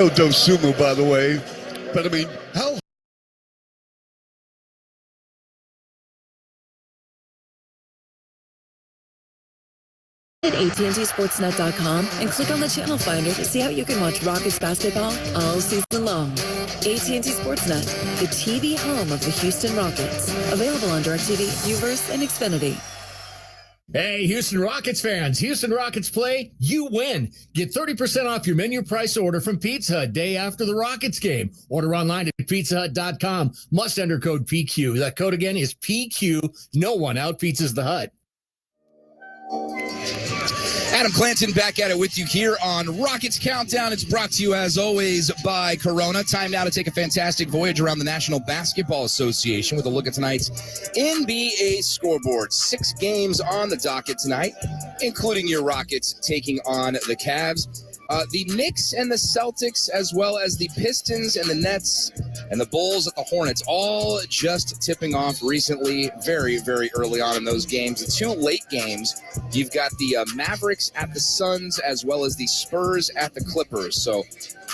Dosumu, by the way. But I mean, how at AT&TSportsNet.com and click on the channel finder to see how you can watch Rockets basketball all season long. AT&T Sportsnet, the TV home of the Houston Rockets. Available on DirecTV, Uverse, and Xfinity. Hey, Houston Rockets fans. Houston Rockets play, you win. Get 30% off your menu price order from Pizza Hut day after the Rockets game. Order online at pizzahut.com. Must enter code PQ. That code again is PQ. No one out-pizzas the Hut. Adam Clanton back at it with you here on Rockets Countdown. It's brought to you, as always, by Corona. Time now to take a fantastic voyage around the National Basketball Association with a look at tonight's NBA scoreboard. 6 games on the docket tonight, including your Rockets taking on the Cavs. The Knicks and the Celtics, as well as the Pistons and the Nets and the Bulls at the Hornets, all just tipping off recently, very, very early on in those games. The 2 late games, you've got the Mavericks at the Suns, as well as the Spurs at the Clippers. So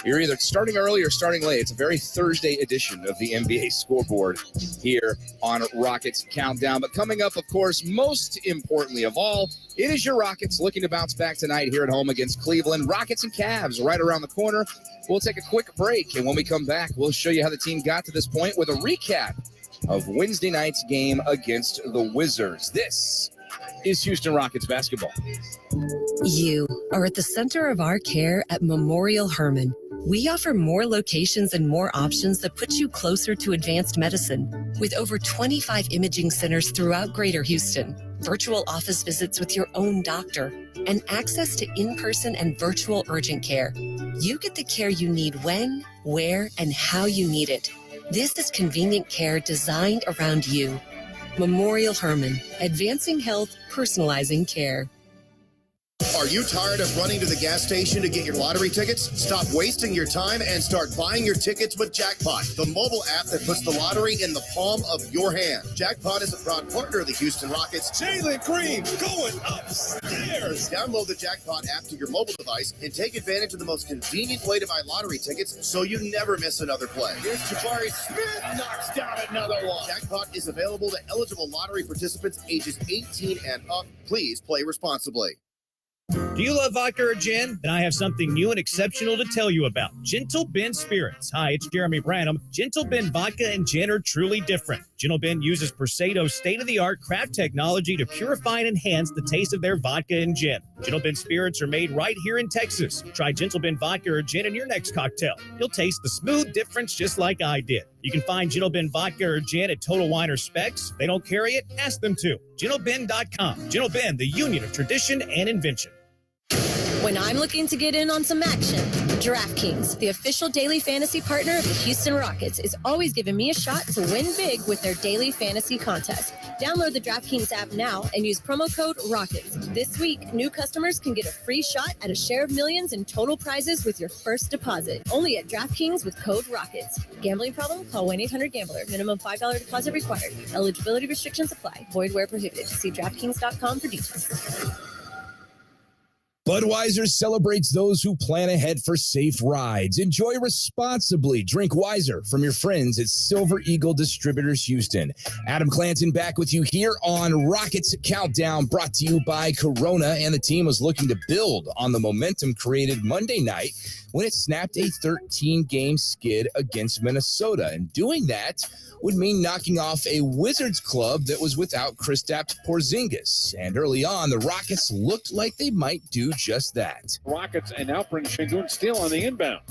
you're either starting early or starting late. It's a very Thursday edition of the NBA scoreboard here on Rockets Countdown. But coming up, of course, most importantly of all, it is your Rockets looking to bounce back tonight here at home against Cleveland. Rockets and Cavs right around the corner. We'll take a quick break, and when we come back, we'll show you how the team got to this point with a recap of Wednesday night's game against the Wizards. This is Houston Rockets basketball. You are at the center of our care at Memorial Hermann. We offer more locations and more options that put you closer to advanced medicine. With over 25 imaging centers throughout Greater Houston, virtual office visits with your own doctor, and access to in-person and virtual urgent care, you get the care you need when, where, and how you need it. This is convenient care designed around you. Memorial Hermann, advancing health, personalizing care. Are you tired of running to the gas station to get your lottery tickets? Stop wasting your time and start buying your tickets with Jackpot, the mobile app that puts the lottery in the palm of your hand. Jackpot is a proud partner of the Houston Rockets. Jalen Green going upstairs. Download the Jackpot app to your mobile device and take advantage of the most convenient way to buy lottery tickets so you never miss another play. Here's Jabari Smith, knocks down another one. Jackpot is available to eligible lottery participants ages 18 and up. Please play responsibly. Do you love vodka or gin? Then I have something new and exceptional to tell you about. Gentle Ben Spirits. Hi, it's Jeremy Branham. Gentle Ben Vodka and Gin are truly different. Gentle Ben uses Persato's state-of-the-art craft technology to purify and enhance the taste of their vodka and gin. Gentle Ben Spirits are made right here in Texas. Try Gentle Ben Vodka or Gin in your next cocktail. You'll taste the smooth difference just like I did. You can find Gentle Ben Vodka or Gin at Total Wine or Specs. If they don't carry it, ask them to. GentleBen.com. Gentle Ben, the union of tradition and invention. When I'm looking to get in on some action, DraftKings, the official daily fantasy partner of the Houston Rockets, is always giving me a shot to win big with their daily fantasy contest. Download the DraftKings app now and use promo code ROCKETS. This week, new customers can get a free shot at a share of millions in total prizes with your first deposit. Only at DraftKings with code ROCKETS. Gambling problem? Call 1-800-GAMBLER. Minimum $5 deposit required. Eligibility restrictions apply. Void where prohibited. See DraftKings.com for details. Budweiser celebrates those who plan ahead for safe rides. Enjoy responsibly. Drink wiser from your friends at Silver Eagle Distributors Houston. Adam Clanton back with you here on Rockets Countdown, brought to you by Corona. And the team was looking to build on the momentum created Monday night when it snapped a 13-game skid against Minnesota. And doing that would mean knocking off a Wizards club that was without Kristaps Porzingis. And early on, the Rockets looked like they might do just that. Rockets and now bring Şengün still on the inbound.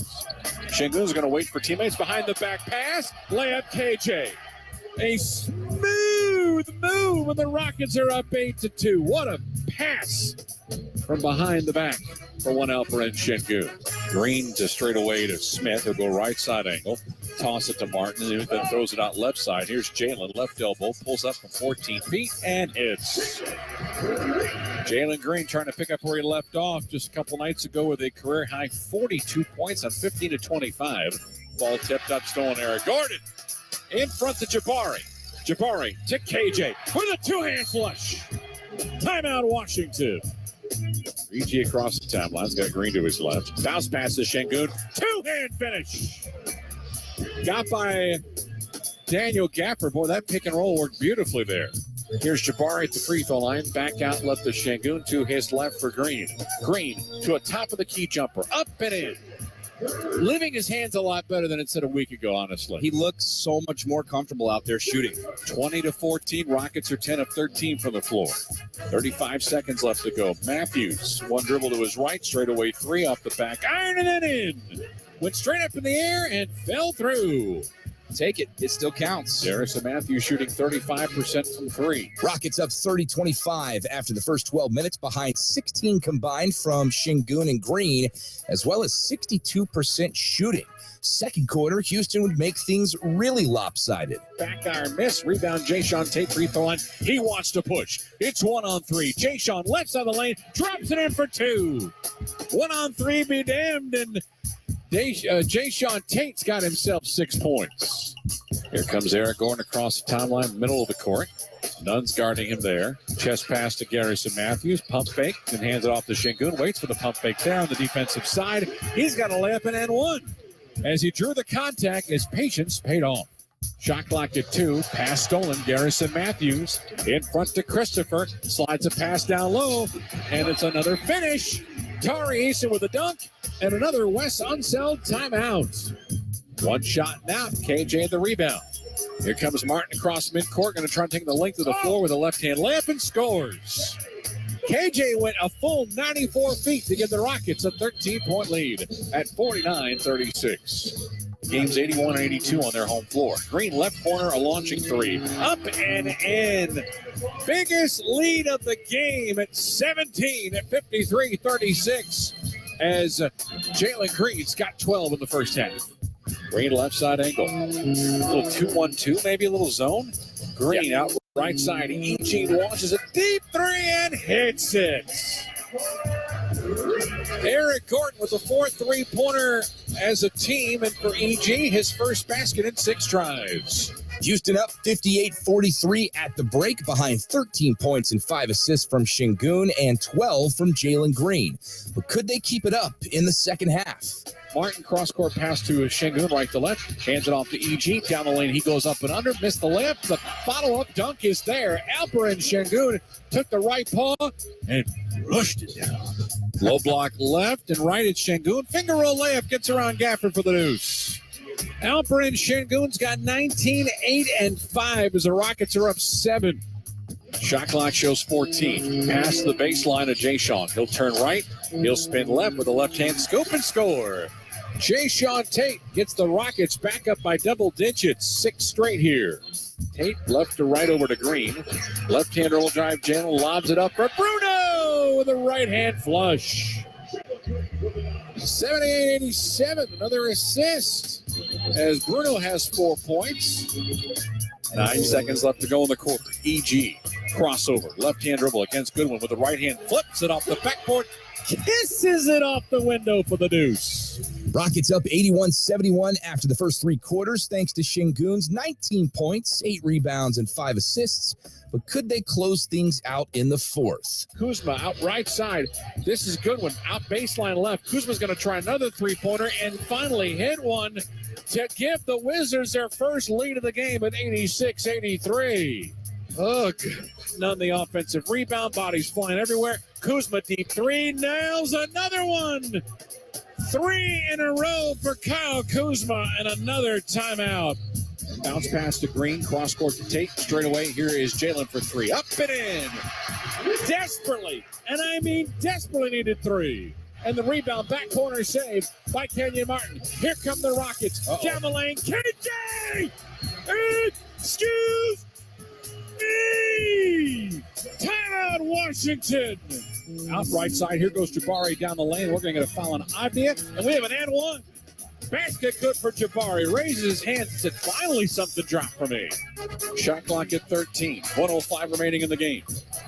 Şengün's going to wait for teammates behind the back pass. Layup KJ. A smooth move, and the Rockets are up 8-2. What a pass from behind the back for one Alperen Şengün. Green to straight away to Smith. He'll go right side angle. Toss it to Martin, and then throws it out left side. Here's Jalen, left elbow, pulls up from 14 feet, and hits. Jalen Green trying to pick up where he left off just a couple nights ago with a career-high 42 points on 15-25. Ball tipped up, stolen Eric Gordon. In front to Jabari. Jabari to KJ with a two-hand flush. Timeout, Washington. EG across the timeline. He's got Green to his left. Bounce pass to Şengün. Two-hand finish. Got by Daniel Gafford. Boy, that pick and roll worked beautifully there. Here's Jabari at the free throw line. Back out left to Şengün, to his left for Green. Green to a top of the key jumper. Up and in. Living his hands a lot better than it said a week ago, honestly. He looks so much more comfortable out there shooting. 20-14. Rockets are 10 of 13 from the floor. 35 seconds left to go. Matthews, one dribble to his right, straight away three off the back iron and then in. Went straight up in the air and fell through. Take it. It still counts. Garrison Matthews shooting 35% from three. Rockets up 30-25 after the first 12 minutes, behind 16 combined from Şengün and Green, as well as 62% shooting. Second quarter, Houston would make things really lopsided. Back iron miss. Rebound, Jae'Sean Tate, free throw line. He wants to push. It's 1-on-3. Jae'Sean left side of the lane, drops it in for two. 1-on-3 be damned, and Jae'Sean Tate's got himself 6 points. Here comes Eric Gordon across the timeline, middle of the court. Nunn's guarding him there. Chest pass to Garrison Matthews. Pump fake, and hands it off to Şengün. Waits for the pump fake there on the defensive side. He's got a layup and one. As he drew the contact, his patience paid off. Shot clock at 2. Pass stolen. Garrison Matthews in front to Christopher. Slides a pass down low, and it's another finish. Tari Eason with a dunk, and another Wes Unseld timeout. One shot now. KJ the rebound. Here comes Martin across midcourt, going to try and take the length of the floor with a left-hand layup and scores. KJ went a full 94 feet to give the Rockets a 13-point lead at 49-36. Game's 81-82 on their home floor. Green left corner, a launching three. Up and in. Biggest lead of the game at 17 at 53-36 as Jalen Green's got 12 in the first half. Green left side angle. A little 2-1-2, maybe a little zone. Green out right side. EG launches a deep three and hits it. Eric Gordon with a 4th three-pointer as a team, and for EG, his first basket in 6 drives. Houston up 58-43 at the break, behind 13 points and 5 assists from Şengün and 12 from Jalen Green. But could they keep it up in the second half? Martin cross-court pass to Şengün, right to left. Hands it off to EG. Down the lane, he goes up and under. Missed the layup. The follow-up dunk is there. Alperen Şengün took the right paw and rushed it down. Low block left and right at Şengün. Finger roll layup gets around Gafford for the deuce. Alperen Şengün's got 19, 8, and 5 as the Rockets are up 7. Shot clock shows 14. Pass the baseline of Jae'Sean. He'll turn right. He'll spin left with a left-hand scoop and score. Jae'Sean Tate gets the Rockets back up by double digits. 6 straight here. Tate left to right over to Green. Left-hand roll drive. Jalen lobs it up for Bruno with a right-hand flush. 78-87. Another assist as Bruno has 4 points. 9 seconds left to go in the quarter. EG crossover. Left-hand dribble against Goodwin with the right hand. Flips it off the backboard. Kisses it off the window for the deuce. Rockets up 81-71 after the first 3 quarters, thanks to Şengün's 19 points, 8 rebounds, and 5 assists. But could they close things out in the fourth? Kuzma out right side. This is Goodwin. Out baseline left. Kuzma's going to try another three-pointer and finally hit one to give the Wizards their first lead of the game at 86-83. Ugh. None the offensive rebound. Bodies flying everywhere. Kuzma deep three. Nails another one. 3 in a row for Kyle Kuzma and another timeout. Bounce pass to Green. Cross court to Tate. Straight away. Here is Jalen for 3. Up and in. Desperately, and I mean desperately needed 3. And the rebound back corner save by Kenyon Martin. Here come the Rockets. Down the lane. KJ! Excuse me! Timeout, Washington. Out right side. Here goes Jabari down the lane. We're going to get a foul on Avdia. And we have an and one. Basket good for Jabari. Raises his hands and said, finally something dropped for me. Shot clock at 13. 1:05 remaining in the game.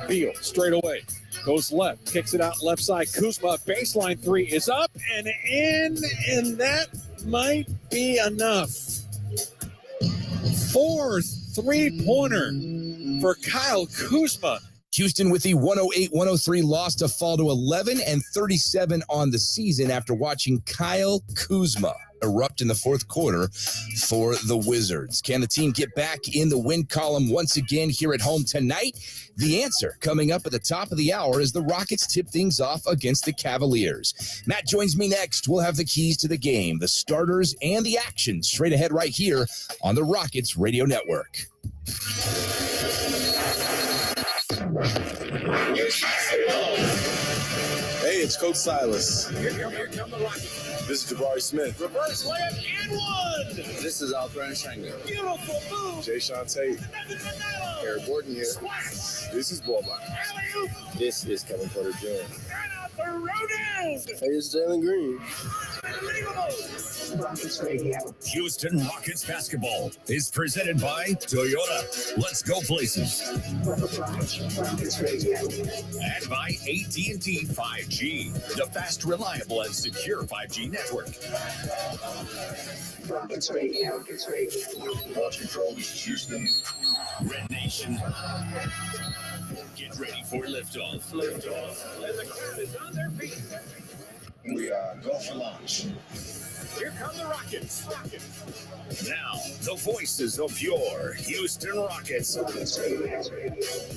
Beal straight away. Goes left. Kicks it out left side. Kuzma, baseline 3 is up and in. And that might be enough. 4th three-pointer for Kyle Kuzma. Houston with the 108-103 loss to fall to 11-37 on the season after watching Kyle Kuzma erupt in the fourth quarter for the Wizards. Can the team get back in the win column once again here at home tonight? The answer coming up at the top of the hour as the Rockets tip things off against the Cavaliers. Matt joins me next. We'll have the keys to the game, the starters, and the action straight ahead right here on the Rockets Radio Network. Hey, it's Coach Silas. Here come the Rockets. This is Jabari Smith. Reverse layup and one. This is Alperen Sengun. Beautiful move. Jay Sean Tate. Eric Gordon here. Splash. This is Boban. Alley-oop. This is Kevin Porter Jr. And out the Ronan. Hey, it's Jalen Green. Houston Rockets basketball is presented by Toyota. Let's go places. And by AT&T 5G, the fast, reliable, and secure 5G network. Rockets Radio. Launch control is Houston. Red Nation. Get ready for liftoff. And the crowd is on their feet. We are go for launch. Here come the Rockets. Now, the voices of your Houston Rockets.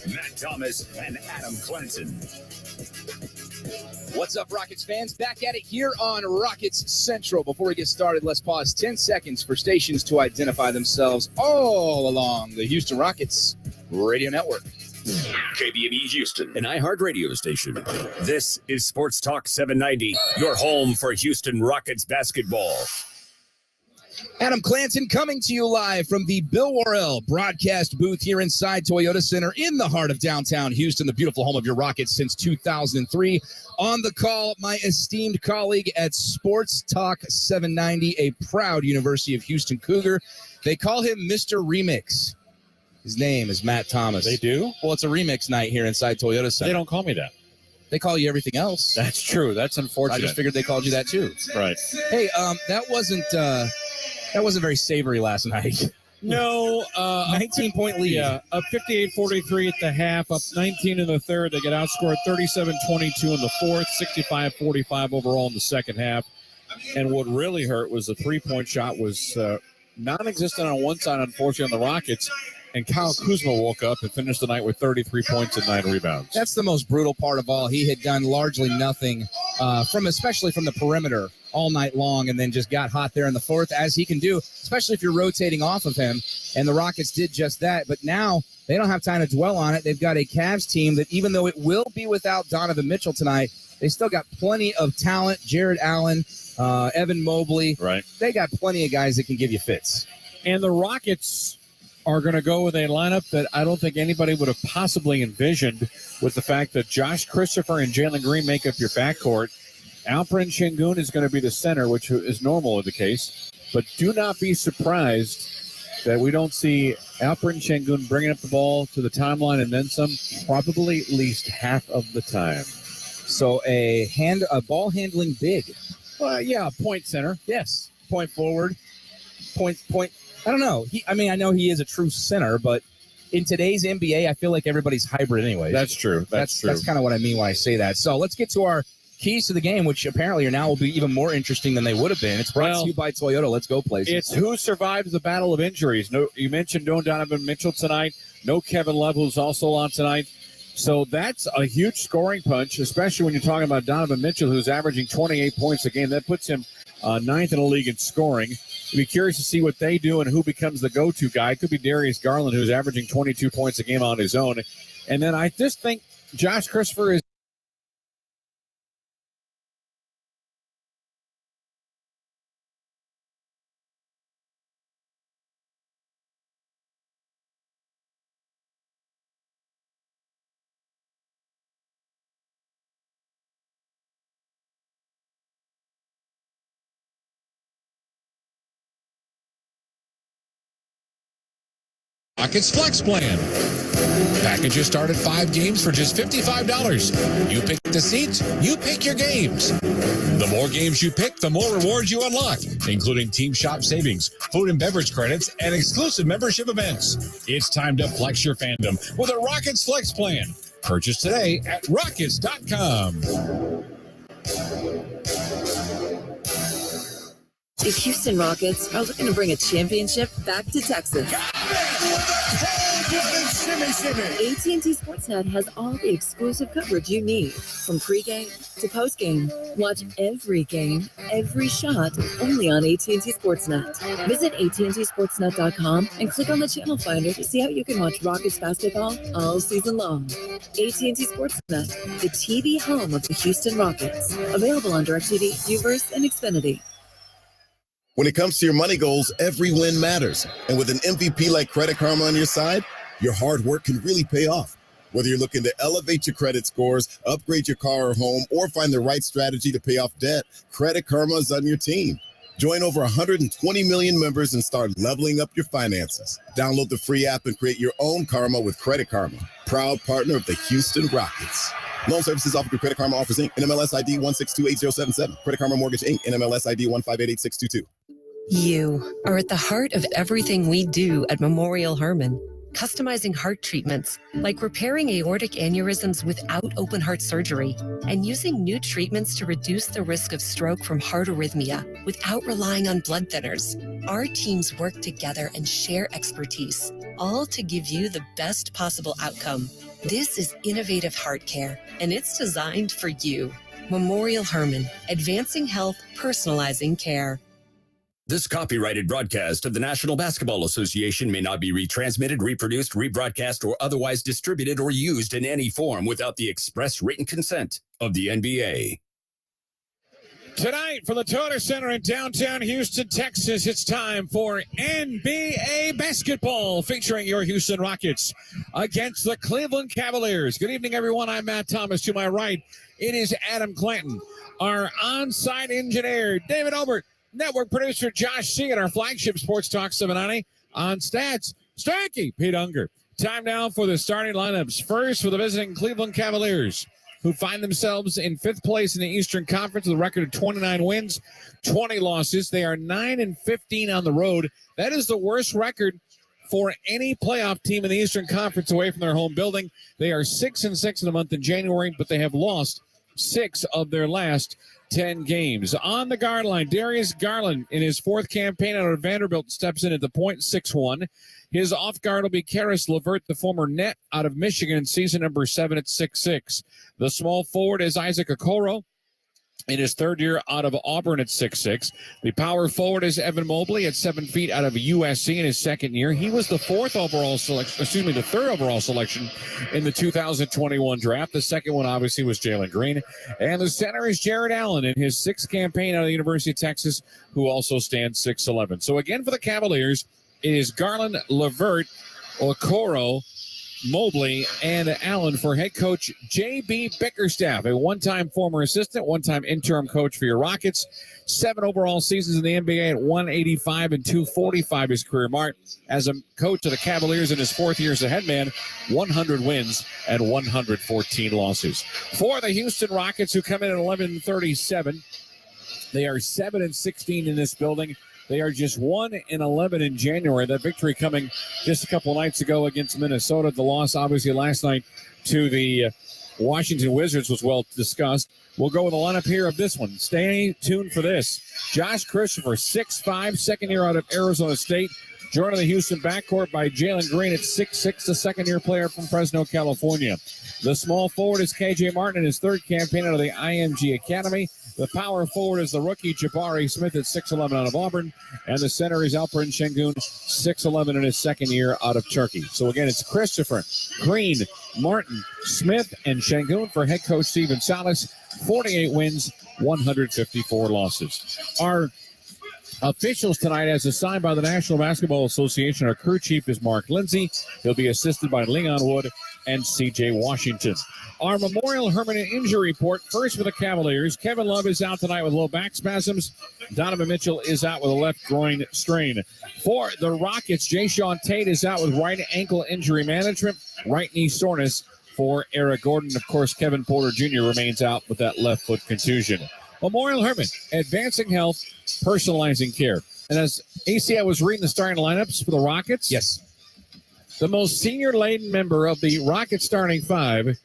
Matt Thomas and Adam Clanton. What's up, Rockets fans? Back at it here on Rockets Central. Before we get started, let's pause 10 seconds for stations to identify themselves all along the Houston Rockets Radio Network. KBME Houston, an iHeartRadio station. This is Sports Talk 790, your home for Houston Rockets basketball. Adam Clanton coming to you live from the Bill Worrell broadcast booth here inside Toyota Center in the heart of downtown Houston, the beautiful home of your Rockets since 2003. On the call, my esteemed colleague at Sports Talk 790, a proud University of Houston Cougar. They call him Mr. Remix. His name is Matt Thomas. They do? Well, it's a remix night here inside Toyota Center. They don't call me that. They call you everything else. That's true. That's unfortunate. I just figured they called you that too. Right. Hey, that wasn't very savory last night. No. 19-point lead. Yeah, up 58-43 at the half, up 19 in the third. They get outscored 37-22 in the fourth, 65-45 overall in the second half. And what really hurt was the three-point shot was non-existent on one side, unfortunately, on the Rockets. And Kyle Kuzma woke up and finished the night with 33 points and 9 rebounds. That's the most brutal part of all. He had done largely nothing, especially from the perimeter all night long, and then just got hot there in the fourth, as he can do, especially if you're rotating off of him. And the Rockets did just that. But now they don't have time to dwell on it. They've got a Cavs team that, even though it will be without Donovan Mitchell tonight, they still got plenty of talent. Jared Allen, Evan Mobley. Right. They got plenty of guys that can give you fits. And the Rockets are going to go with a lineup that I don't think anybody would have possibly envisioned, with the fact that Josh Christopher and Jalen Green make up your backcourt. Alperen Sengun is going to be the center, which is normally the case. But do not be surprised that we don't see Alperen Sengun bringing up the ball to the timeline and then some, probably at least half of the time. So a ball handling big. Yeah, point center. Yes, point forward, point. I don't know. I know he is a true center, but in today's NBA, I feel like everybody's hybrid anyway. That's true. That's true. That's kind of what I mean when I say that. So let's get to our keys to the game, which apparently now will be even more interesting than they would have been. It's brought to you by Toyota. Let's go places. It's who survives the battle of injuries. No, you mentioned no Donovan Mitchell tonight. No Kevin Love, who's also on tonight. So that's a huge scoring punch, especially when you're talking about Donovan Mitchell, who's averaging 28 points a game. That puts him ninth in the league in scoring. We'll be curious to see what they do and who becomes the go-to guy. It could be Darius Garland, who's averaging 22 points a game on his own. And then I just think Josh Christopher is Rockets Flex Plan. Packages start at 5 games for just $55. You pick the seats, you pick your games. The more games you pick, the more rewards you unlock, including team shop savings, food and beverage credits, and exclusive membership events. It's time to flex your fandom with a Rockets Flex Plan. Purchase today at Rockets.com. The Houston Rockets are looking to bring a championship back to Texas. AT&T Sportsnet has all the exclusive coverage you need. From pregame to postgame, watch every game, every shot, only on AT&T Sportsnet. Visit AT&TSportsnet.com and click on the channel finder to see how you can watch Rockets basketball all season long. AT&T Sportsnet, the TV home of the Houston Rockets. Available on DirecTV, Uverse, and Xfinity. When it comes to your money goals, every win matters. And with an MVP like Credit Karma on your side, your hard work can really pay off. Whether you're looking to elevate your credit scores, upgrade your car or home, or find the right strategy to pay off debt, Credit Karma is on your team. Join over 120 million members and start leveling up your finances. Download the free app and create your own Karma with Credit Karma, proud partner of the Houston Rockets. Loan services offered through Credit Karma Offers Inc. NMLS ID 1628077. Credit Karma Mortgage Inc. NMLS ID 1588622. You are at the heart of everything we do at Memorial Hermann. Customizing heart treatments, like repairing aortic aneurysms without open heart surgery, and using new treatments to reduce the risk of stroke from heart arrhythmia without relying on blood thinners. Our teams work together and share expertise, all to give you the best possible outcome. This is innovative heart care, and it's designed for you. Memorial Hermann, advancing health, personalizing care. This copyrighted broadcast of the National Basketball Association may not be retransmitted, reproduced, rebroadcast, or otherwise distributed or used in any form without the express written consent of the NBA. Tonight from the Toyota Center in downtown Houston, Texas, it's time for NBA basketball featuring your Houston Rockets against the Cleveland Cavaliers. Good evening, everyone. I'm Matt Thomas. To my right, it is Adam Clanton. Our on-site engineer, David Obert. Network producer Josh C. at our flagship Sports Talk 790 on stats. Starkey, Pete Unger. Time now for the starting lineups. First for the visiting Cleveland Cavaliers, who find themselves in fifth place in the Eastern Conference with a record of 29 wins, 20 losses. They are 9-15 on the road. That is the worst record for any playoff team in the Eastern Conference away from their home building. They are 6-6 in the month of January, but they have lost 6 of their last 10 games. On the guard line, Darius Garland, in his fourth campaign out of Vanderbilt, steps in at the point, 6'1". His off guard will be Karis LeVert, the former net out of Michigan, season number 7 at 6'6". The small forward is Isaac Okoro, in his third year out of Auburn at 6'6". The power forward is Evan Mobley at 7 feet out of USC in his second year. He was the third overall selection in the 2021 draft. The second one obviously was Jalen Green. And the center is Jared Allen in his sixth campaign out of the University of Texas, who also stands 6'11". So again for the Cavaliers, it is Garland, LeVert, Okoro, Mobley, and Allen for head coach J.B. Bickerstaff, a one-time former assistant, one-time interim coach for your Rockets. 7 overall seasons in the NBA at 185 and 245 his career mark. As a coach of the Cavaliers in his fourth year as a head man, 100 wins and 114 losses. For the Houston Rockets, who come in at 11-37, they are 7-16 in this building. They are just 1-11 in January. That victory coming just a couple nights ago against Minnesota. The loss, obviously, last night to the Washington Wizards was well discussed. We'll go with the lineup here of this one. Stay tuned for this. Josh Christopher, 6'5", second year out of Arizona State. Joined in the Houston backcourt by Jalen Green at 6'6", the second-year player from Fresno, California. The small forward is K.J. Martin in his third campaign out of the IMG Academy. The power forward is the rookie Jabari Smith at 6'11" out of Auburn. And the center is Alperen Şengün, 6'11" in his second year out of Turkey. So again, it's Christopher, Green, Martin, Smith, and Şengün for head coach Stephen Salas. 48 wins, 154 losses. Our officials tonight, as assigned by the National Basketball Association, our crew chief is Mark Lindsay. He'll be assisted by Leon Wood and C.J. Washington. Our Memorial Hermann injury report, first for the Cavaliers. Kevin Love is out tonight with low back spasms. Donovan Mitchell is out with a left groin strain. For the Rockets, Jayshawn Tate is out with right ankle injury management, right knee soreness for Eric Gordon. Of course, Kevin Porter Jr. remains out with that left foot contusion. Memorial Hermann, advancing health, personalizing care. And as AC, I was reading the starting lineups for the Rockets. Yes. The most senior-laden member of the Rockets starting five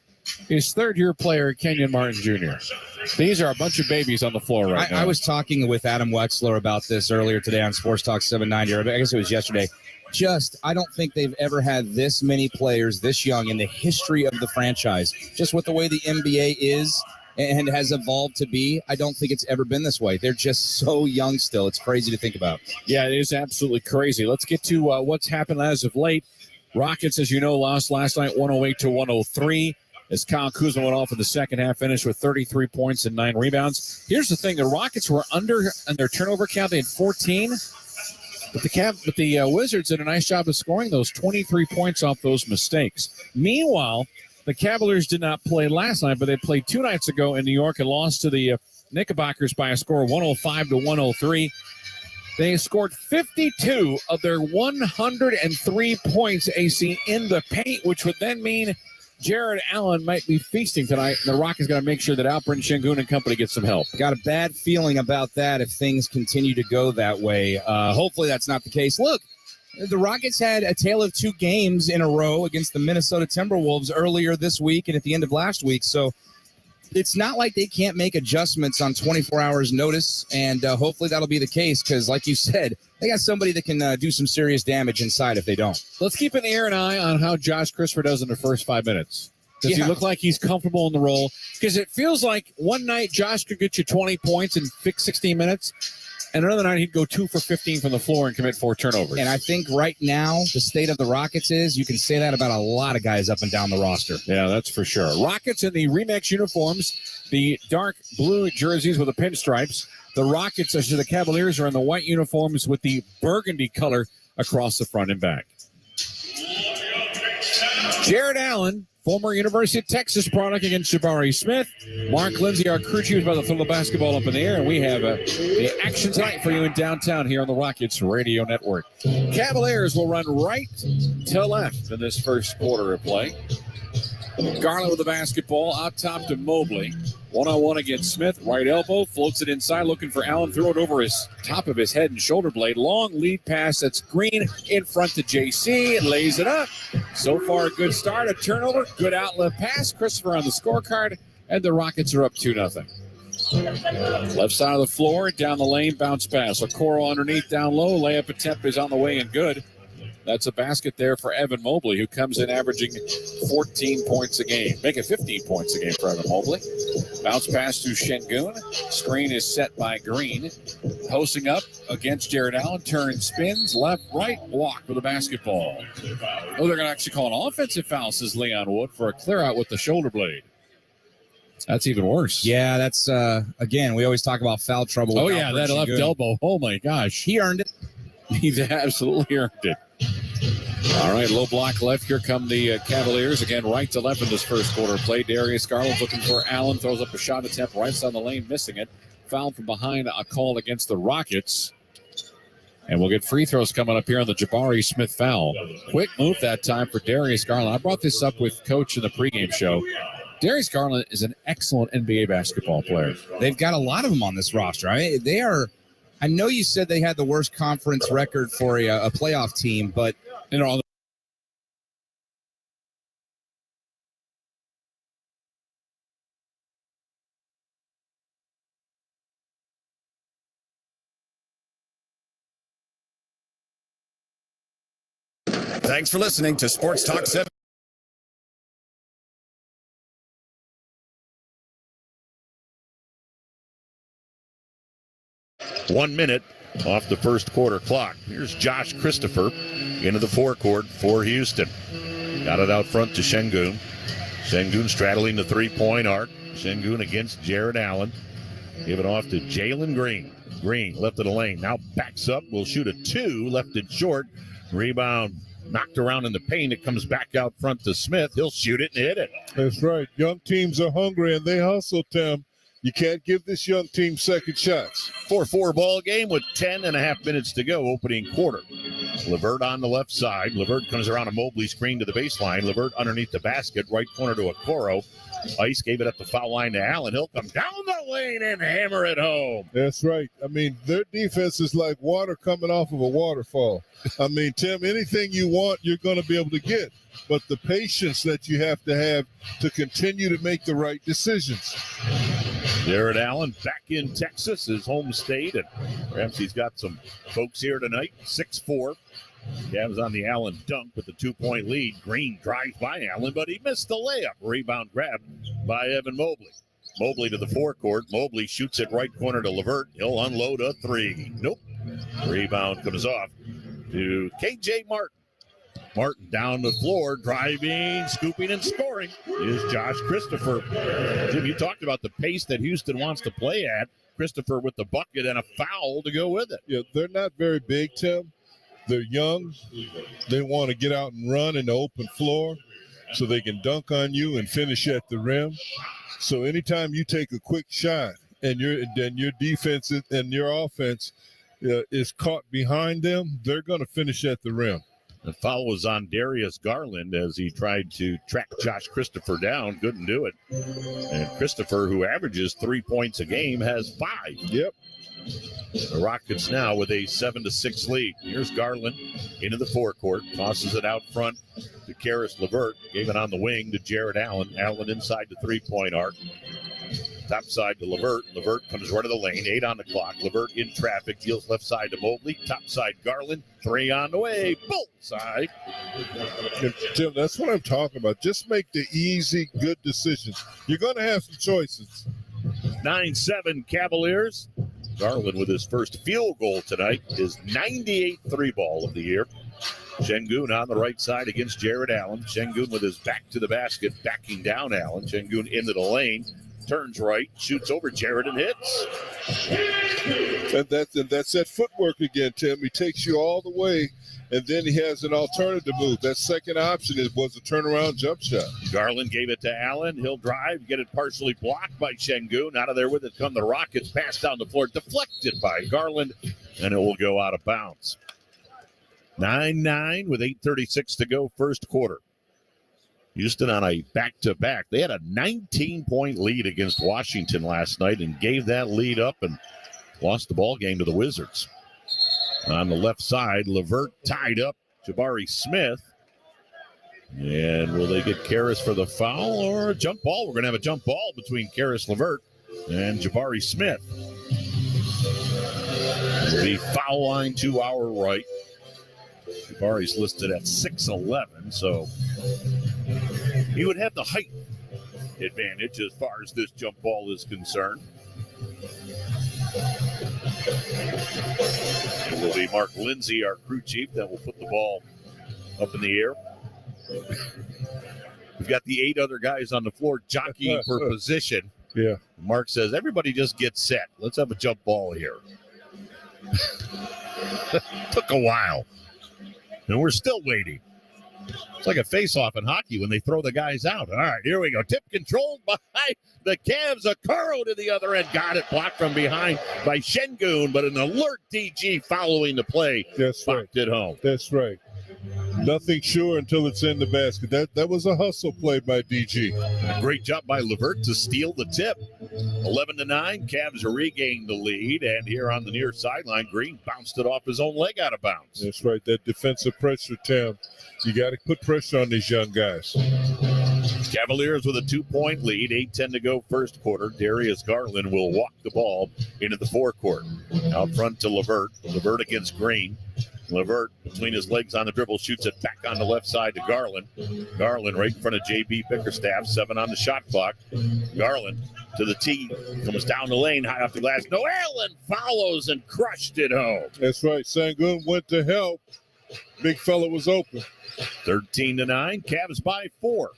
is third-year player Kenyon Martin Jr. These are a bunch of babies on the floor right now. I was talking with Adam Wexler about this earlier today on Sports Talk 790. I guess it was yesterday. I don't think they've ever had this many players this young in the history of the franchise. Just with the way the NBA is and has evolved to be, I don't think it's ever been this way. They're just so young still. It's crazy to think about. Yeah, it is absolutely crazy. Let's get to what's happened as of late. Rockets, as you know, lost last night 108-103 as Kyle Kuzma went off in the second half, finished with 33 points and 9 rebounds. Here's the thing. The Rockets were under on their turnover count. They had 14. But the Wizards did a nice job of scoring those 23 points off those mistakes. Meanwhile, the Cavaliers did not play last night, but they played 2 nights ago in New York and lost to the Knickerbockers by a score of 105-103. They scored 52 of their 103 points, AC, in the paint, which would then mean Jared Allen might be feasting tonight. The Rockets got to make sure that Alperen Sengun and company get some help. Got a bad feeling about that if things continue to go that way. Hopefully that's not the case. Look, the Rockets had a tale of 2 games in a row against the Minnesota Timberwolves earlier this week and at the end of last week. So it's not like they can't make adjustments on 24 hours notice, and hopefully that'll be the case because, like you said, they got somebody that can do some serious damage inside if they don't. Let's keep an ear and eye on how Josh Christopher does in the first 5 minutes. Does he look like he's comfortable in the role? Because it feels like one night Josh could get you 20 points in 16 minutes, and another night he'd go 2 for 15 from the floor and commit 4 turnovers. And I think right now the state of the Rockets is, you can say that about a lot of guys up and down the roster. Yeah, that's for sure. Rockets in the Remix uniforms, the dark blue jerseys with the pinstripes. The Rockets, the Cavaliers, are in the white uniforms with the burgundy color across the front and back. Jared Allen, former University of Texas product, against Jabari Smith. Mark Lindsay, our crew chief, is about to throw the basketball up in the air, and we have the action tonight for you in downtown here on the Rockets Radio Network. Cavaliers will run right to left in this first quarter of play. Garland with the basketball, out top to Mobley. One-on-one against Smith, right elbow, floats it inside, looking for Allen, throw it over his top of his head and shoulder blade. Long lead pass, that's Green in front to JC, and lays it up. So far, a good start, a turnover, good outlet pass. Christopher on the scorecard, and the Rockets are up 2-0. Left side of the floor, down the lane, bounce pass. Okoro underneath, down low, layup attempt is on the way and good. That's a basket there for Evan Mobley, who comes in averaging 14 points a game. Make it 15 points a game for Evan Mobley. Bounce pass to Sengun. Screen is set by Green. Posting up against Jared Allen. Turn, spins, left, right, walk with the basketball. Oh, they're going to actually call an offensive foul, says Leon Wood, for a clear out with the shoulder blade. That's even worse. Yeah, that's, again, we always talk about foul trouble. Oh, yeah, that left elbow. Oh, my gosh. He earned it. He's absolutely earned it. All right, low block left. Here come the Cavaliers. Again, right to left in this first quarter play. Darius Garland looking for Allen. Throws up a shot attempt right side of the lane, missing it. Foul from behind, a call against the Rockets. And we'll get free throws coming up here on the Jabari Smith foul. Quick move that time for Darius Garland. I brought this up with Coach in the pregame show. Darius Garland is an excellent NBA basketball player. They've got a lot of them on this roster. I mean, they are... I know you said they had the worst conference record for a playoff team, but you know, Thanks for listening to Sports Talk 7. One minute off the first quarter clock. Here's Josh Christopher into the forecourt for Houston. Got it out front to Sengun. Sengun straddling the three-point arc. Sengun against Jared Allen. Give it off to Jalen Green. Green left of the lane. Now backs up. Will shoot a 2. Left it short. Rebound knocked around in the paint. It comes back out front to Smith. He'll shoot it and hit it. That's right. Young teams are hungry and they hustle, Tim. You can't give this young team second shots. 4-4 ball game with 10.5 minutes to go, opening quarter. Levert on the left side. Levert comes around a Mobley screen to the baseline. Levert underneath the basket, right corner to Okoro. Ice gave it up the foul line to Allen. He'll come down the lane and hammer it home. That's right. I mean, their defense is like water coming off of a waterfall. I mean, Tim, anything you want, you're going to be able to get. But the patience that you have to continue to make the right decisions. Jared Allen back in Texas, his home state, and perhaps he's got some folks here tonight. 6'4". Cavs on the Allen dunk with the 2-point lead. Green drives by Allen, but he missed the layup. Rebound grab by Evan Mobley. Mobley to the forecourt. Mobley shoots it right corner to Levert. He'll unload a three. Nope. Rebound comes off to KJ Martin. Martin down the floor, driving, scooping, and scoring is Josh Christopher. Jim, you talked about the pace that Houston wants to play at. Christopher with the bucket and a foul to go with it. Yeah, they're not very big, Tim. They're young. They want to get out and run in the open floor so they can dunk on you and finish at the rim. So anytime you take a quick shot and your defense and your offense is caught behind them, they're going to finish at the rim. The foul was on Darius Garland as he tried to track Josh Christopher down. Couldn't do it. And Christopher, who averages 3 points a game, has 5. Yep. The Rockets now with a 7-6 lead. Here's Garland into the forecourt. Tosses it out front to Karis LeVert. Gave it on the wing to Jared Allen. Allen inside the 3-point arc. Top side to LeVert. LeVert comes right to the lane. 8 on the clock. LeVert in traffic. Deals left side to Mobley. Top side Garland. 3 on the way. Bullseye. Tim, that's what I'm talking about. Just make the easy, good decisions. You're going to have some choices. 9-7 Cavaliers. Garland with his first field goal tonight. His 98th 3-ball of the year. Şengün on the right side against Jared Allen. Şengün with his back to the basket, backing down Allen. Şengün into the lane. Turns right, shoots over Jared and hits. And that's that footwork again, Tim. He takes you all the way, and then he has an alternative move. That second option was a turnaround jump shot. Garland gave it to Allen. He'll drive, get it partially blocked by Şengün. Out of there with it come the Rockets. Pass down the floor, deflected by Garland, and it will go out of bounds. 9-9 with 8:36 to go, first quarter. Houston on a back-to-back. They had a 19-point lead against Washington last night and gave that lead up and lost the ball game to the Wizards. On the left side, LeVert tied up Jabari Smith. And will they get Karis for the foul or a jump ball? We're going to have a jump ball between Karis LeVert and Jabari Smith. The foul line to our right. Jabari's listed at 6'11", so he would have the height advantage as far as this jump ball is concerned. It will be Mark Lindsay, our crew chief, that will put the ball up in the air. We've got the 8 other guys on the floor jockeying for position. Yeah. Mark says, everybody just get set. Let's have a jump ball here. Took a while. And we're still waiting. It's like a face-off in hockey when they throw the guys out. All right, here we go. Tip controlled by the Cavs. Okoro to the other end. Got it blocked from behind by Şengün, but an alert DG following the play. That's right. It home. That's right. Nothing sure until it's in the basket. That was a hustle play by DG. Great job by LeVert to steal the tip. 11-9, Cavs regain the lead, and here on the near sideline, Green bounced it off his own leg out of bounds. That's right. That defensive pressure, Tim. You got to put pressure on these young guys. Cavaliers with a 2-point lead, 8:10 to go first quarter. Darius Garland will walk the ball into the forecourt. Out front to LeVert. LeVert against Green. LeVert between his legs on the dribble, shoots it back on the left side to Garland. Garland right in front of J.B. Bickerstaff, 7 on the shot clock. Garland to the tee, comes down the lane, high off the glass. No, Allen follows and crushed it home. That's right. Şengün went to help. Big fella was open. 13-9, Cavs by 4.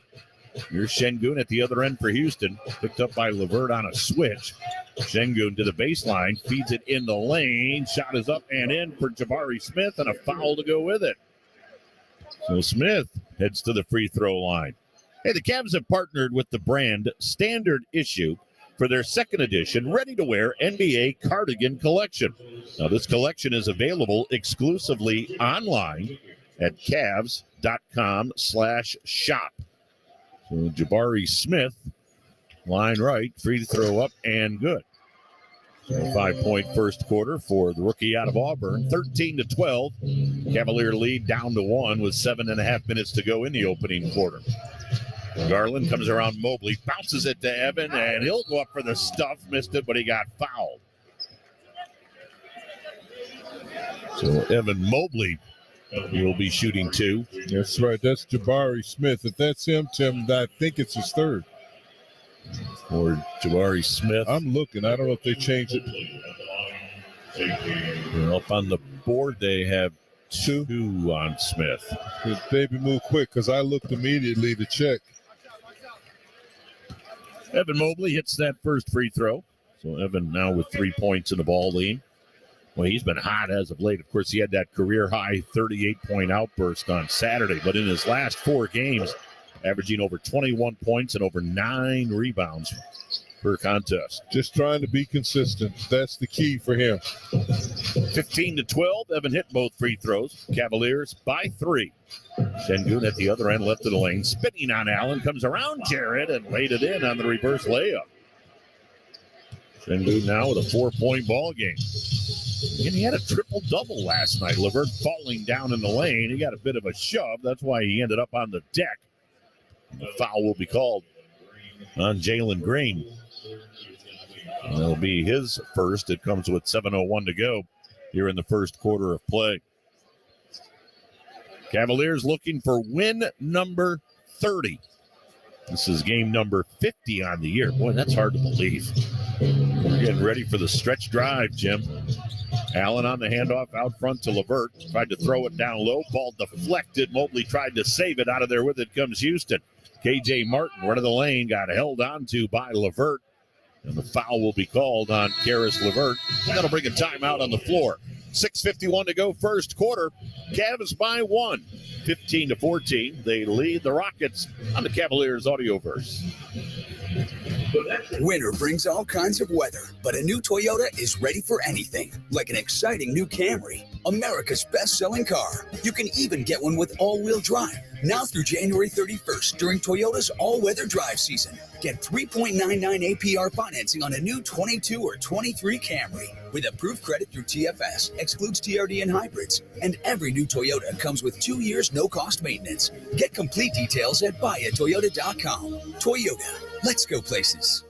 Here's Şengün at the other end for Houston. Picked up by LeVert on a switch. Şengün to the baseline, feeds it in the lane. Shot is up and in for Jabari Smith, and a foul to go with it. So Smith heads to the free throw line. Hey, the Cavs have partnered with the brand Standard Issue for their second edition ready-to-wear NBA cardigan collection. Now, this collection is available exclusively online at Cavs.com/shop. So Jabari Smith, line right, free throw up and good. So 5-point first quarter for the rookie out of Auburn, 13-12. Cavalier lead down to 1 with 7.5 minutes to go in the opening quarter. Garland comes around Mobley, bounces it to Evan, and he'll go up for the stuff. Missed it, but he got fouled. So Evan Mobley will be shooting 2. That's right. That's Jabari Smith. If that's him, Tim, I think it's his third. Or Jabari Smith. I'm looking. I don't know if they changed it. Up on the board, they have 2 on Smith. Baby, move quick because I looked immediately to check. Evan Mobley hits that first free throw. So Evan now with 3 points in the ball lead. Well, he's been hot as of late. Of course, he had that career-high 38-point outburst on Saturday. But in his last 4 games, averaging over 21 points and over 9 rebounds per contest. Just trying to be consistent. That's the key for him. 15-12. Evan hit both free throws. Cavaliers by 3. Sengun at the other end, left of the lane. Spinning on Allen. Comes around Jarrett and laid it in on the reverse layup. Sengun now with a 4-point ball game. And he had a triple-double last night. LeVert falling down in the lane. He got a bit of a shove. That's why he ended up on the deck. The foul will be called on Jalen Green. And it'll be his first. It comes with 7:01 to go here in the first quarter of play. Cavaliers looking for win number 30. This is game number 50 on the year. Boy, that's hard to believe. We're getting ready for the stretch drive, Jim. Allen on the handoff out front to LeVert. Tried to throw it down low. Ball deflected. Mobley tried to save it. Out of there with it comes Houston. KJ Martin, run of the lane, got held onto by LeVert. And the foul will be called on Karis LeVert. That'll bring a timeout on the floor. 6:51 to go first quarter. Cavs by 1. 15-14. They lead the Rockets on the Cavaliers Audioverse. Winter brings all kinds of weather, but a new Toyota is ready for anything, like an exciting new Camry, America's best-selling car. You can even get one with all-wheel drive. Now through January 31st during Toyota's all-weather drive season. Get 3.99 APR financing on a new 22 or 23 Camry with approved credit through TFS, excludes TRD and hybrids. And every new Toyota comes with 2 years no-cost maintenance. Get complete details at buyatoyota.com. Toyota, let's go places.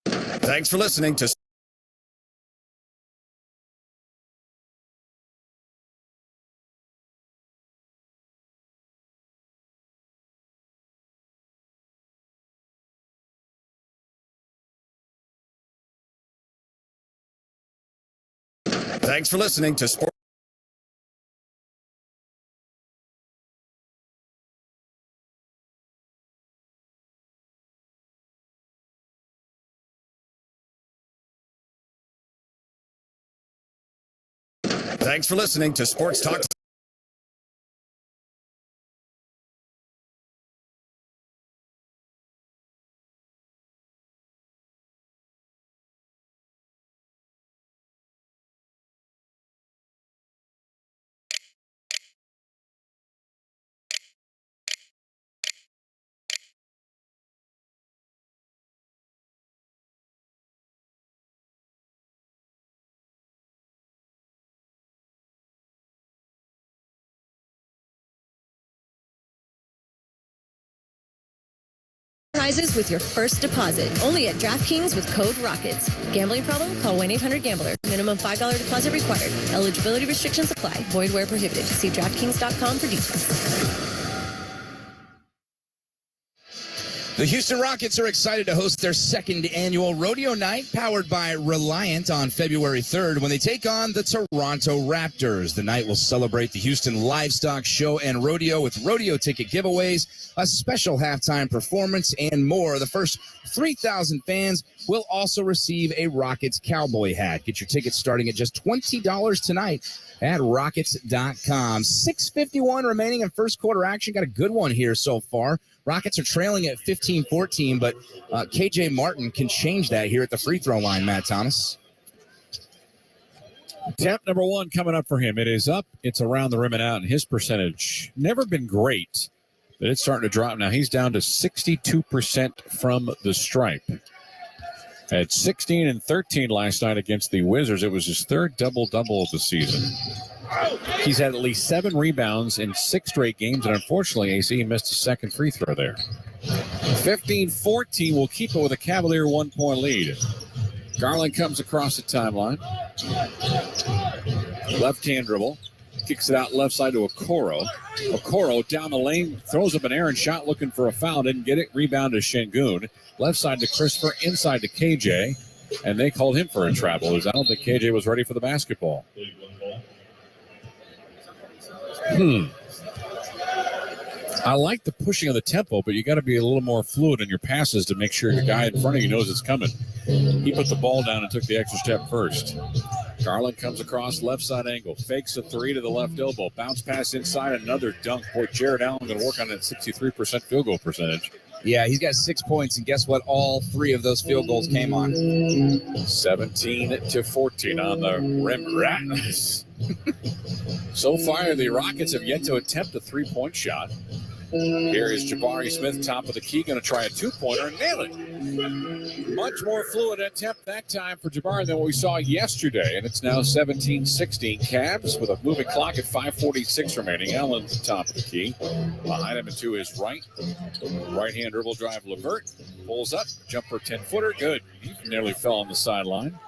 Thanks for listening to Thanks for listening to Sport. Thanks for listening to Sports Talk. Prizes with your first deposit. Only at DraftKings with code ROCKETS. Gambling problem? Call 1-800-GAMBLER. Minimum $5 deposit required. Eligibility restrictions apply. Void where prohibited. See DraftKings.com for details. The Houston Rockets are excited to host their second annual Rodeo Night, powered by Reliant, on February 3rd when they take on the Toronto Raptors. The night will celebrate the Houston Livestock Show and Rodeo with rodeo ticket giveaways, a special halftime performance, and more. The first 3,000 fans will also receive a Rockets cowboy hat. Get your tickets starting at just $20 tonight at Rockets.com. 6:51 remaining in first quarter action. Got a good one here so far. Rockets are trailing at 15-14, but KJ Martin can change that here at the free throw line, Matt Thomas. Attempt number one coming up for him. It is up. It's around the rim and out, and his percentage never been great, but it's starting to drop now. He's down to 62% from the stripe. At 16 and 13 last night against the Wizards, it was his third double-double of the season. He's had at least 7 rebounds in 6 straight games, and unfortunately, AC, he missed a second free throw there. 15-14 will keep it with a Cavalier 1-point lead. Garland comes across the timeline. Left-hand dribble. Kicks it out left side to Okoro. Okoro down the lane, throws up an errant shot looking for a foul. Didn't get it. Rebound to Şengün. Left side to Christopher. Inside to KJ. And they called him for a travel. I don't think KJ was ready for the basketball. I like the pushing of the tempo, but you got to be a little more fluid in your passes to make sure your guy in front of you knows it's coming. He put the ball down and took the extra step first. Garland comes across left side angle, fakes a 3 to the left elbow, bounce pass inside, another dunk. Boy, Jared Allen going to work on that 63% field goal percentage. Yeah, he's got 6 points, and guess what? All 3 of those field goals came on. 17-14 on the rim Rats. So far, the Rockets have yet to attempt a 3-point shot. Here is Jabari Smith, top of the key, going to try a 2-pointer and nail it. Much more fluid attempt that time for Jabari than what we saw yesterday, and it's now 17-16 Cavs with a moving clock at 5:46 remaining. Allen, top of the key. Behind him and to his right. Right-hand dribble drive, LeVert. Pulls up, jumper 10-footer, good. He nearly fell on the sideline.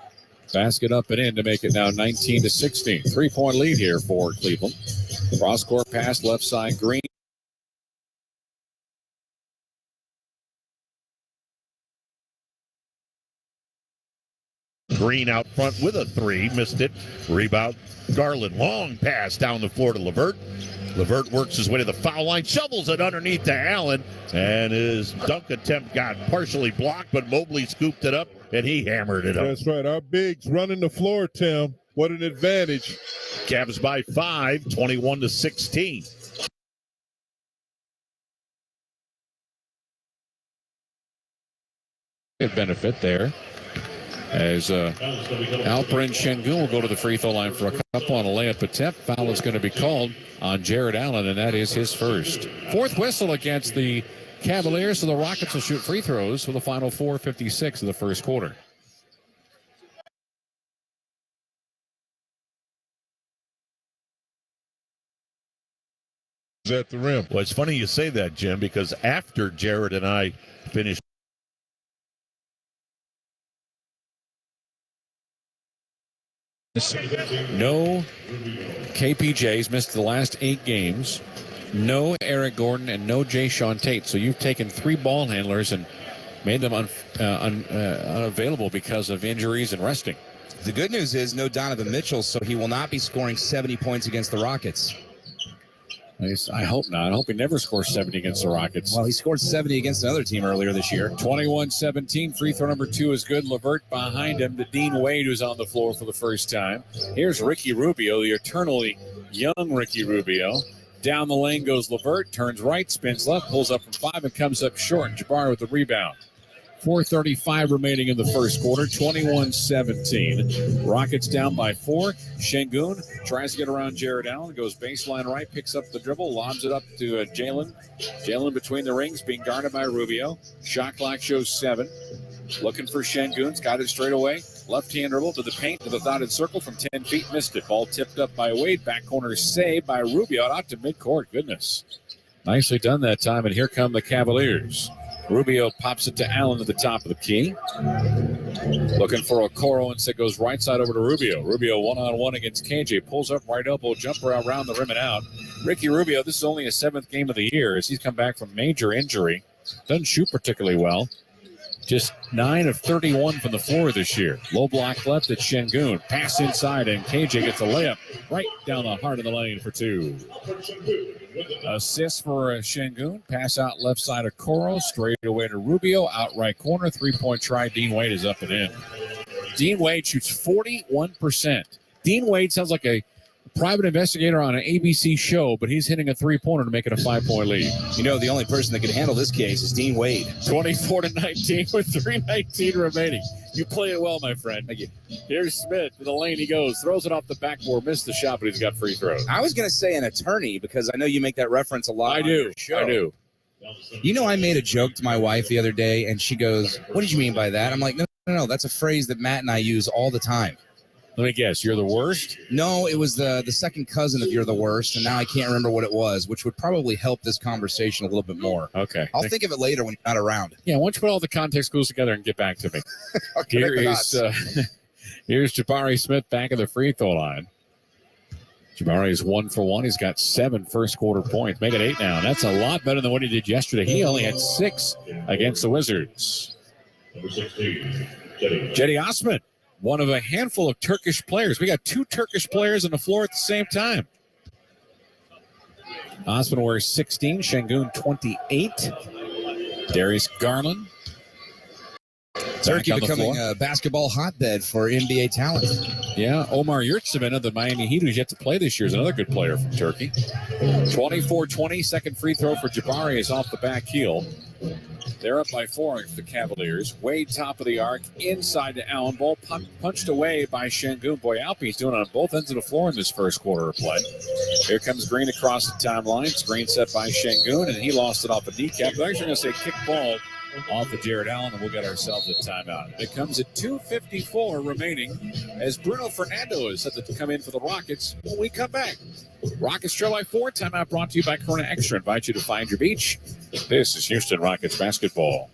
Basket up and in to make it now 19-16. 3-point lead here for Cleveland. Cross-court pass, left side, Green. Green out front with a 3, missed it. Rebound, Garland, long pass down the floor to LeVert. LeVert works his way to the foul line, shovels it underneath to Allen, and his dunk attempt got partially blocked, but Mobley scooped it up, and he hammered it up. That's right. Our bigs running the floor, Tim. What an advantage. Cavs by 5, 21-16. Good benefit there. As Alperen Şengün will go to the free throw line for a couple on a layup attempt. Foul is going to be called on Jared Allen, and that is his first. Fourth whistle against the Cavaliers, so the Rockets will shoot free throws for the final 4:56 of the first quarter. At the rim. Well, it's funny you say that, Jim, because after Jared and I finished no KPJs, missed the last 8 games. No Eric Gordon and no Jae'Sean Tate. So you've taken 3 ball handlers and made them unavailable because of injuries and resting. The good news is no Donovan Mitchell, so he will not be scoring 70 points against the Rockets. I hope not. I hope he never scores 70 against the Rockets. Well, he scored 70 against another team earlier this year. 21-17. Free throw number 2 is good. LeVert behind him to Dean Wade, who's on the floor for the first time. Here's Ricky Rubio, the eternally young Ricky Rubio. Down the lane goes LeVert, turns right, spins left, pulls up from 5 and comes up short. Jabari with the rebound. 4:35 remaining in the first quarter, 21-17. Rockets down by 4. Şengün tries to get around Jared Allen, goes baseline right, picks up the dribble, lobs it up to Jalen. Jalen between the rings, being guarded by Rubio. Shot clock shows 7. Looking for Şengün's, got it straight away. Left-hand dribble to the paint, to the dotted circle from 10 feet, missed it. Ball tipped up by Wade, back corner saved by Rubio, out to midcourt. Goodness. Nicely done that time, and here come the Cavaliers. Rubio pops it to Allen at the top of the key. Looking for Okoro, and it goes right side over to Rubio. Rubio one-on-one against KJ. Pulls up right elbow, jumper around the rim and out. Ricky Rubio, this is only his 7th game of the year as he's come back from major injury. Doesn't shoot particularly well. Just 9 of 31 from the floor this year. Low block left at Şengün. Pass inside, and KJ gets a layup right down the heart of the lane for 2. Assist for Şengün. Pass out left side of Okoro. Straight away to Rubio. Out right corner. 3-point try. Dean Wade is up and in. Dean Wade shoots 41%. Dean Wade sounds like a private investigator on an ABC show, but he's hitting a three-pointer to make it a 5-point lead. You know, the only person that could handle this case is Dean Wade. 24-19 with 3:19 remaining. You play it well, my friend. Thank you. Here's Smith to the lane. He goes, throws it off the backboard, missed the shot, but he's got free throws. I was going to say an attorney because I know you make that reference a lot. I on do. your show. I do. You know, I made a joke to my wife the other day, and she goes, "What did you mean by that?" I'm like, no. That's a phrase that Matt and I use all the time. Let me guess. You're the worst? No, it was the second cousin of "you're the worst," and now I can't remember what it was, which would probably help this conversation a little bit more. Okay. I'll think of it later when you're not around. Yeah, why don't you put all the context clues together and get back to me? Here is here's Jabari Smith back at the free throw line. Jabari is 1 for 1. He's got 7 first-quarter points. Make it 8 now. That's a lot better than what he did yesterday. He only had 6 against the Wizards. Number 16, Cedi Osman, one of a handful of Turkish players. We got 2 Turkish players on the floor at the same time. Osman wears 16, Şengün 28. Darius Garland. Turkey becoming a basketball hotbed for NBA talent. Yeah, Omar Yurtseven of the Miami Heat, who's yet to play this year, is another good player from Turkey. 24-20, second free throw for Jabari is off the back heel. They're up by 4 against the Cavaliers. Wade top of the arc, inside to Allen. Ball punched away by Şengün. Boy, Alpe's doing it on both ends of the floor in this first quarter of play. Here comes Green across the timeline. Screen set by Şengün, and he lost it off a kneecap. They're actually going to say kick ball off of Jared Allen, and we'll get ourselves a timeout. It comes at 2:54 remaining as Bruno Fernando is set to come in for the Rockets when we come back. Rockets trail by 4. Timeout brought to you by Corona Extra. Invite you to find your beach. This is Houston Rockets basketball.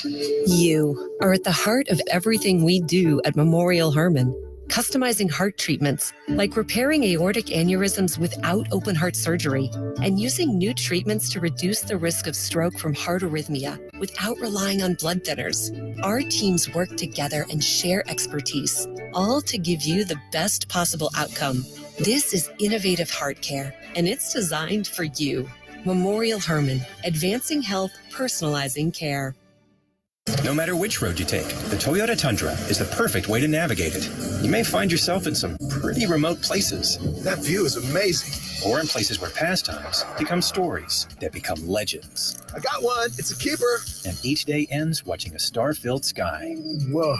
You are at the heart of everything we do at Memorial Hermann. Customizing heart treatments, like repairing aortic aneurysms without open heart surgery, and using new treatments to reduce the risk of stroke from heart arrhythmia without relying on blood thinners. Our teams work together and share expertise, all to give you the best possible outcome. This is innovative heart care, and it's designed for you. Memorial Hermann, advancing health, personalizing care. No matter which road you take, the Toyota Tundra is the perfect way to navigate it. You may find yourself in some pretty remote places. That view is amazing. Or in places where pastimes become stories that become legends. I got one. It's a keeper. And each day ends watching a star-filled sky. Whoa.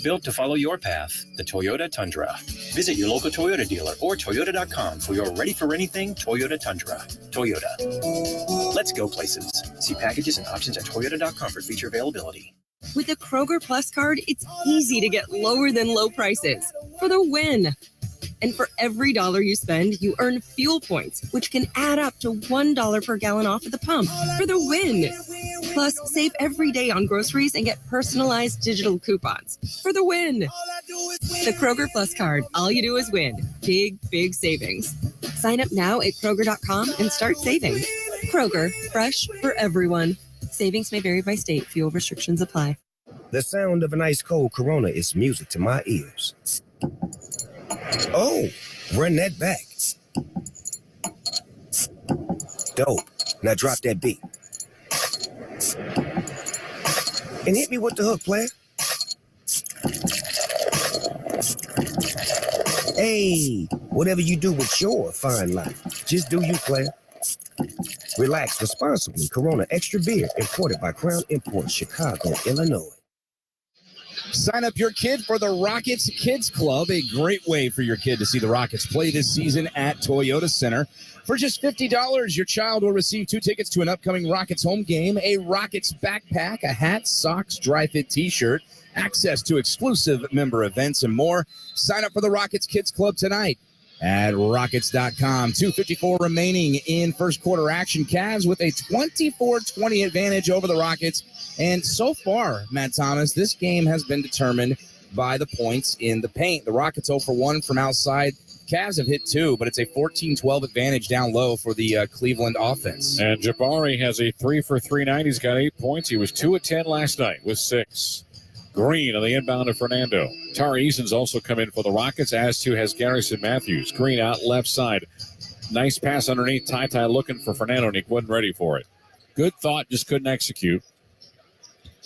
Built to follow your path, the Toyota Tundra. Visit your local Toyota dealer or Toyota.com for your ready-for-anything Toyota Tundra. Toyota. Let's go places. See packages and options at Toyota.com for feature availability. With the Kroger Plus card, it's easy to get lower than low prices for the win. And for every dollar you spend, you earn fuel points, which can add up to $1 per gallon off at the pump for the win. Plus, save every day on groceries and get personalized digital coupons for the win. The Kroger Plus card. All you do is win. Big, big savings. Sign up now at Kroger.com and start saving. Kroger, fresh for everyone. Savings may vary by state. Fuel restrictions apply. The sound of an ice cold Corona is music to my ears. Oh, run that back. Dope. Now drop that beat. And hit me with the hook, player. Hey, whatever you do with your fine life, just do you, player. Relax responsibly. Corona Extra Beer, imported by Crown Imports, Chicago, Illinois. Sign up your kid for the Rockets Kids Club, a great way for your kid to see the Rockets play this season at Toyota Center. For just $50, your child will receive 2 tickets to an upcoming Rockets home game, a Rockets backpack, a hat, socks, dry fit t-shirt, access to exclusive member events, and more. Sign up for the Rockets Kids Club tonight at Rockets.com. 2:54 remaining in first quarter action. Cavs with a 24-20 advantage over the Rockets. And so far, Matt Thomas, this game has been determined by the points in the paint. The Rockets 0 for 1 from outside. Cavs have hit 2, but it's a 14-12 advantage down low for the Cleveland offense. And Jabari has a 3 for 3 night. He's got 8 points. He was 2 of 10 last night with 6. Green on the inbound of Fernando. Tari Eason's also come in for the Rockets, as too has Garrison Matthews. Green out left side. Nice pass underneath. Ty looking for Fernando, and he wasn't ready for it. Good thought, just couldn't execute.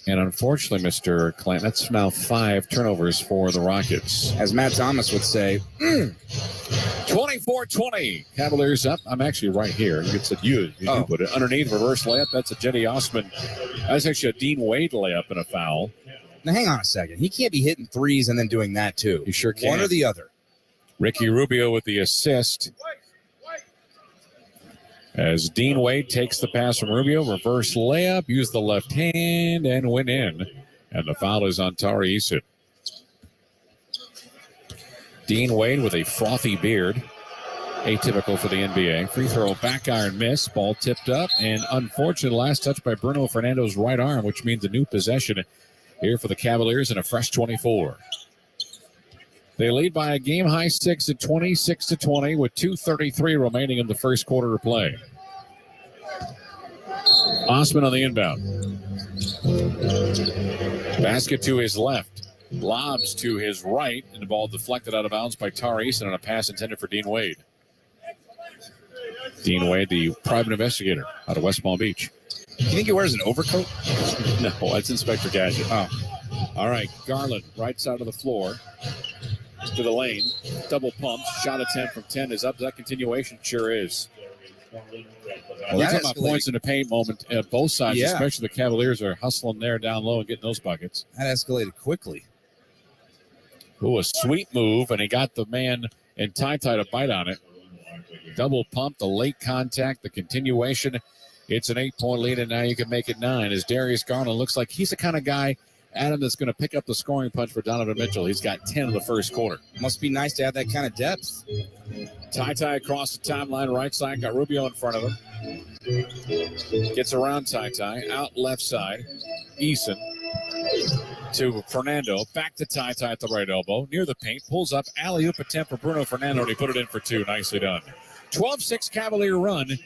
And unfortunately, Mr. Clanton, that's now 5 turnovers for the Rockets. As Matt Thomas would say, 24-20. Cavaliers up. I'm actually right here. You said you put it underneath reverse layup. That's a Jetty Osman. That's actually a Dean Wade layup and a foul. Now, hang on a second. He can't be hitting threes and then doing that, too. You sure can. One or the other. Ricky Rubio with the assist. As Dean Wade takes the pass from Rubio, reverse layup, use the left hand, and went in. And the foul is on Tari Eason. Dean Wade with a frothy beard. Atypical for the NBA. Free throw, back iron miss. Ball tipped up. And unfortunate last touch by Bruno Fernando's right arm, which means a new possession here for the Cavaliers and a fresh 24. They lead by a game-high 6 at 26-20 with 2:33 remaining in the first quarter of play. Osman on the inbound. Basket to his left. Lobs to his right, and the ball deflected out of bounds by Tari Eason on a pass intended for Dean Wade. Dean Wade, the private investigator out of West Palm Beach. You think he wears an overcoat? No, that's Inspector Gadget. Oh. All right, Garland, right side of the floor. To the lane. Double pump. Shot attempt from 10 is up. That continuation sure is. Well, we're talking about points in the paint moment at both sides, especially the Cavaliers are hustling there down low and getting those buckets. That escalated quickly. Ooh, a sweet move, and he got the man in Ty to bite on it. Double pump, the late contact, the continuation. It's an 8-point lead, and now you can make it 9 as Darius Garland looks like he's the kind of guy, Adam, that's going to pick up the scoring punch for Donovan Mitchell. He's got 10 in the first quarter. Must be nice to have that kind of depth. Ty across the timeline, right side, got Rubio in front of him. Gets around Ty, out left side. Eason to Fernando, back to Ty at the right elbow, near the paint, pulls up, alley-oop attempt for Bruno Fernando, and he put it in for 2. Nicely done. 12-6 Cavalier run.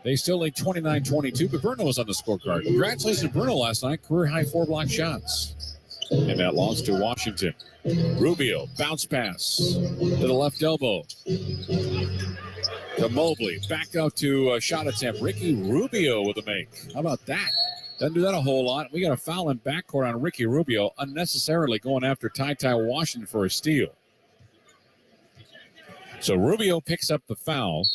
They still lead 29-22, but Bruno was on the scorecard. Congratulations to Bruno last night. Career-high 4-block shots. And that loss to Washington. Rubio, bounce pass to the left elbow. To Mobley, back out to shot attempt. Ricky Rubio with a make. How about that? Doesn't do that a whole lot. We got a foul in backcourt on Ricky Rubio, unnecessarily going after Ty Washington for a steal. So Rubio picks up the foul.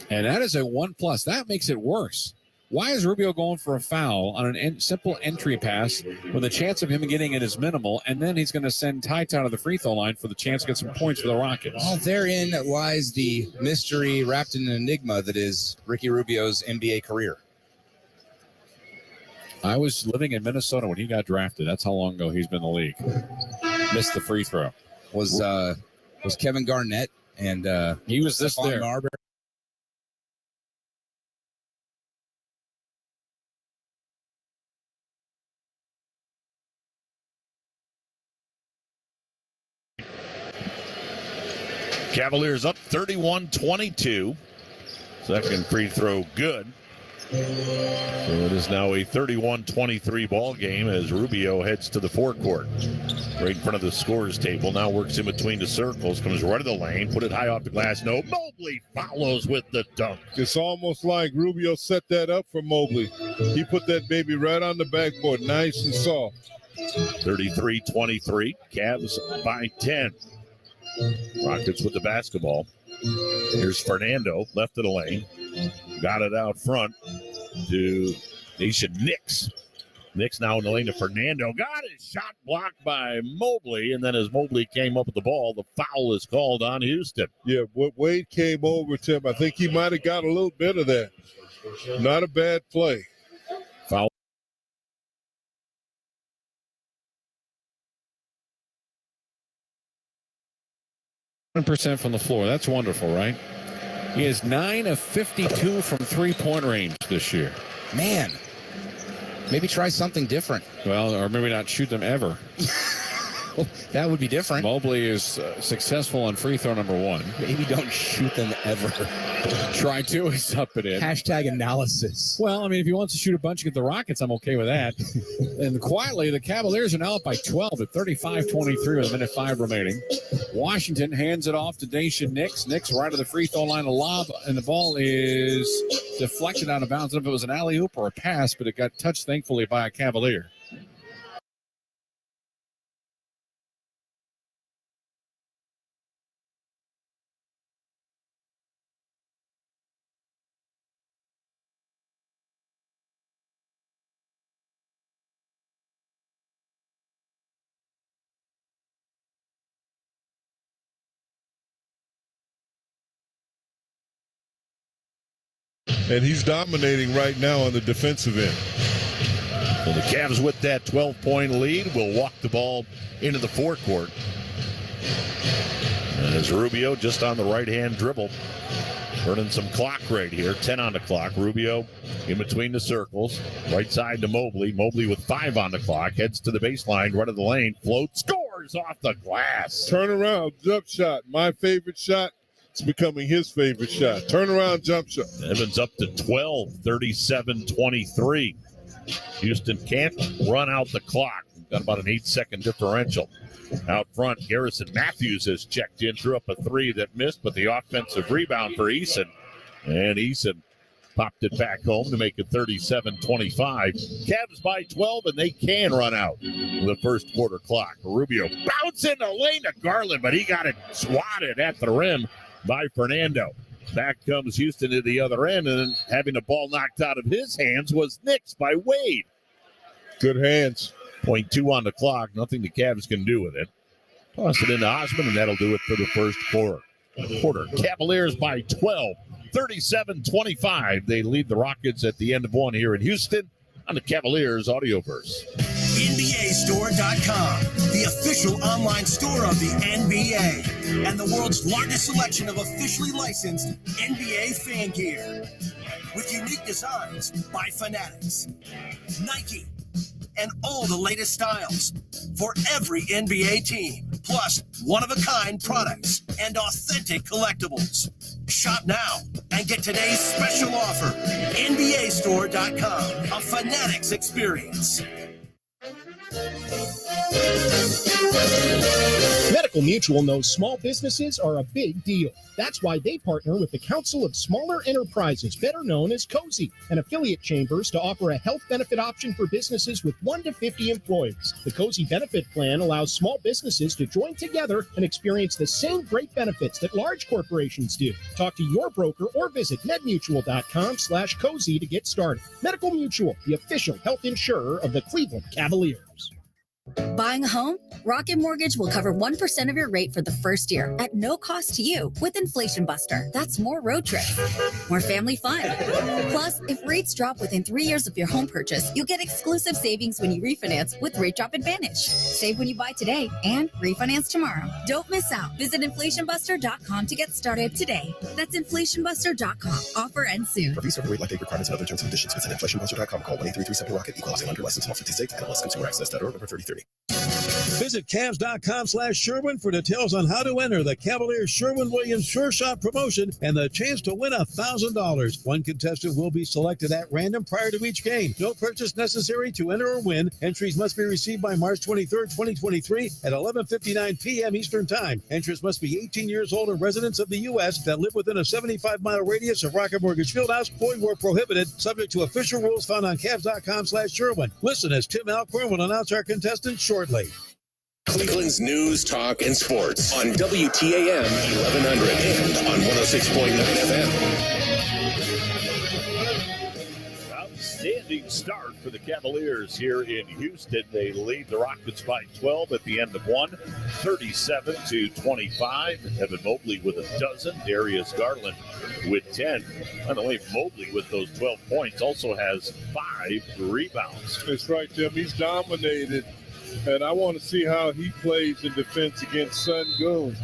And that is a 1+. That makes it worse. Why is Rubio going for a foul on a simple entry pass when the chance of him getting it is minimal, and then he's going to send Ty to the free throw line for the chance to get some points for the Rockets? Well, therein lies the mystery wrapped in an enigma that is Ricky Rubio's NBA career. I was living in Minnesota when he got drafted. That's how long ago he's been in the league. Missed the free throw. Was Kevin Garnett and he was this Stephon there. Marbury. Cavaliers up 31-22. Second free throw good. So it is now a 31-23 ball game as Rubio heads to the forecourt. Right in front of the scorer's table. Now works in between the circles. Comes right to the lane. Put it high off the glass. No. Mobley follows with the dunk. It's almost like Rubio set that up for Mobley. He put that baby right on the backboard. Nice and soft. 33-23. Cavs by 10. Rockets with the basketball. Here's Fernando, left of the lane. Got it out front to Nation Nix. Nix now in the lane to Fernando. Got his shot blocked by Mobley. And then as Mobley came up with the ball, the foul is called on Houston. Yeah, Wade came over to him. I think he might have got a little bit of that. Not a bad play. Foul. % from the floor. That's wonderful, right? He is 9 of 52 from three-point range this year. Man, maybe try something different. Well, or maybe not shoot them ever. That would be different. Mobley is successful on free throw number 1. Maybe don't shoot them ever. Try to is up it in. Hashtag analysis. Well, I mean, if he wants to shoot a bunch against the Rockets, I'm okay with that. And quietly, the Cavaliers are now up by 12 at 35-23 with a minute 5 remaining. Washington hands it off to Nation Nix. Nix right to the free throw line, a lob, and the ball is deflected out of bounds. I don't know if it was an alley-oop or a pass, but it got touched, thankfully, by a Cavalier. and he's dominating right now on the defensive end. So the Cavs with that 12-point lead will walk the ball into the forecourt. As Rubio just on the right-hand dribble, burning some clock right here. 10 on the clock. Rubio in between the circles. Right side to Mobley. Mobley with 5 on the clock. Heads to the baseline, right of the lane. Floats, scores off the glass. Turn around, jump shot. My favorite shot. It's becoming his favorite shot. Turn around, jump shot. Evans up to 12, 37-23. Houston can't run out the clock. Got about an 8-second differential. Out front, Garrison Matthews has checked in, threw up a 3 that missed, but the offensive rebound for Eason. And Eason popped it back home to make it 37-25. Cavs by 12, and they can run out the first quarter clock. Rubio bounce in the lane to Garland, but he got it swatted at the rim by Fernando. Back comes Houston to the other end, and having the ball knocked out of his hands was Knicks by Wade. Good hands. 0.2 on the clock. Nothing the Cavs can do with it. Toss it into Osman, and that'll do it for the first quarter. Cavaliers by 12, 37-25. They lead the Rockets at the end of one here in Houston on the Cavaliers Audioverse. NBAstore.com, the official online store of the NBA and the world's largest selection of officially licensed NBA fan gear. With unique designs by Fanatics, Nike, and all the latest styles for every NBA team, plus one-of-a-kind products and authentic collectibles. Shop now and get today's special offer. NBAstore.com, a Fanatics experience. Medical Mutual knows small businesses are a big deal. That's why they partner with the Council of Smaller Enterprises, better known as COSI, and affiliate chambers to offer a health benefit option for businesses with 1 to 50 employees. The COSI benefit plan allows small businesses to join together and experience the same great benefits that large corporations do. Talk to your broker or visit medmutual.com/COSI to get started. Medical Mutual, the official health insurer of the Cleveland Cavaliers. Buying a home? Rocket Mortgage will cover 1% of your rate for the first year at no cost to you with Inflation Buster. That's more road trips, more family fun. Plus, if rates drop within 3 years of your home purchase, you'll get exclusive savings when you refinance with Rate Drop Advantage. Save when you buy today and refinance tomorrow. Don't miss out. Visit InflationBuster.com to get started today. That's InflationBuster.com. Offer ends soon. For Visa, rate like date requirements and other terms and conditions, visit InflationBuster.com. Call 1-833-7-ROCKET. Equal housing lender. License 156. NMLS ConsumerAccess.org. Number 3030. Visit Cavs.com/Sherwin for details on how to enter the Cavaliers Sherwin-Williams Sure Shot promotion and the chance to win $1,000. One contestant will be selected at random prior to each game. No purchase necessary to enter or win. Entries must be received by March 23rd, 2023 at 11:59 p.m. Eastern Time. Entrants must be 18 years old and residents of the U.S. that live within a 75-mile radius of Rocket Mortgage Fieldhouse. Void where prohibited. Subject to official rules found on Cavs.com/Sherwin. Listen as Tim Alcorn will announce our contestants shortly. Cleveland's news, talk, and sports on WTAM 1100 and on 106.9 FM. Outstanding start for the Cavaliers here in Houston. They lead the Rockets by 12 at the end of one, 37-25. Evan Mobley with a dozen. Darius Garland with 10. By the way, Mobley with those 12 points also has 5 rebounds. That's right, Tim. He's dominated. And I want to see how he plays in defense against Sengun.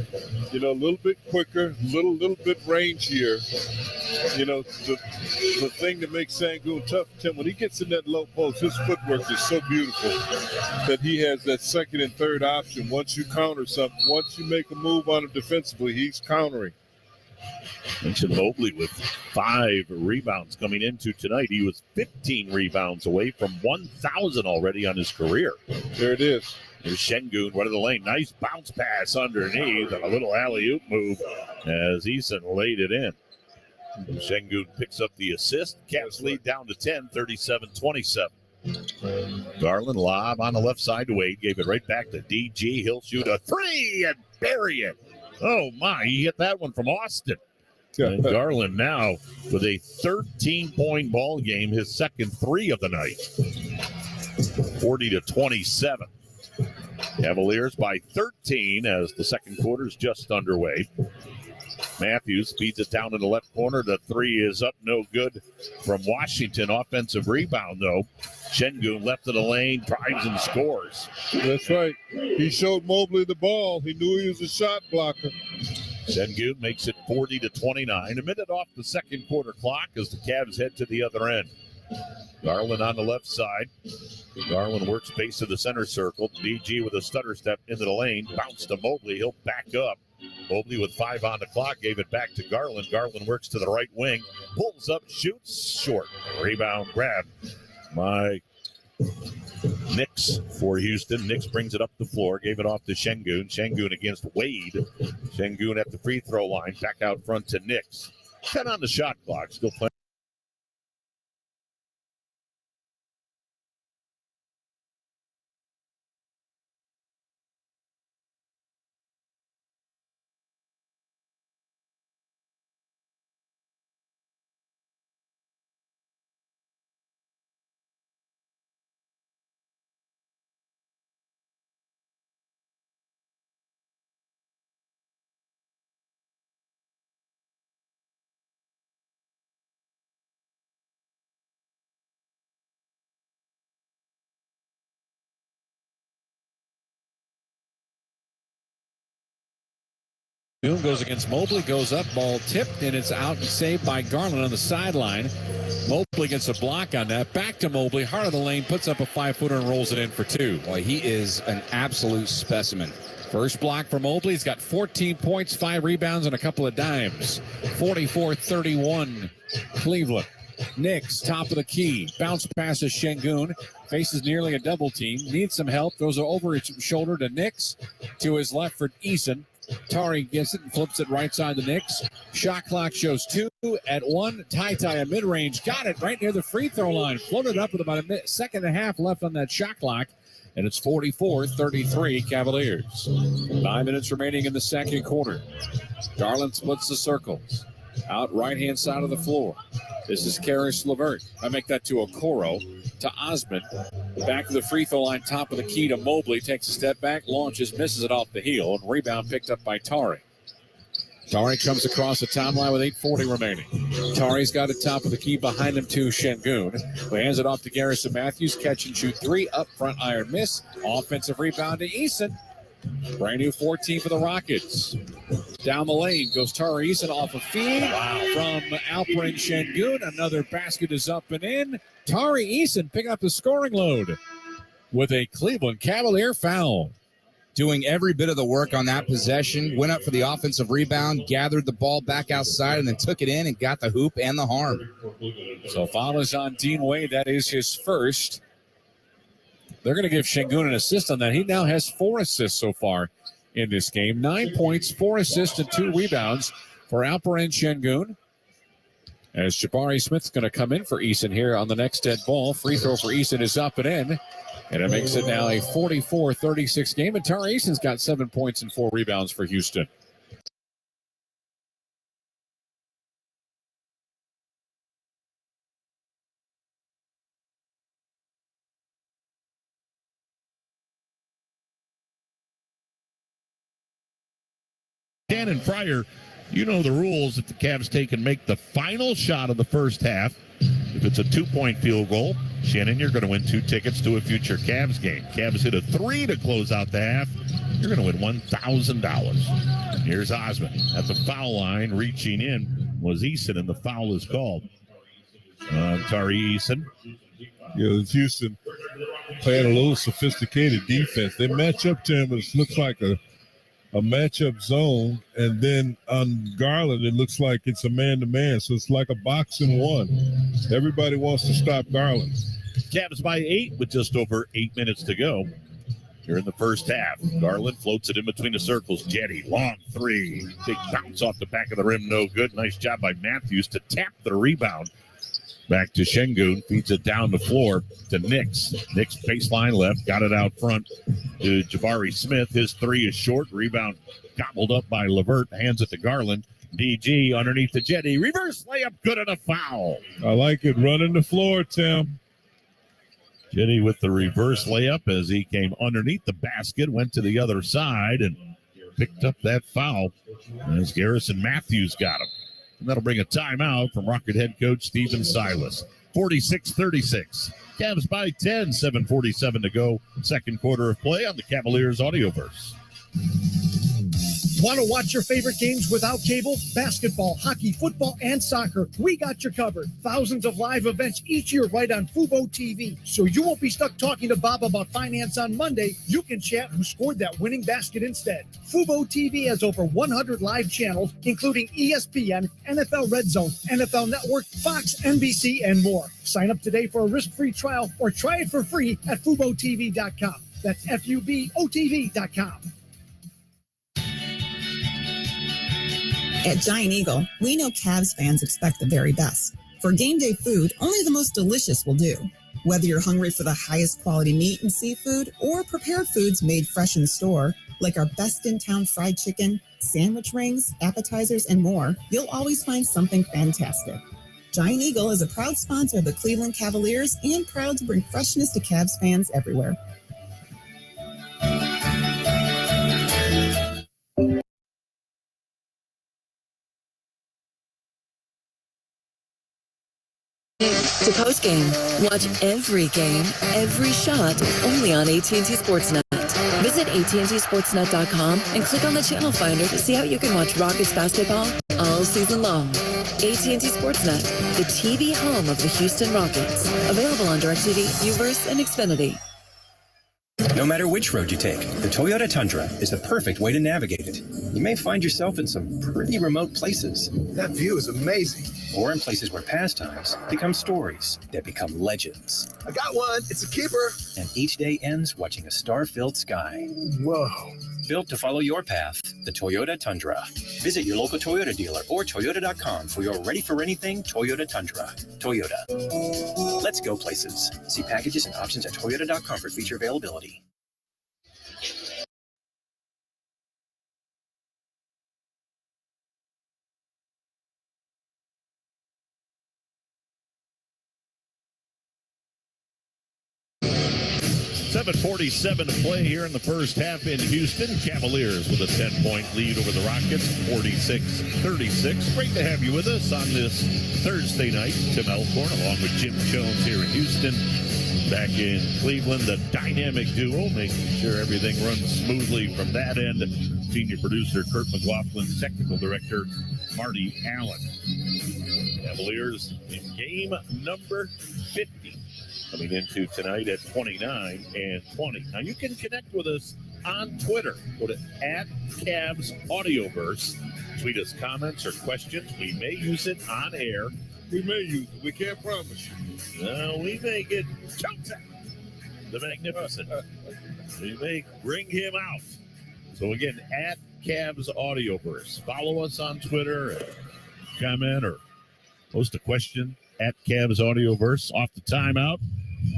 You know, a little bit quicker, little bit rangier. You know, the thing that makes Sengun tough, Tim, when he gets in that low post, his footwork is so beautiful that he has that second and third option. Once you counter something, once you make a move on him defensively, he's countering. Mentioned Mobley with 5 rebounds coming into tonight. He was 15 rebounds away from 1,000 already on his career. There it is. There's Şengün, right of the lane. Nice bounce pass underneath and a little alley-oop move as Eason laid it in. Şengün picks up the assist. Cavs lead down to 10, 37-27. Garland lob on the left side to Wade. Gave it right back to DG. He'll shoot a 3 and bury it. Oh, my. He hit that one from Austin. And Garland now with a 13-point ball game, his second 3 of the night. 40-27. Cavaliers by 13 as the second quarter is just underway. Matthews feeds it down in the left corner. The three is up, no good from Washington. Offensive rebound, though. Şengün left of the lane, drives and scores. That's right. He showed Mobley the ball. He knew he was a shot blocker. Şengün makes it 40-29. A minute off the second quarter clock as the Cavs head to the other end. Garland on the left side. Garland works base of the center circle. DG with a stutter step into the lane. Bounce to Mobley. He'll back up. Mobley with 5 on the clock gave it back to Garland. Garland works to the right wing. Pulls up, shoots short. Rebound grab by Nix for Houston. Nix brings it up the floor. Gave it off to Şengün. Şengün against Wade. Şengün at the free throw line. Back out front to Nix. 10 on the shot clock. Still playing. Boone goes against Mobley, goes up, ball tipped, and it's out and saved by Garland on the sideline. Mobley gets a block on that. Back to Mobley, heart of the lane, puts up a 5-footer and rolls it in for 2. Boy, he is an absolute specimen. First block for Mobley. He's got 14 points, 5 rebounds, and a couple of dimes. 44-31, Cleveland. Nix, top of the key. Bounce passes Şengün. Faces nearly a double team. Needs some help. Throws it over his shoulder to Nix. To his left for Eason. Tari gets it and flips it right side to Nix. Shot clock shows 2 at 1. Ty a mid-range. Got it right near the free throw line. Floated up with about a second and a half left on that shot clock. And it's 44-33 Cavaliers. 9 minutes remaining in the second quarter. Garland splits the circles. Out right-hand side of the floor. This is Karis LeVert. I make that to Okoro. To Osman. Back to the free throw line, top of the key to Mobley. Takes a step back, launches, misses it off the heel. And rebound picked up by Tari. Tari comes across the timeline with 8:40 remaining. Tari's got it top of the key behind him to Şengün, who hands it off to Garrison Matthews. Catch and shoot 3. Up front, iron miss. Offensive rebound to Eason. Brand new 14 for the Rockets. Down the lane goes Tari Eason off a feed from Alperen Şengün. Another basket is up and in. Tari Eason picking up the scoring load with a Cleveland Cavalier foul. Doing every bit of the work on that possession. Went up for the offensive rebound, gathered the ball back outside, and then took it in and got the hoop and the harm. So foul is on Dean Wade. That is his first. They're going to give Şengün an assist on that. He now has 4 assists so far in this game. 9 points, 4 assists, and 2 rebounds for Alperen Şengün. As Jabari Smith's going to come in for Eason here on the next dead ball. Free throw for Eason is up and in. And it makes it now a 44-36 game. And Tari Eason's got 7 points and 4 rebounds for Houston. Shannon Fryer, you know the rules. If the Cavs take and make the final shot of the first half, if it's a 2-point field goal, Shannon, you're going to win 2 tickets to a future Cavs game. Cavs hit a 3 to close out the half. You're going to win $1,000. Here's Osman at the foul line. Reaching in was Eason, and the foul is called. Tari Eason. Yeah, it's Houston playing a little sophisticated defense. They match up to him. It looks like a matchup zone, and then on Garland, it looks like it's a man-to-man, so it's like a boxing one. Everybody wants to stop Garland. Cavs by 8 with just over 8 minutes to go here in the first half. Garland floats it in between the circles. Jetty, long 3. Big bounce off the back of the rim, no good. Nice job by Matthews to tap the rebound. Back to Şengün, feeds it down the floor to Nix. Nix baseline left, got it out front to Jabari Smith. His 3 is short. Rebound gobbled up by LeVert. Hands it to Garland. DG underneath the Jetty. Reverse layup, good and a foul. I like it. Running the floor, Tim. Jetty with the reverse layup as he came underneath the basket, went to the other side, and picked up that foul as Garrison Matthews got him. And that'll bring a timeout from Rocket head coach Steven Silas. 46-36. Cavs by 10, 7:47 to go. Second quarter of play on the Cavaliers Audioverse. Want to watch your favorite games without cable? Basketball, hockey, football, and soccer. We got you covered. Thousands of live events each year right on Fubo TV. So you won't be stuck talking to Bob about finance on Monday. You can chat who scored that winning basket instead. Fubo TV has over 100 live channels, including ESPN, NFL Red Zone, NFL Network, Fox, NBC, and more. Sign up today for a risk-free trial or try it for free at FuboTV.com. That's FUBOTV.com. At Giant Eagle, we know Cavs fans expect the very best. For game day food, only the most delicious will do. Whether you're hungry for the highest quality meat and seafood or prepared foods made fresh in store, like our best in town fried chicken, sandwich rings, appetizers, and more, you'll always find something fantastic. Giant Eagle is a proud sponsor of the Cleveland Cavaliers and proud to bring freshness to Cavs fans everywhere. To postgame, watch every game, every shot, only on AT&T Sportsnet. Visit AT&TSportsnet.com and click on the channel finder to see how you can watch Rockets basketball all season long. AT&T Sportsnet, the TV home of the Houston Rockets. Available on DirecTV, Uverse, and Xfinity. No matter which road you take, the Toyota Tundra is the perfect way to navigate it. You may find yourself in some pretty remote places. That view is amazing. Or in places where pastimes become stories that become legends. I got one. It's a keeper. And each day ends watching a star-filled sky. Whoa. Built to follow your path, the Toyota Tundra. Visit your local Toyota dealer or Toyota.com for your ready-for-anything Toyota Tundra. Toyota. Let's go places. See packages and options at Toyota.com for feature availability. .47 to play here in the first half in Houston. Cavaliers with a 10-point lead over the Rockets, 46-36. Great to have you with us on this Thursday night. Tim Elkhorn along with Jim Jones here in Houston. Back in Cleveland, the dynamic duo, making sure everything runs smoothly from that end. Senior producer Kurt McLaughlin, technical director Marty Allen. Cavaliers in game number 50. Coming into tonight at 29 and 20. Now you can connect with us on Twitter. Go to @CavsAudioverse. Tweet us comments or questions. We may use it on air. We may use it. We can't promise you. We may get choked out. The Magnificent. We may bring him out. So again, @CavsAudioverse. Follow us on Twitter. Comment or post a question. @CavsAudioverse. Off the timeout,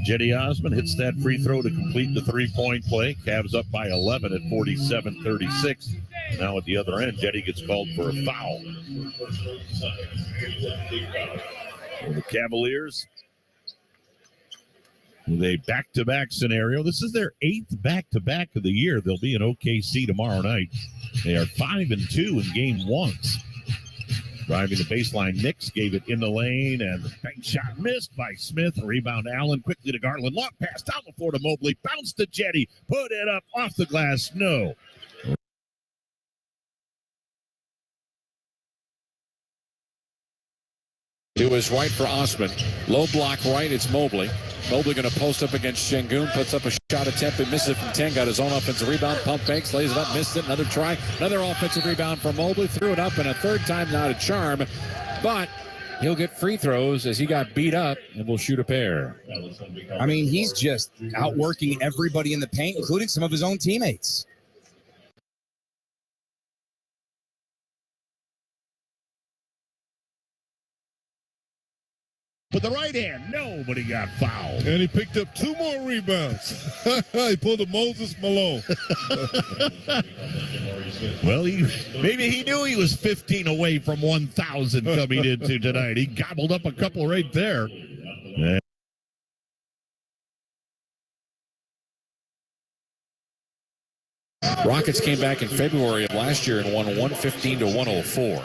Jetty Osmond hits that free throw to complete the three-point play. Cavs up by 11 at 47-36. Now at the other end, Jetty gets called for a foul. For the Cavaliers, with a back-to-back scenario. This is their 8th back-to-back of the year. They'll be in OKC tomorrow night. They are 5-2 in game ones. Driving the baseline, Knicks gave it in the lane, and the bank shot missed by Smith. Rebound, Allen quickly to Garland. Long pass down the floor to Mobley. Bounce to Jetty. Put it up off the glass. No. To his right for Osman. Low block right, it's Mobley. Mobley going to post up against Şengün. Puts up a shot attempt and misses it from 10. Got his own offensive rebound. Pump fakes, lays it up, missed it. Another try. Another offensive rebound from Mobley. Threw it up, and a third time now to Charm. But he'll get free throws as he got beat up and will shoot a pair. I mean, he's just outworking everybody in the paint, including some of his own teammates. With the right hand, nobody got fouled. And he picked up 2 more rebounds. He pulled a Moses Malone. Well, maybe he knew he was 15 away from 1,000 coming into tonight. He gobbled up a couple right there. Rockets came back in February of last year and won 115-104.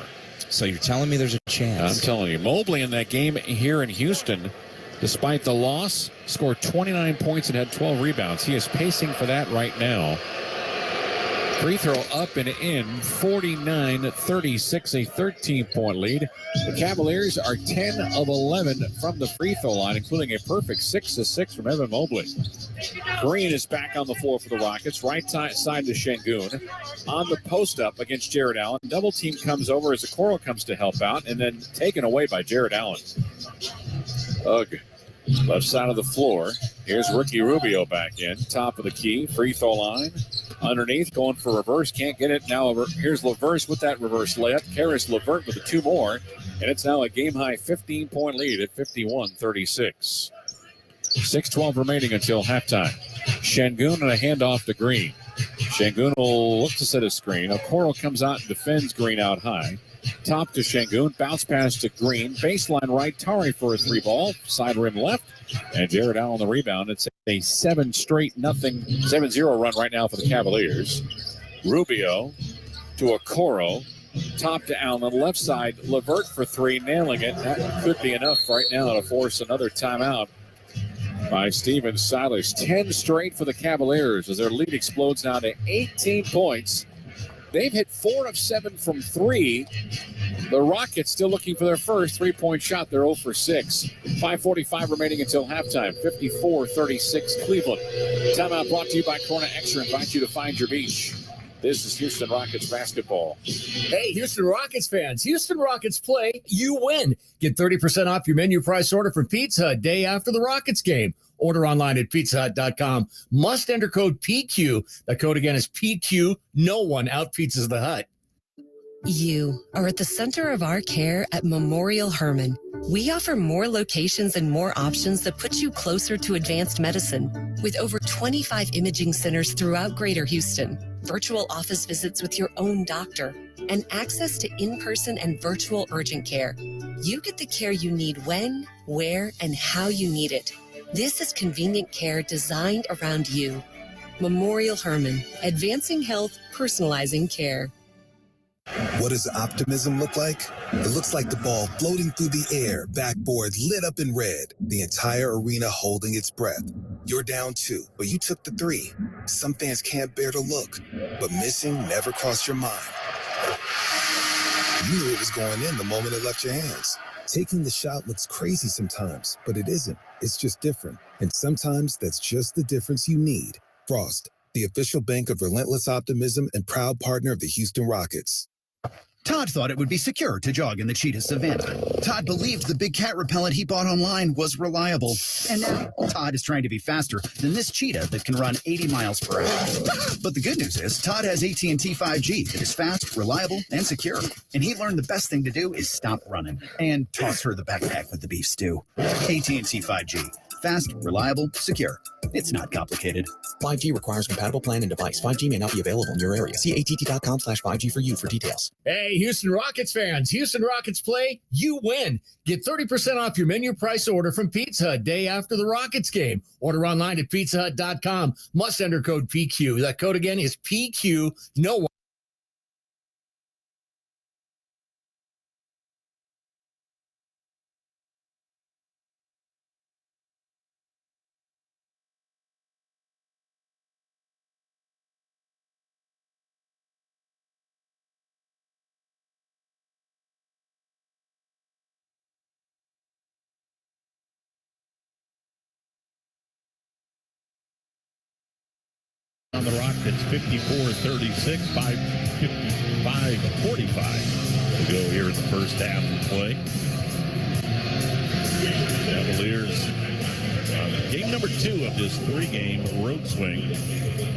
So you're telling me there's a chance? I'm telling you. Mobley in that game here in Houston, despite the loss, scored 29 points and had 12 rebounds. He is pacing for that right now. Free throw up and in, 49-36, a 13-point lead. The Cavaliers are 10 of 11 from the free throw line, including a perfect 6-6 from Evan Mobley. Green is back on the floor for the Rockets, right side to Şengün. On the post-up against Jared Allen. Double team comes over as Okoro comes to help out, and then taken away by Jared Allen. Ugh. Left side of the floor. Here's Ricky Rubio back in. Top of the key. Free throw line. Underneath. Going for reverse. Can't get it. Now here's LeVert with that reverse layup. Karis LeVert with the two more. And it's now a game-high 15-point lead at 51-36. 6:12 remaining until halftime. Şengün and a handoff to Green. Şengün will look to set a screen. Okoro comes out and defends Green out high. Top to Şengün, bounce pass to Green, baseline right, Tari for a three ball, side rim left, and Jared Allen the rebound. It's a 7-0 run right now for the Cavaliers. Rubio to Okoro, top to Allen, left side, LeVert for three, nailing it. That could be enough right now to force another timeout by Stephen Silas. 10 straight for the Cavaliers as their lead explodes now to 18 points. They've hit 4 of 7 from 3. The Rockets still looking for their first three-point shot. They're 0 for 6. 5:45 remaining until halftime. 54-36 Cleveland. Timeout brought to you by Corona Extra. Invite you to find your beach. This is Houston Rockets basketball. Hey, Houston Rockets fans. Houston Rockets play, you win. Get 30% off your menu price order from Pizza Hut day after the Rockets game. Order online at pizzahut.com. Must enter code PQ. The code again is PQ. No one out pizzas the Hut. You are at the center of our care at Memorial Hermann. We offer more locations and more options that put you closer to advanced medicine. With over 25 imaging centers throughout Greater Houston, virtual office visits with your own doctor, and access to in-person and virtual urgent care, you get the care you need when, where, and how you need it. This is convenient care designed around you. Memorial Hermann, advancing health, personalizing care. What does optimism look like? It looks like the ball floating through the air, backboard lit up in red, the entire arena holding its breath. You're down 2, but you took the 3. Some fans can't bear to look, but missing never crossed your mind. You knew it was going in the moment it left your hands. Taking the shot looks crazy sometimes, but it isn't. It's just different. And sometimes that's just the difference you need. Frost, the official bank of relentless optimism and proud partner of the Houston Rockets. Todd thought it would be secure to jog in the cheetah savanna. Todd believed the big cat repellent he bought online was reliable. And now Todd is trying to be faster than this cheetah that can run 80 miles per hour. But the good news is Todd has AT&T 5G that is fast, reliable, and secure. And he learned the best thing to do is stop running and toss her the backpack with the beef stew. AT&T 5G. Fast, reliable, secure. It's not complicated. 5G requires compatible plan and device. 5G may not be available in your area. See att.com/5G for you for details. Hey, Houston Rockets fans. Houston Rockets play, you win. Get 30% off your menu price order from Pizza Hut day after the Rockets game. Order online at pizzahut.com. Must enter code PQ. That code again is PQ. No one. On the Rockets, 54-36, 55-45 to go here in the first half of play. Cavaliers, game number 2 of this 3-game road swing.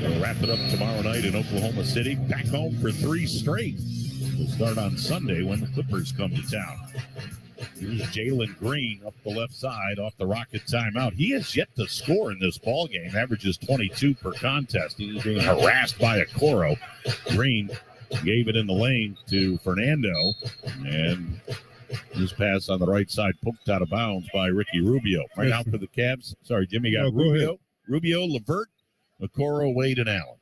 We'll wrap it up tomorrow night in Oklahoma City. Back home for 3 straight. We'll start on Sunday when the Clippers come to town. Here's Jalen Green up the left side off the Rocket timeout. He has yet to score in this ball game. Averages 22 per contest. He's being harassed by Okoro. Green gave it in the lane to Fernando, and his pass on the right side poked out of bounds by Ricky Rubio. Right out for the Cavs. Sorry, Jimmy got Rubio, LeVert, Okoro, Wade, and Allen.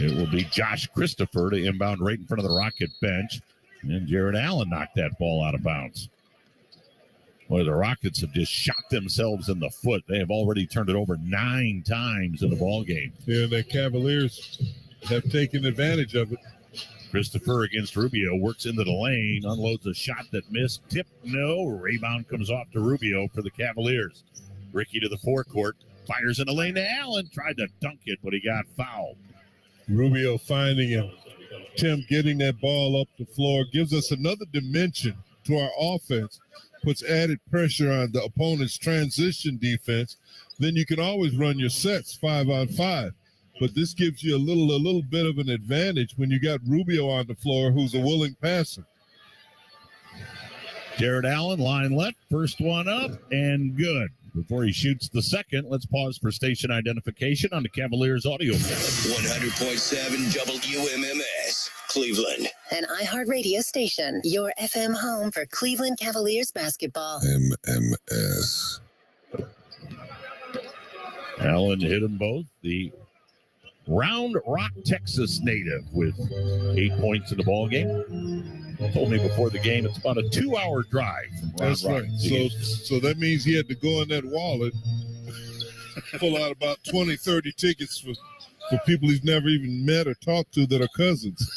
It will be Josh Christopher to inbound right in front of the Rocket bench. And Jared Allen knocked that ball out of bounds. Boy, the Rockets have just shot themselves in the foot. They have already turned it over 9 times in the ball game. Yeah, the Cavaliers have taken advantage of it. Christopher against Rubio works into the lane, unloads a shot that missed. Tip, no. Rebound comes off to Rubio for the Cavaliers. Ricky to the forecourt, fires in the lane to Allen. Tried to dunk it, but he got fouled. Rubio finding him. Tim getting that ball up the floor gives us another dimension to our offense, puts added pressure on the opponent's transition defense. Then you can always run your sets 5-on-5. But this gives you a little bit of an advantage when you got Rubio on the floor, who's a willing passer. Jared Allen, line left, first one up, and good. Before he shoots the second, let's pause for station identification on the Cavaliers audio. 100.7 WMMS, Cleveland. An iHeartRadio station, your FM home for Cleveland Cavaliers basketball. MMS. Allen hit them both. The Round Rock, Texas native with 8 points in the ball game. Told me before the game it's about a 2-hour drive from Round That's Rock. right. So that means he had to go in that wallet, pull out about 20, 30 tickets for people he's never even met or talked to that are cousins.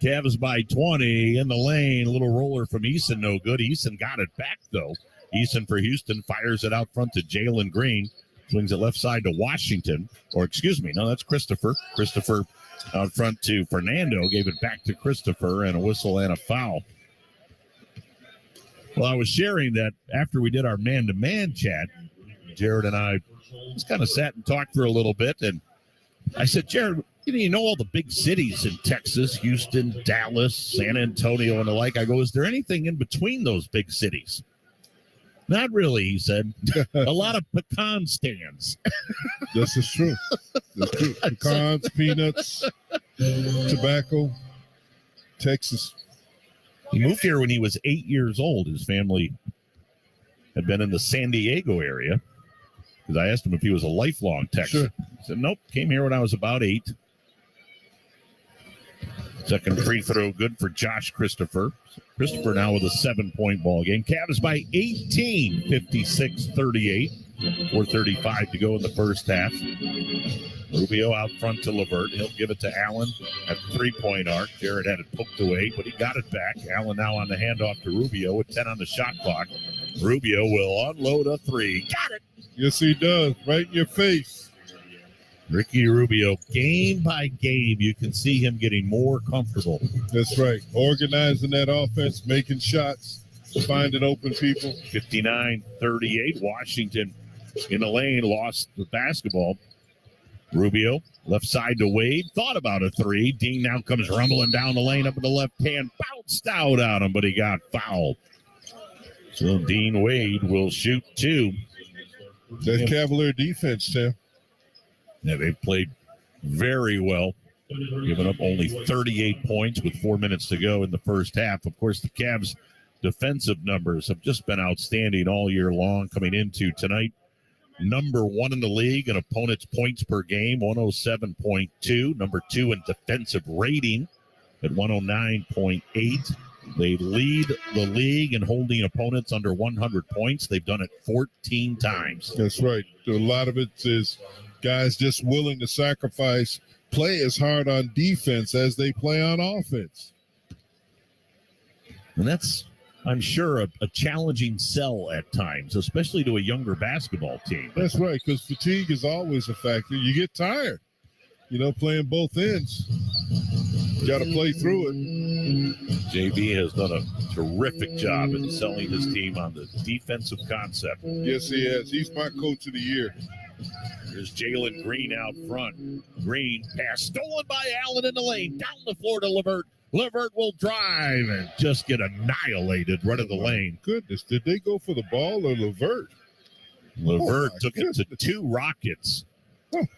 Cavs by 20 in the lane. A little roller from Eason, no good. Eason got it back, though. Eason for Houston fires it out front to Jalen Green. Swings it left side to Washington. Or, excuse me, no, that's Christopher. Christopher out front to Fernando. Gave it back to Christopher, and a whistle and a foul. Well, I was sharing that after we did our man-to-man chat, Jared and I just kind of sat and talked for a little bit. And I said, Jared, you know all the big cities in Texas, Houston, Dallas, San Antonio, and the like. I go, is there anything in between those big cities? Not really, he said. A lot of pecan stands. This is true. That's true. Pecans, peanuts, tobacco, Texas. He moved here when he was 8 years old. His family had been in the San Diego area. Because I asked him if he was a lifelong Texan. Sure. He said, nope, came here when I was about 8. Second free throw good for Josh Christopher. Christopher now with a 7-point ball game. Cavs by 18, 56-38. 4:35 to go in the first half. Rubio out front to LeVert. He'll give it to Allen at the 3-point arc. Jared had it poked away, but he got it back. Allen now on the handoff to Rubio with 10 on the shot clock. Rubio will unload a 3. Got it. Yes, he does. Right in your face. Ricky Rubio, game by game, you can see him getting more comfortable. That's right. Organizing that offense, making shots, finding open people. 59-38. Washington in the lane, lost the basketball. Rubio, left side to Wade, thought about a 3. Dean now comes rumbling down the lane up in the left hand, bounced out on him, but he got fouled. So Dean Wade will shoot 2. That Cavalier defense, Tim. Yeah, they've played very well, giving up only 38 points with 4 minutes to go in the first half. Of course, the Cavs' defensive numbers have just been outstanding all year long. Coming into tonight, number 1 in the league in opponents' points per game, 107.2. Number 2 in defensive rating at 109.8. They lead the league in holding opponents under 100 points. They've done it 14 times. That's right. A lot of it is guys just willing to sacrifice, play as hard on defense as they play on offense. And that's, I'm sure, a challenging sell at times, especially to a younger basketball team. That's right, because fatigue is always a factor. You get tired, playing both ends. You got to play through it. JB has done a terrific job in selling his team on the defensive concept. Yes, he has. He's my coach of the year. There's Jalen Green out front. Green pass stolen by Allen in the lane. Down the floor to LeVert. LeVert will drive and just get annihilated right in the lane. Goodness, did they go for the ball or LeVert? LeVert took it to 2 Rockets.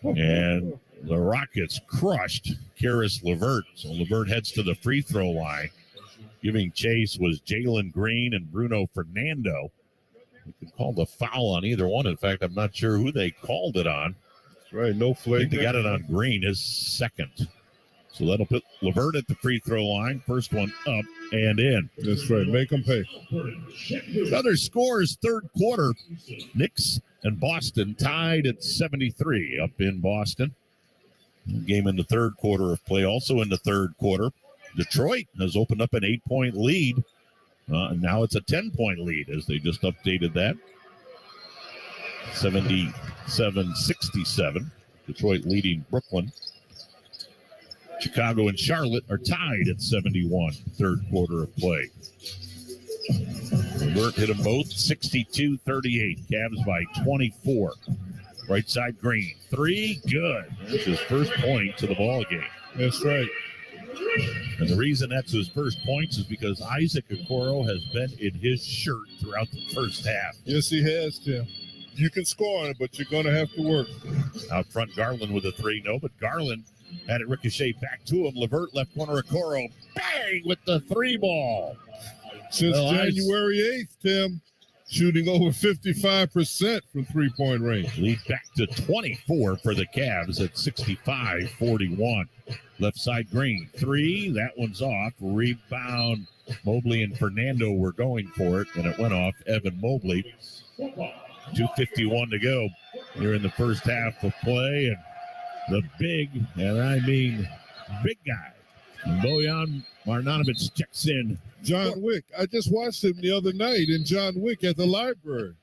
And the Rockets crushed Karis LeVert. So LeVert heads to the free throw line. Giving chase was Jalen Green and Bruno Fernando. You can call the foul on either one. In fact, I'm not sure who they called it on. right. No I flake. think they got it on Green, his second. So that'll put Levert at the free throw line. First one up and in. That's right. Make them pay. Other scores, third quarter. Knicks and Boston tied at 73 up in Boston. Game in the third quarter of play. Also in the third quarter, Detroit has opened up an 8-point lead. And now it's a 10-point lead as they just updated that. 77-67. Detroit leading Brooklyn. Chicago and Charlotte are tied at 71, third quarter of play. Levert hit them both, 62-38. Cavs by 24. Right side Green. 3, good. That's his first point to the ball game. That's right. And the reason that's his first points is because Isaac Okoro has been in his shirt throughout the first half. Yes, he has, Tim. You can score on it, but you're going to have to work. Out front, Garland with a 3. No, but Garland had it ricochet back to him. Levert left corner, Okoro, bang, with the 3 ball. Since January 8th, Tim, shooting over 55% from three-point range. Lead back to 24 for the Cavs at 65-41. Left side Green, 3. That one's off. Rebound. Mobley and Fernando were going for it, and it went off. Evan Mobley. 2:51 to go here in the first half of play. And the big, and I mean big guy, Bojan Marjanovic checks in. John Wick. I just watched him the other night in John Wick at the library.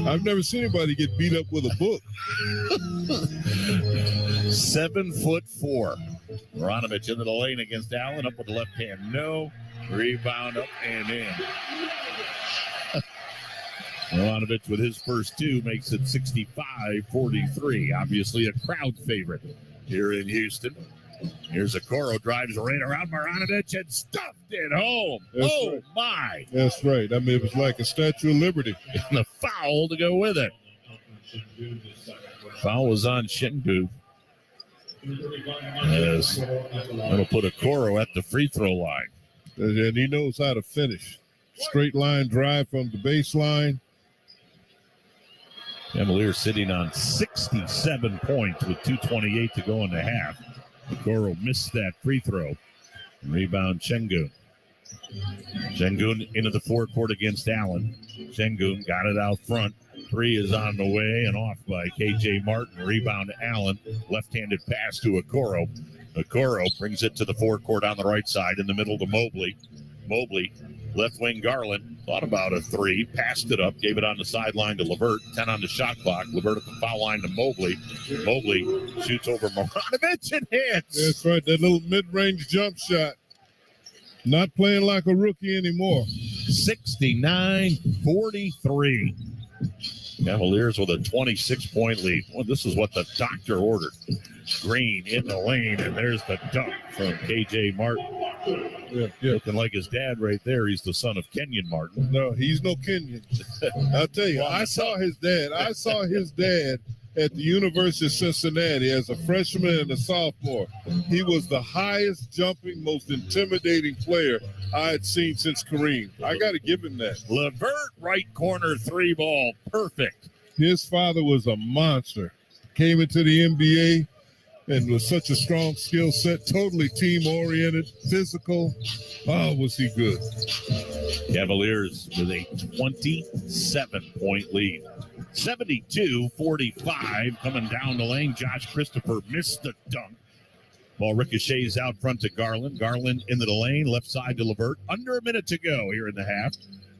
I've never seen anybody get beat up with a book. 7'4". Marjanovic into the lane against Allen. Up with the left hand. No. Rebound up and in. Marjanovic with his first 2 makes it 65-43. Obviously a crowd favorite here in Houston. Here's Okoro, drives right around Marjanovic and stuffed it home. That's right. My. That's right. I mean, it was like a Statue of Liberty. And the foul to go with it. Foul was on Shingu. Yes. That'll put Okoro at the free throw line. And he knows how to finish. Straight line drive from the baseline. Cavaliers sitting on 67 points with 2:28 to go in the half. Okoro missed that free throw. Rebound Şengün. Şengün into the forecourt against Allen. Şengün got it out front. 3 is on the way and off by KJ Martin. Rebound to Allen. Left-handed pass to Okoro. Okoro brings it to the forecourt on the right side in the middle to Mobley. Mobley, left wing Garland, thought about a 3, passed it up, gave it on the sideline to Levert. 10 on the shot clock. Levert at the foul line to Mobley. Mobley shoots over Marjanovic and hits. That's right, that little mid-range jump shot. Not playing like a rookie anymore. 69-43. Cavaliers with a 26-point lead. Well, this is what the doctor ordered. Green in the lane, and there's the dunk from KJ Martin. Yeah. Looking like his dad right there. He's the son of Kenyon Martin. No, he's no Kenyon. I'll tell you, I saw his dad at the University of Cincinnati as a freshman and a sophomore. He was the highest jumping, most intimidating player I had seen since Kareem. I got to give him that. Levert, right corner 3 ball. Perfect. His father was a monster. Came into the NBA and was such a strong skill set, totally team-oriented, physical. Oh, was he good. Cavaliers with a 27-point lead. 72-45 coming down the lane. Josh Christopher missed the dunk. Ball ricochets out front to Garland. Garland into the lane, left side to Levert. Under a minute to go here in the half.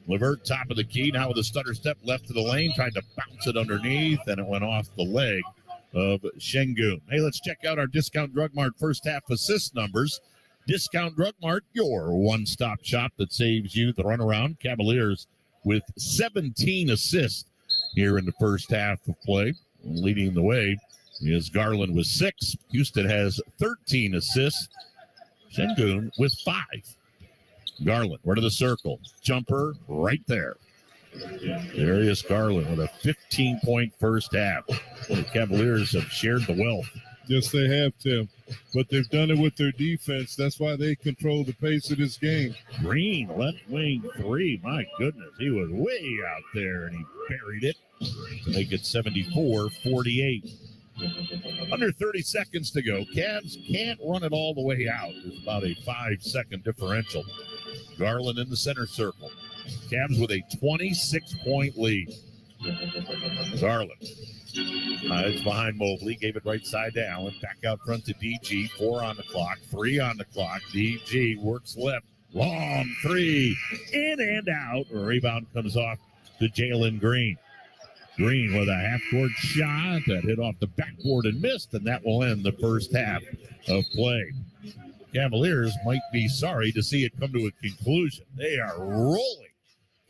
Levert top of the key, now with a stutter step left to the lane, tried to bounce it underneath, and it went off the leg of Şengün. Hey, let's check out our Discount Drug Mart first half assist numbers. Discount Drug Mart, your one-stop shop that saves you the runaround. Cavaliers with 17 assists here in the first half of play. Leading the way is Garland with 6. Houston has 13 assists. Şengün with 5. Garland, right of the circle. Jumper right there. Darius Garland with a 15-point first half. The Cavaliers have shared the wealth. Yes, they have, Tim. But they've done it with their defense. That's why they control the pace of this game. Green, left wing 3. My goodness, he was way out there, and he buried it to make it 74-48. Under 30 seconds to go. Cavs can't run it all the way out. There's about a 5-second differential. Garland in the center circle. Cavs with a 26-point lead. Garland is behind Mobley. Gave it right side to Allen. Back out front to DG. 4 on the clock. 3 on the clock. DG works left. Long 3. In and out. A rebound comes off to Jalen Green. Green with a half-court shot that hit off the backboard and missed, and that will end the first half of play. Cavaliers might be sorry to see it come to a conclusion. They are rolling.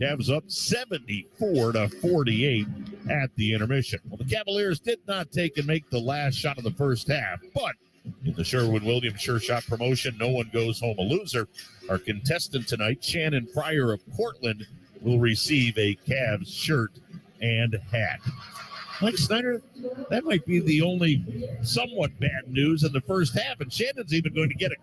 Cavs up 74-48 at the intermission. Well, the Cavaliers did not take and make the last shot of the first half, but in the Sherwin-Williams Sure Shot promotion, no one goes home a loser. Our contestant tonight, Shannon Pryor of Portland, will receive a Cavs shirt and hat. Mike Snyder, that might be the only somewhat bad news in the first half, and Shannon's even going to get a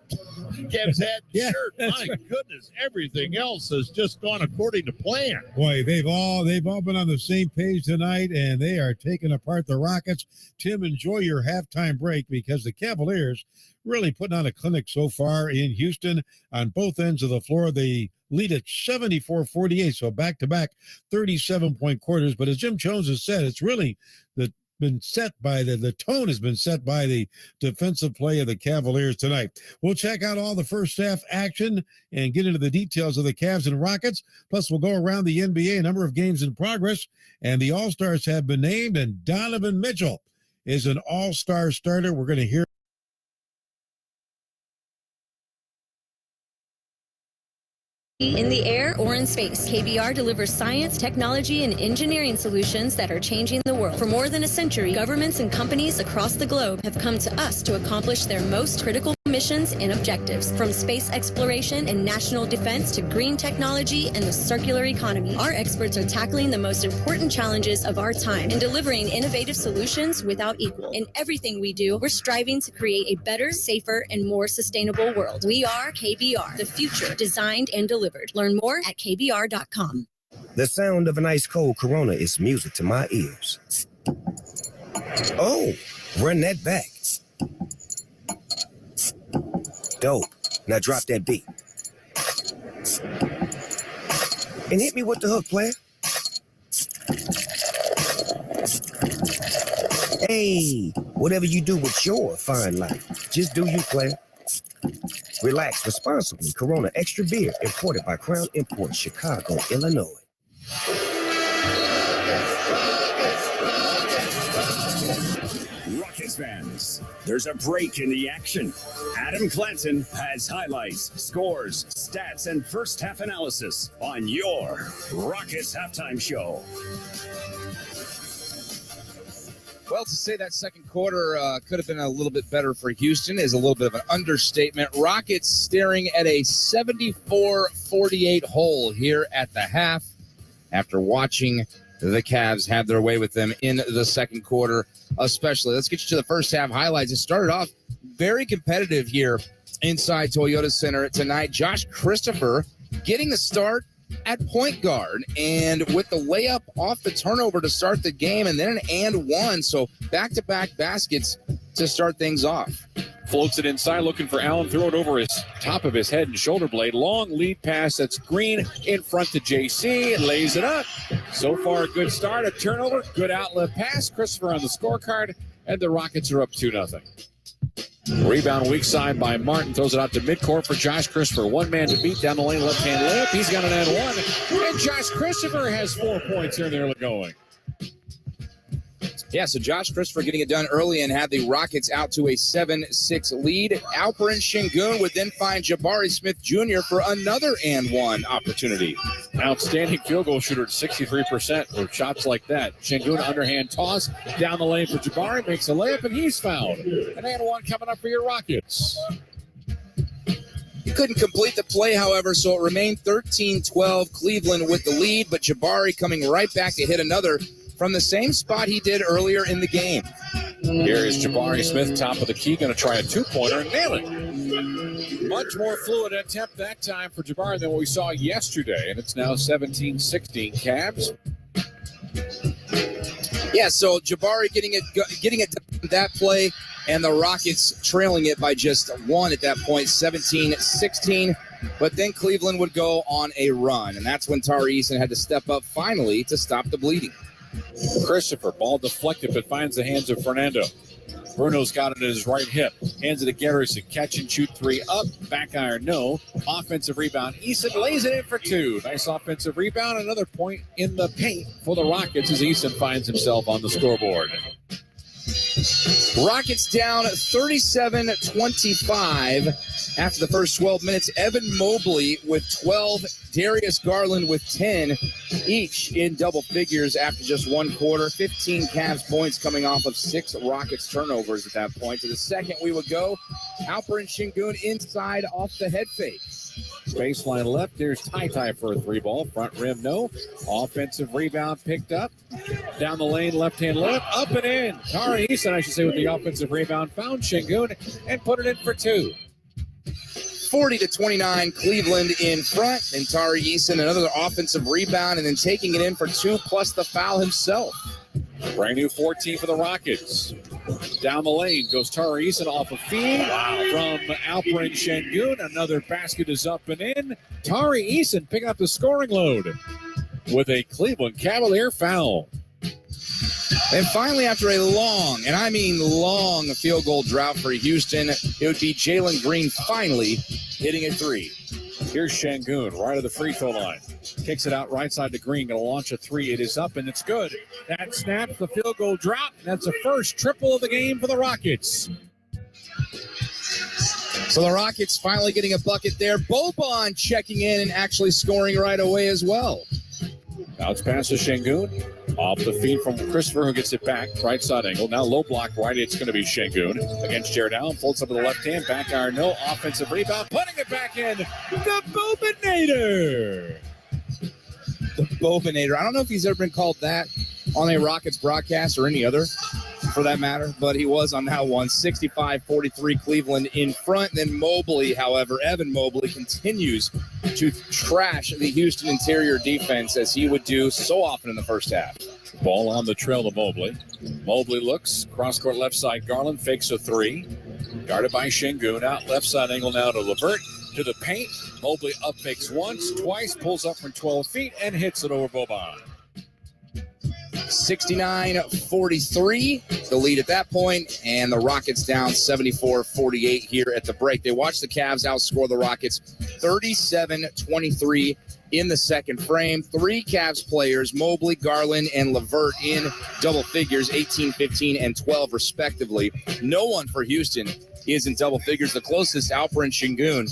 Cavs hat and shirt. My goodness, everything else has just gone according to plan. Boy, they've all been on the same page tonight, and they are taking apart the Rockets. Tim, enjoy your halftime break because the Cavaliers really putting on a clinic so far in Houston on both ends of the floor. They lead at 74-48, so back-to-back 37-point quarters. But as Jim Jones has said, it's really been set by the tone has been set by the defensive play of the Cavaliers tonight. We'll check out all the first half action and get into the details of the Cavs and Rockets. Plus, we'll go around the NBA, a number of games in progress, and the All-Stars have been named, and Donovan Mitchell is an All-Star starter. We're going to hear in the air or in space, KBR delivers science, technology, and engineering solutions that are changing the world. For more than a century, governments and companies across the globe have come to us to accomplish their most critical missions and objectives. From space exploration and national defense to green technology and the circular economy, our experts are tackling the most important challenges of our time and delivering innovative solutions without equal. In everything we do, we're striving to create a better, safer, and more sustainable world. We are KBR, the future designed and delivered. Learn more at KBR.com. The sound of an ice cold Corona is music to my ears. Oh, run that back. Dope. Now drop that beat. And hit me with the hook, player. Hey, whatever you do with your fine life, just do you, player. Relax responsibly. Corona Extra Beer, imported by Crown Imports, Chicago, Illinois. Rockets fans, there's a break in the action. Adam Clanton has highlights, scores, stats, and first half analysis on your Rockets halftime show. Well, to say that second quarter could have been a little bit better for Houston is a little bit of an understatement. Rockets staring at a 74-48 hole here at the half after watching the Cavs have their way with them in the second quarter, especially. Let's get you to the first half highlights. It started off very competitive here inside Toyota Center tonight. Josh Christopher getting the start at point guard, and with the layup off the turnover to start the game, and then an and one, so back-to-back baskets to start things off. Floats it inside, looking for Allen, throw it over his top of his head and shoulder blade. Long lead pass, that's Green in front to JC, lays it up. So far, a good start, a turnover, good outlet pass. Christopher on the scorecard, and the Rockets are up 2-0. Rebound weak side by Martin, throws it out to midcourt for Josh Christopher. One man to beat, down the lane, left-hand layup. He's got an and one, and Josh Christopher has 4 points here in the early going. Yeah, so Josh Christopher getting it done early and had the Rockets out to a 7-6 lead. Alperen Şengün would then find Jabari Smith Jr. for another and one opportunity. Outstanding field goal shooter at 63% with shots like that. Şengün underhand toss down the lane for Jabari, makes a layup, and he's fouled. An and one coming up for your Rockets. He couldn't complete the play, however, so it remained 13-12. Cleveland with the lead, but Jabari coming right back to hit another from the same spot he did earlier in the game. Here is Jabari Smith, top of the key, going to try a two-pointer and nail it. Much more fluid attempt that time for Jabari than what we saw yesterday, and it's now 17-16 Cavs. Yeah, so Jabari getting it with that play, and the Rockets trailing it by just one at that point, 17-16. But then Cleveland would go on a run, and that's when Tari Eason had to step up finally to stop the bleeding. Christopher, ball deflected, but finds the hands of Fernando. Bruno's got it at his right hip. Hands it to Garrison. Catch and shoot three up. Back iron, no. Offensive rebound. Eason lays it in for two. Nice offensive rebound. Another point in the paint for the Rockets as Eason finds himself on the scoreboard. Rockets down 37-25 after the first 12 minutes. Evan Mobley with 12, Darius Garland with 10, each in double figures after just one quarter. 15 Cavs points coming off of 6 Rockets turnovers at that point. To the second we would go. Alperen Şengün inside off the head fake. Baseline left. There's Ty for a three ball. Front rim, no. Offensive rebound picked up. Down the lane, left-hand layup. Up and in. Tari Eason, I should say, with the offensive rebound, found Şengün and put it in for two. 40-29, Cleveland in front. And Tari Eason, another offensive rebound, and then taking it in for two, plus the foul himself. Brand new 14 for the Rockets. Down the lane goes Tari Eason off a feed from Alperen Şengün. Another basket is up and in. Tari Eason picking up the scoring load with a Cleveland Cavalier foul. And finally, after a long, and I mean long, field goal drought for Houston, it would be Jalen Green finally hitting a three. Here's Şengün right of the free throw line. Kicks it out right side to Green. Going to launch a three. It is up, and it's good. That snaps the field goal drought. That's the first triple of the game for the Rockets. So the Rockets finally getting a bucket there. Boban checking in and actually scoring right away as well. Bounce pass to Şengün. Off the feed from Christopher, who gets it back. Right side angle. Now low block right. It's going to be Şengün against Jared Allen. Folds up to the left hand. Back iron, no. Offensive rebound. Putting it back in. The Bobinator. The Bobinator. I don't know if he's ever been called that on a Rockets broadcast or any other, for that matter, but he was on that one. 65-43 Cleveland in front. Then Mobley, however, Evan Mobley continues to trash the Houston interior defense as he would do so often in the first half. Ball on the trail to Mobley. Mobley looks. Cross-court left side. Garland fakes a three. Guarded by Şengün. Out left side angle now to LeVert. To the paint. Mobley up fakes once, twice. Pulls up from 12 feet and hits it over Boban. 69-43, the lead at that point, and the Rockets down 74-48 here at the break. They watched the Cavs outscore the Rockets 37-23 in the second frame. 3 Cavs players, Mobley, Garland, and LeVert in double figures, 18, 15, and 12 respectively. No one for Houston is in double figures. The closest, Alperen Şengün,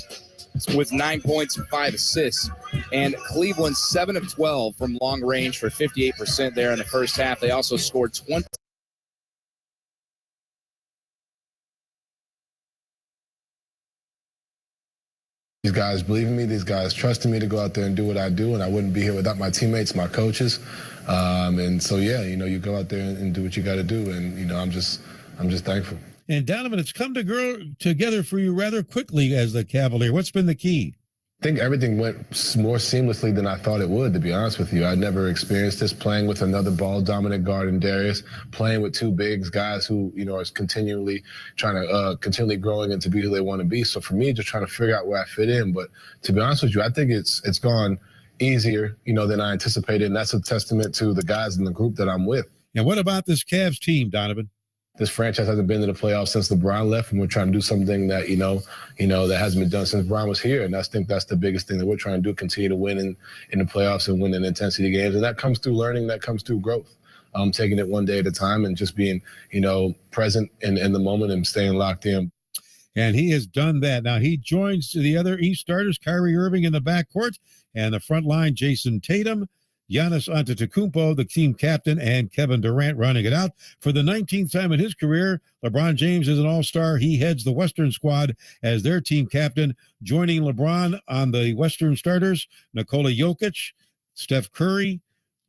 with 9 points and 5 assists. And Cleveland 7 of 12 from long range for 58% there in the first half. They also scored 20. These guys believe in me. These guys trusted me to go out there and do what I do, and I wouldn't be here without my teammates, my coaches. And so, yeah, you go out there and do what you got to do, and I'm just thankful. And Donovan, it's come together for you rather quickly as the Cavalier. What's been the key? I think everything went more seamlessly than I thought it would, to be honest with you. I never experienced this, playing with another ball-dominant guard in Darius, playing with 2 bigs, guys who, are continually continually growing into be who they want to be. So for me, just trying to figure out where I fit in. But to be honest with you, I think it's gone easier, than I anticipated. And that's a testament to the guys in the group that I'm with. And what about this Cavs team, Donovan? This franchise hasn't been to the playoffs since LeBron left, and we're trying to do something that, that hasn't been done since LeBron was here. And I think that's the biggest thing that we're trying to do, continue to win in the playoffs and win in intensity games. And that comes through learning, that comes through growth, taking it one day at a time and just being, present in the moment and staying locked in. And he has done that. Now he joins the other East starters, Kyrie Irving in the backcourt, and the front line, Jason Tatum, Giannis Antetokounmpo, the team captain, and Kevin Durant running it out. For the 19th time in his career, LeBron James is an all-star. He heads the Western squad as their team captain, joining LeBron on the Western starters, Nikola Jokic, Steph Curry,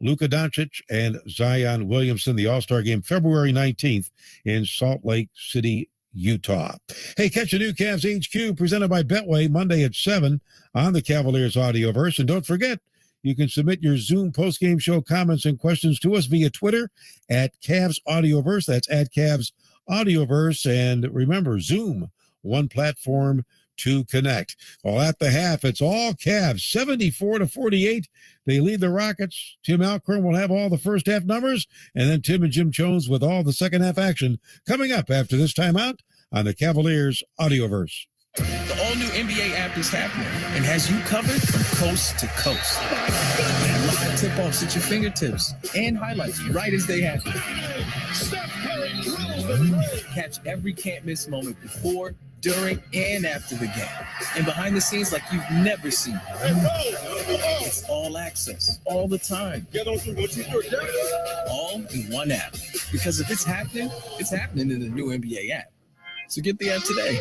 Luka Doncic, and Zion Williamson. The all-star game February 19th in Salt Lake City, Utah. Hey, catch the new Cavs HQ presented by Betway Monday at 7 on the Cavaliers Audioverse. And don't forget, you can submit your Zoom postgame show comments and questions to us via Twitter at Cavs Audioverse. That's at Cavs Audioverse, and remember, Zoom, one platform to connect. Well, at the half, it's all Cavs, 74-48. They lead the Rockets. Tim Alcorn will have all the first half numbers, and then Tim and Jim Jones with all the second half action coming up after this timeout on the Cavaliers Audioverse. The all-new NBA app is happening and has you covered from coast to coast. And live tip-offs at your fingertips and highlights right as they happen. Catch every can't-miss moment before, during, and after the game. And behind the scenes like you've never seen. It's all access, all the time. All in one app. Because if it's happening in the new NBA app. So get the app today.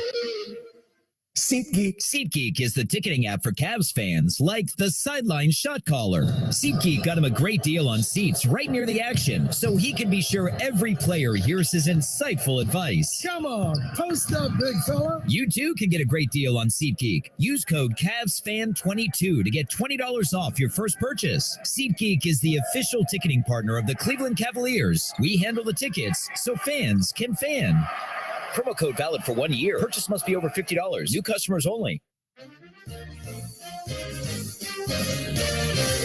SeatGeek. SeatGeek is the ticketing app for Cavs fans, like the sideline shot caller. SeatGeek got him a great deal on seats right near the action, so he can be sure every player hears his insightful advice. Come on, post up, big fella. You too can get a great deal on SeatGeek. Use code CavsFan22 to get $20 off your first purchase. SeatGeek is the official ticketing partner of the Cleveland Cavaliers. We handle the tickets so fans can fan. Promo code valid for 1 year. Purchase must be over $50. New customers only.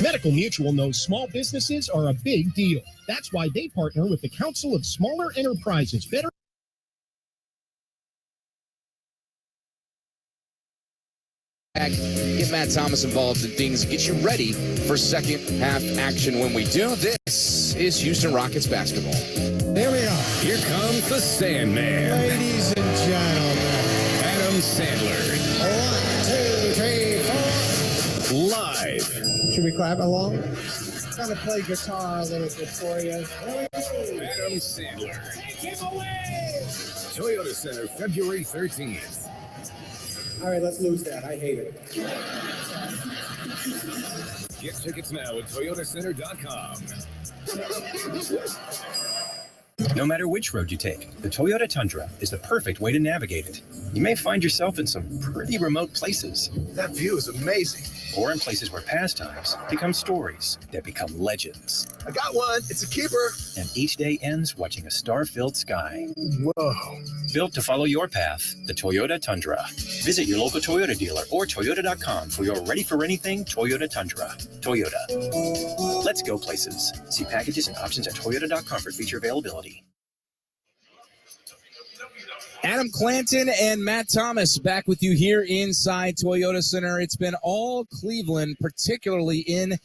Medical Mutual knows small businesses are a big deal. That's why they partner with the Council of Smaller Enterprises. Better. Get Matt Thomas involved in things, get you ready for second half action when we do. This is Houston Rockets basketball. There we are. Here comes the Sandman. Ladies and gentlemen. Adam Sandler. 1, 2, 3, 4. Live. Should we clap along? I'm going to play guitar a little bit for you. Adam Sandler. Take him away. Toyota Center, February 13th. All right, let's lose that. I hate it. Get tickets now at toyotacenter.com. No matter which road you take, the Toyota Tundra is the perfect way to navigate it. You may find yourself in some pretty remote places. That view is amazing. Or in places where pastimes become stories that become legends. I got one. It's a keeper. And each day ends watching a star-filled sky. Whoa. Built to follow your path, the Toyota Tundra. Visit your local Toyota dealer or Toyota.com for your ready-for-anything Toyota Tundra. Toyota. Let's go places. See packages and options at Toyota.com for feature availability. Adam Clanton and Matt Thomas back with you here inside Toyota Center. It's been all Cleveland, particularly in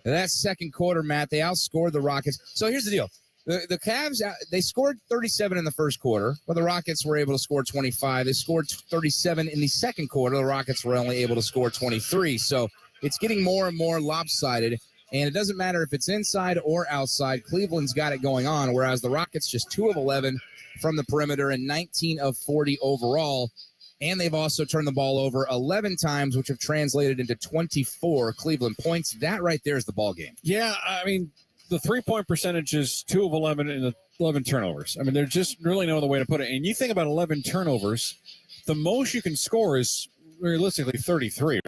that second quarter, Matt. They outscored the Rockets. So here's the deal. The Cavs, they scored 37 in the first quarter, but the Rockets were able to score 25. They scored 37 in the second quarter. The Rockets were only able to score 23. So it's getting more and more lopsided. And it doesn't matter if it's inside or outside. Cleveland's got it going on, whereas the Rockets just 2 of 11 from the perimeter and 19 of 40 overall. And they've also turned the ball over 11 times, which have translated into 24 Cleveland points. That right there is the ball game. Yeah, I mean, the three-point percentage is 2 of 11 and 11 turnovers. I mean, there's just really no other way to put it. And you think about 11 turnovers, the most you can score is realistically 33.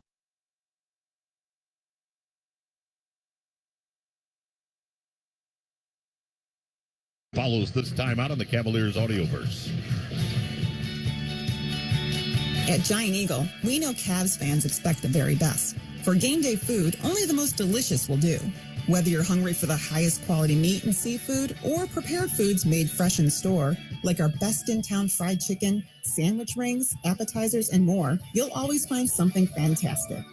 Follows this timeout on the Cavaliers Audioverse. At Giant Eagle, we know Cavs fans expect the very best. For game day food, only the most delicious will do. Whether you're hungry for the highest quality meat and seafood or prepared foods made fresh in store, like our best in town fried chicken, sandwich rings, appetizers, and more, you'll always find something fantastic.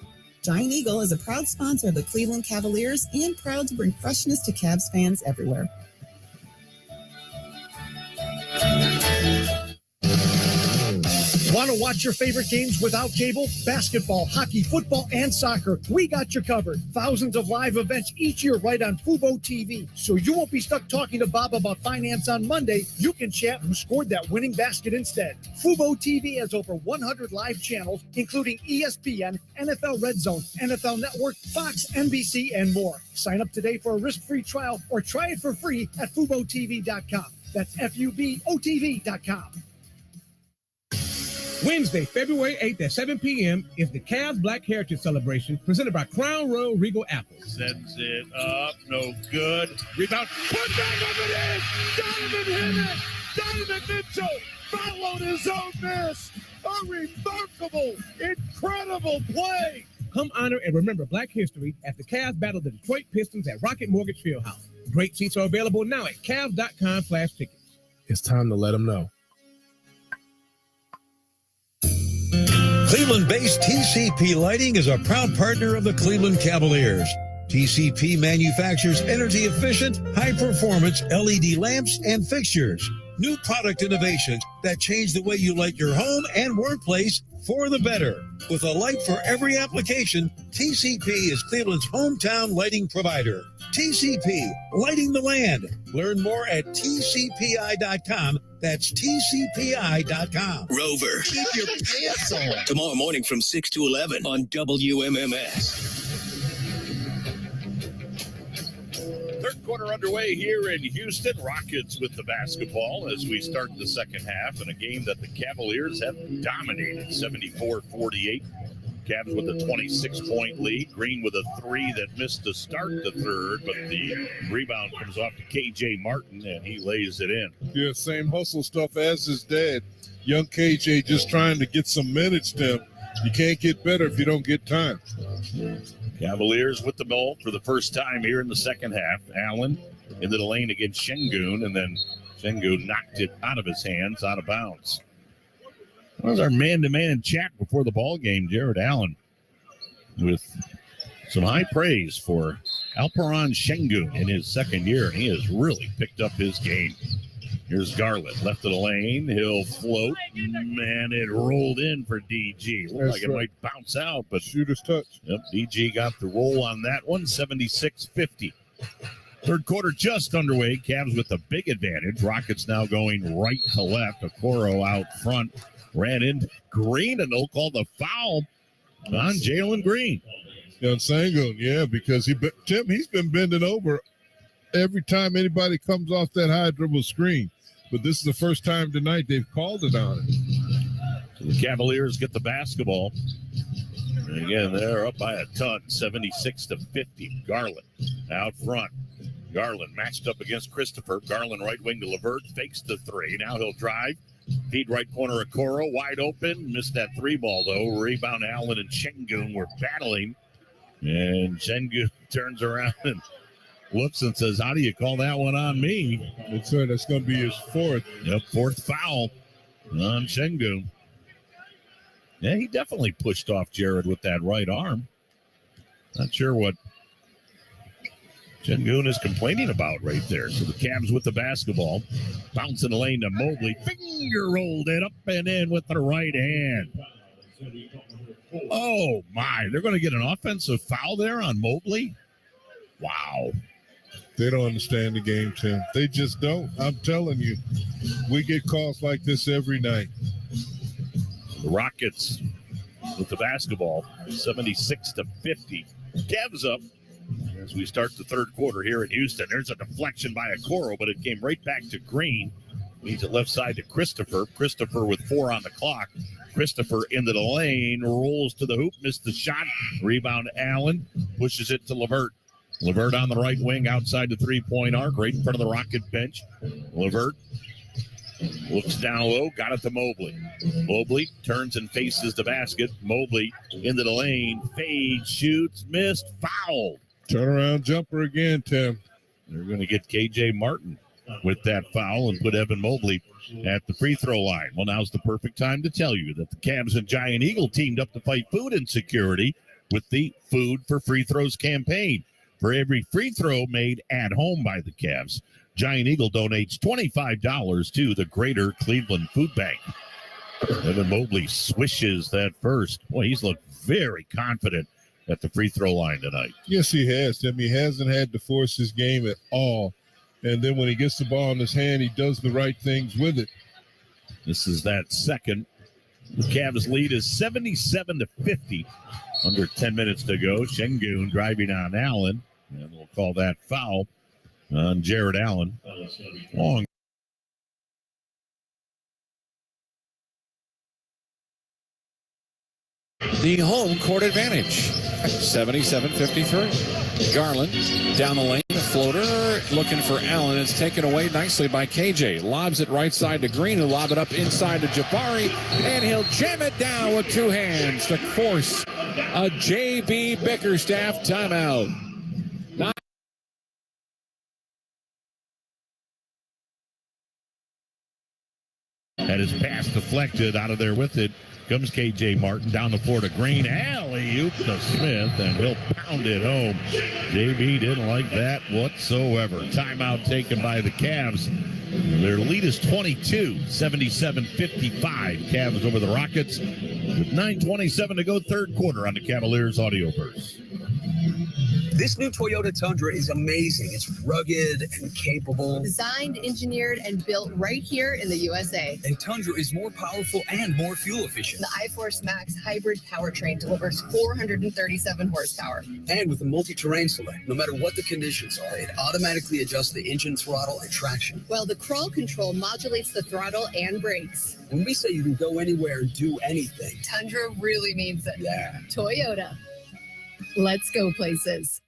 Giant Eagle is a proud sponsor of the Cleveland Cavaliers and proud to bring freshness to Cavs fans everywhere. Want to watch your favorite games without cable? Basketball, hockey, football, and soccer. We got you covered. Thousands of live events each year right on Fubo TV. So you won't be stuck talking to Bob about finance on Monday. You can chat who scored that winning basket instead. Fubo TV has over 100 live channels, including ESPN, NFL Red Zone, NFL Network, Fox, NBC, and more. Sign up today for a risk-free trial or try it for free at FuboTV.com. That's FUBOTV.com. Wednesday, February 8th at 7 p.m. is the Cavs Black Heritage Celebration presented by Crown Royal Regal Apples. Sends it up, no good. Rebound, put back up and in! Donovan hit it! Donovan Mitchell followed his own miss. A remarkable, incredible play. Come honor and remember Black history as the Cavs battle the Detroit Pistons at Rocket Mortgage Fieldhouse. Great seats are available now at Cavs.com/tickets. It's time to let them know. Cleveland-based TCP Lighting is a proud partner of the Cleveland Cavaliers. TCP manufactures energy-efficient, high-performance LED lamps and fixtures. New product innovations that change the way you light your home and workplace for the better. With a light for every application, TCP is Cleveland's hometown lighting provider. TCP, lighting the land. Learn more at tcpi.com. That's tcpi.com. Rover, keep your pants on. Tomorrow morning from 6 to 11 on WMMS. Third quarter underway here in Houston. Rockets with the basketball as we start the second half in a game that the Cavaliers have dominated 74-48. Cavs with a 26-point lead. Green with a three that missed to start the third, but the rebound comes off to KJ Martin, and he lays it in. Yeah, same hustle stuff as his dad. Young KJ just trying to get some minutes to him. You can't get better if you don't get time. Cavaliers with the ball for the first time here in the second half. Allen into the lane against Şengün, and then Şengün knocked it out of his hands, out of bounds. That was our man-to-man chat before the ball game. Jared Allen with some high praise for Alperen Şengün in his second year. He has really picked up his game. Here's Garland, left of the lane. He'll float. Man, it rolled in for DG. Looked like it might bounce out, but shooter's touch. Yep, DG got the roll on that one, 76-50. Third quarter just underway. Cavs with a big advantage. Rockets now going right to left. Okoro out front. Ran into Green, and they'll call the foul on Jalen Green. On Şengün, yeah, because he's been bending over every time anybody comes off that high dribble screen. But this is the first time tonight they've called it on it. So the Cavaliers get the basketball. And again, they're up by a ton, 76-50. Garland out front. Garland matched up against Christopher. Garland right wing to LeVert, fakes the three. Now he'll drive. Feed right corner of Okoro, wide open. Missed that three ball, though. Rebound Allen and Şengün were battling. And Şengün turns around and looks and says, how do you call that one on me? That's right. That's going to be his fourth. Yep, fourth foul on Şengün. Yeah, he definitely pushed off Jared with that right arm. Not sure what Şengün is complaining about right there. So the Cavs with the basketball. Bouncing the lane to Mobley. Finger rolled it up and in with the right hand. Oh, my. They're going to get an offensive foul there on Mobley? Wow. They don't understand the game, Tim. They just don't. I'm telling you, we get calls like this every night. The Rockets with the basketball, 76-50. Cavs up as we start the third quarter here in Houston. There's a deflection by Okoro, but it came right back to Green. Leads it left side to Christopher. Christopher with 4 on the clock. Christopher into the lane, rolls to the hoop, missed the shot. Rebound Allen, pushes it to LeVert. LeVert on the right wing outside the three-point arc, right in front of the Rocket bench. LeVert looks down low, got it to Mobley. Mobley turns and faces the basket. Mobley into the lane, fades, shoots, missed, fouled. Turnaround jumper again, Tim. They're going to get KJ Martin with that foul and put Evan Mobley at the free throw line. Well, now's the perfect time to tell you that the Cavs and Giant Eagle teamed up to fight food insecurity with the Food for Free Throws campaign. For every free throw made at home by the Cavs, Giant Eagle donates $25 to the Greater Cleveland Food Bank. Evan Mobley swishes that first. Boy, he's looked very confident at the free throw line tonight. Yes, he has, Tim. He hasn't had to force his game at all. And then when he gets the ball in his hand, he does the right things with it. This is that second. The Cavs lead is 77-50. Under 10 minutes to go. Şengün driving on Allen. And we'll call that foul on Jared Allen. Long. The home court advantage. 77-53. Garland down the lane. floater looking for Allen. It's taken away nicely by KJ. Lobs it right side to Green, who lob it up inside to Jabari, and he'll jam it down with two hands to force a J.B. Bickerstaff timeout. Had his pass deflected. Out of there with it comes K.J. Martin down the floor to Green. Alley-oop to Smith, and he'll pound it home. J.B. didn't like that whatsoever. Timeout taken by the Cavs. Their lead is 22, 77-55. Cavs over the Rockets with 9:27 to go, third quarter on the Cavaliers Audio Burst. This new Toyota Tundra is amazing. It's rugged and capable. Designed, engineered, and built right here in the USA. And Tundra is more powerful and more fuel efficient. The iForce Max hybrid powertrain delivers 437 horsepower. And with the multi-terrain select, no matter what the conditions are, it automatically adjusts the engine throttle and traction. While the crawl control modulates the throttle and brakes. When we say you can go anywhere and do anything, Tundra really means it. Yeah. Toyota. Let's go places.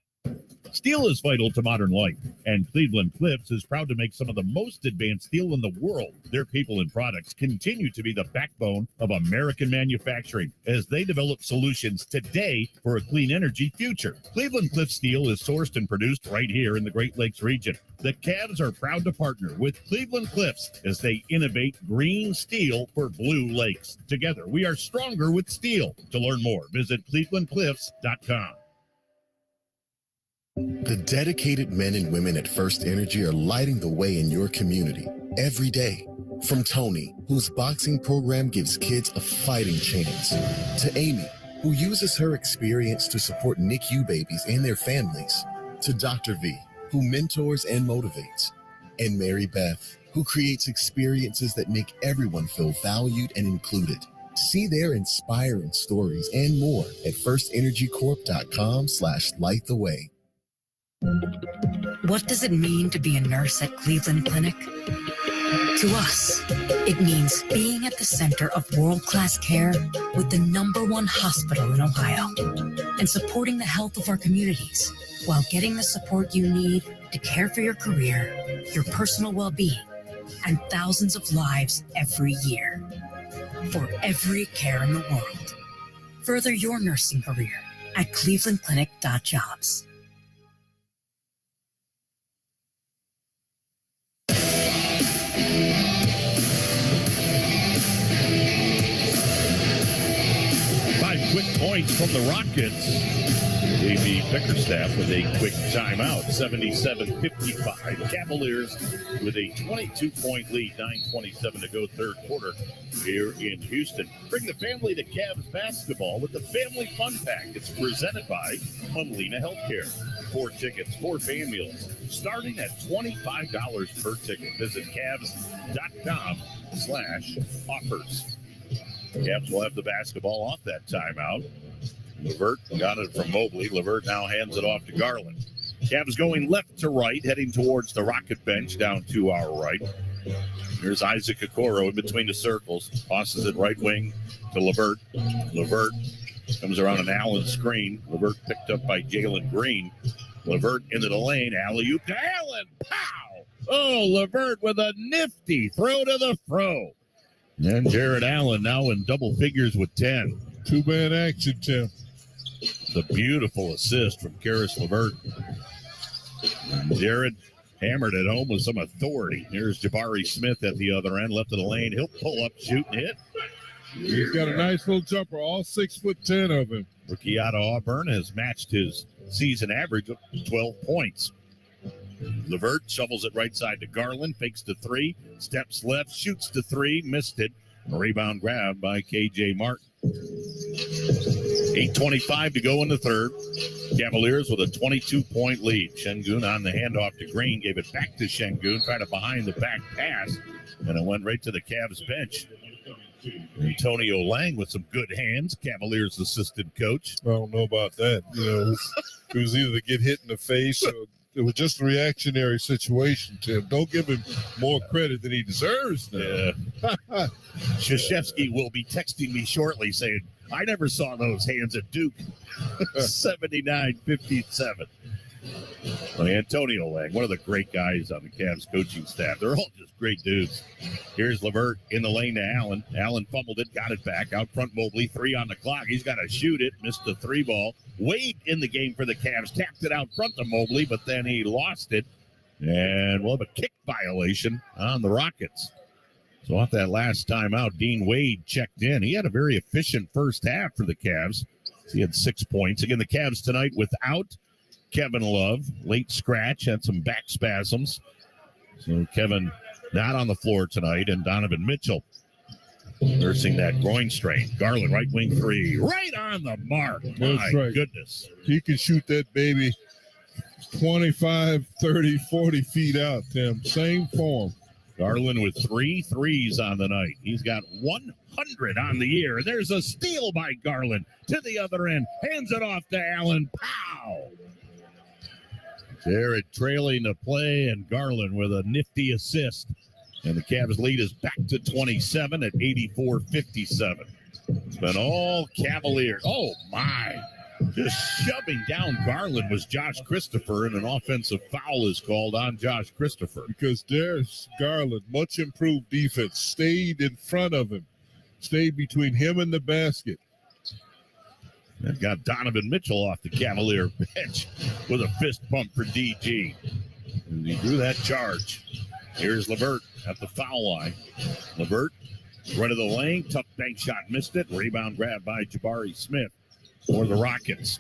Steel is vital to modern life, and Cleveland Cliffs is proud to make some of the most advanced steel in the world. Their people and products continue to be the backbone of American manufacturing as they develop solutions today for a clean energy future. Cleveland Cliffs steel is sourced and produced right here in the Great Lakes region. The Cavs are proud to partner with Cleveland Cliffs as they innovate green steel for Blue Lakes. Together, we are stronger with steel. To learn more, visit clevelandcliffs.com. The dedicated men and women at First Energy are lighting the way in your community every day. From Tony, whose boxing program gives kids a fighting chance, to Amy, who uses her experience to support NICU babies and their families, to Dr. V, who mentors and motivates, and Mary Beth, who creates experiences that make everyone feel valued and included. See their inspiring stories and more at firstenergycorp.com/light the way. What does it mean to be a nurse at Cleveland Clinic? To us, it means being at the center of world-class care with the #1 hospital in Ohio and supporting the health of our communities while getting the support you need to care for your career, your personal well-being, and thousands of lives every year. For every care in the world. Further your nursing career at clevelandclinic.jobs. Quick points from the Rockets. J.B. Bickerstaff with a quick timeout. 77-55. Cavaliers with a 22-point lead. 9:27 to go, third quarter here in Houston. Bring the family to Cavs basketball with the Family Fun Pack. It's presented by Molina Healthcare. 4 tickets, 4 fan meals, starting at $25 per ticket. Visit Cavs.com/offers. Cavs will have the basketball off that timeout. Levert got it from Mobley. Levert now hands it off to Garland. Cavs going left to right, heading towards the Rocket bench down to our right. Here's Isaac Okoro in between the circles. Tosses it right wing to Levert. Levert comes around an Allen screen. Levert picked up by Jalen Green. Levert into the lane. Alley-oop to Allen. Pow! Oh, Levert with a nifty throw to the fro. And Jared Allen now in double figures with 10. Two-man action, Tim. The beautiful assist from Karis LeVert. Jared hammered it home with some authority. Here's Jabari Smith at the other end, left of the lane. He'll pull up, shoot, and hit. He's got a nice little jumper, all 6'10" of him. Rookie out of Auburn has matched his season average of 12 points. LeVert shovels it right side to Garland, fakes the 3, steps left, shoots the 3, missed it. A rebound grab by K.J. Martin. 8:25 to go in the third. Cavaliers with a 22-point lead. Şengün on the handoff to Green, gave it back to Şengün, tried a behind-the-back pass, and it went right to the Cavs bench. Antonio Lang with some good hands, Cavaliers assistant coach. I don't know about that. You know, it was either to get hit in the face or it was just a reactionary situation, Tim. Don't give him more credit than he deserves now. Yeah. Krzyzewski will be texting me shortly saying, I never saw those hands at Duke. 79-57. Well, Antonio Lang, one of the great guys on the Cavs coaching staff. They're all just great dudes. Here's LeVert in the lane to Allen. Allen fumbled it, got it back. Out front, Mobley, 3 on the clock. He's got to shoot it. Missed the 3 ball. Wade in the game for the Cavs. Tapped it out front to Mobley, but then he lost it. And we'll have a kick violation on the Rockets. So off that last timeout, Dean Wade checked in. He had a very efficient first half for the Cavs. He had 6 points. Again, the Cavs tonight without Kevin Love, late scratch, had some back spasms. So Kevin not on the floor tonight, and Donovan Mitchell nursing that groin strain. Garland, right wing 3, right on the mark. That's My right. goodness. He can shoot that baby 25, 30, 40 feet out, Tim. Same form. Garland with 3 threes on the night. He's got 100 on the year. There's a steal by Garland to the other end. Hands it off to Allen. Pow! Jared trailing the play, and Garland with a nifty assist. And the Cavs lead is back to 27 at 84-57. It's been all Cavaliers. Oh, my. Just shoving down Garland was Josh Christopher, and an offensive foul is called on Josh Christopher. Because there's Garland, much improved defense, stayed in front of him, stayed between him and the basket. And got Donovan Mitchell off the Cavalier bench with a fist pump for DG. And he drew that charge. Here's LeVert at the foul line. LeVert, right of the lane, tough bank shot, missed it. Rebound grab by Jabari Smith for the Rockets.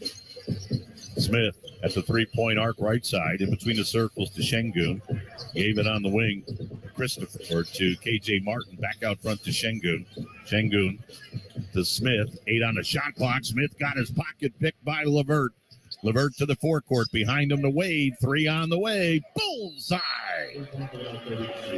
Smith at the three-point arc right side, in between the circles to Şengün. Gave it on the wing Christopher to KJ Martin, back out front to Şengün. Şengün to Smith, 8 on the shot clock. Smith got his pocket picked by LeVert. LeVert to the forecourt, behind him to Wade, 3 on the way. Bullseye!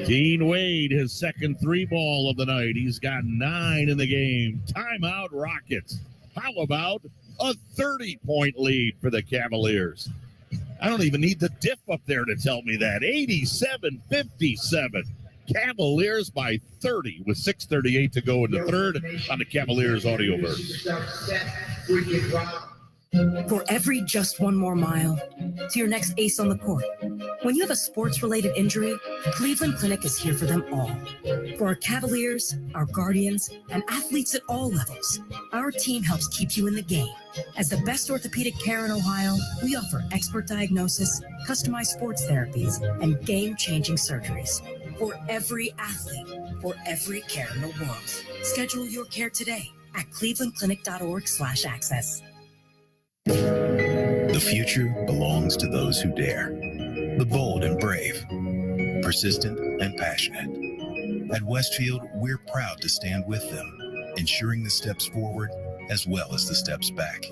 Dean Wade, his second 3-ball of the night. He's got 9 in the game. Timeout Rockets. How about a 30-point lead for the Cavaliers? I don't even need the diff up there to tell me that. 87-57. Cavaliers by 30 with 6:38 to go in the third on the Cavaliers Audioverse. For every just one more mile to your next ace on the court. When you have a sports-related injury, Cleveland Clinic is here for them all. For our Cavaliers, our Guardians, and athletes at all levels, our team helps keep you in the game. As the best orthopedic care in Ohio, we offer expert diagnosis, customized sports therapies, and game-changing surgeries. For every athlete, for every care in the world. Schedule your care today at clevelandclinic.org/access. The future belongs to those who dare. The bold and brave. Persistent and passionate. At Westfield, we're proud to stand with them, ensuring the steps forward as well as the steps back.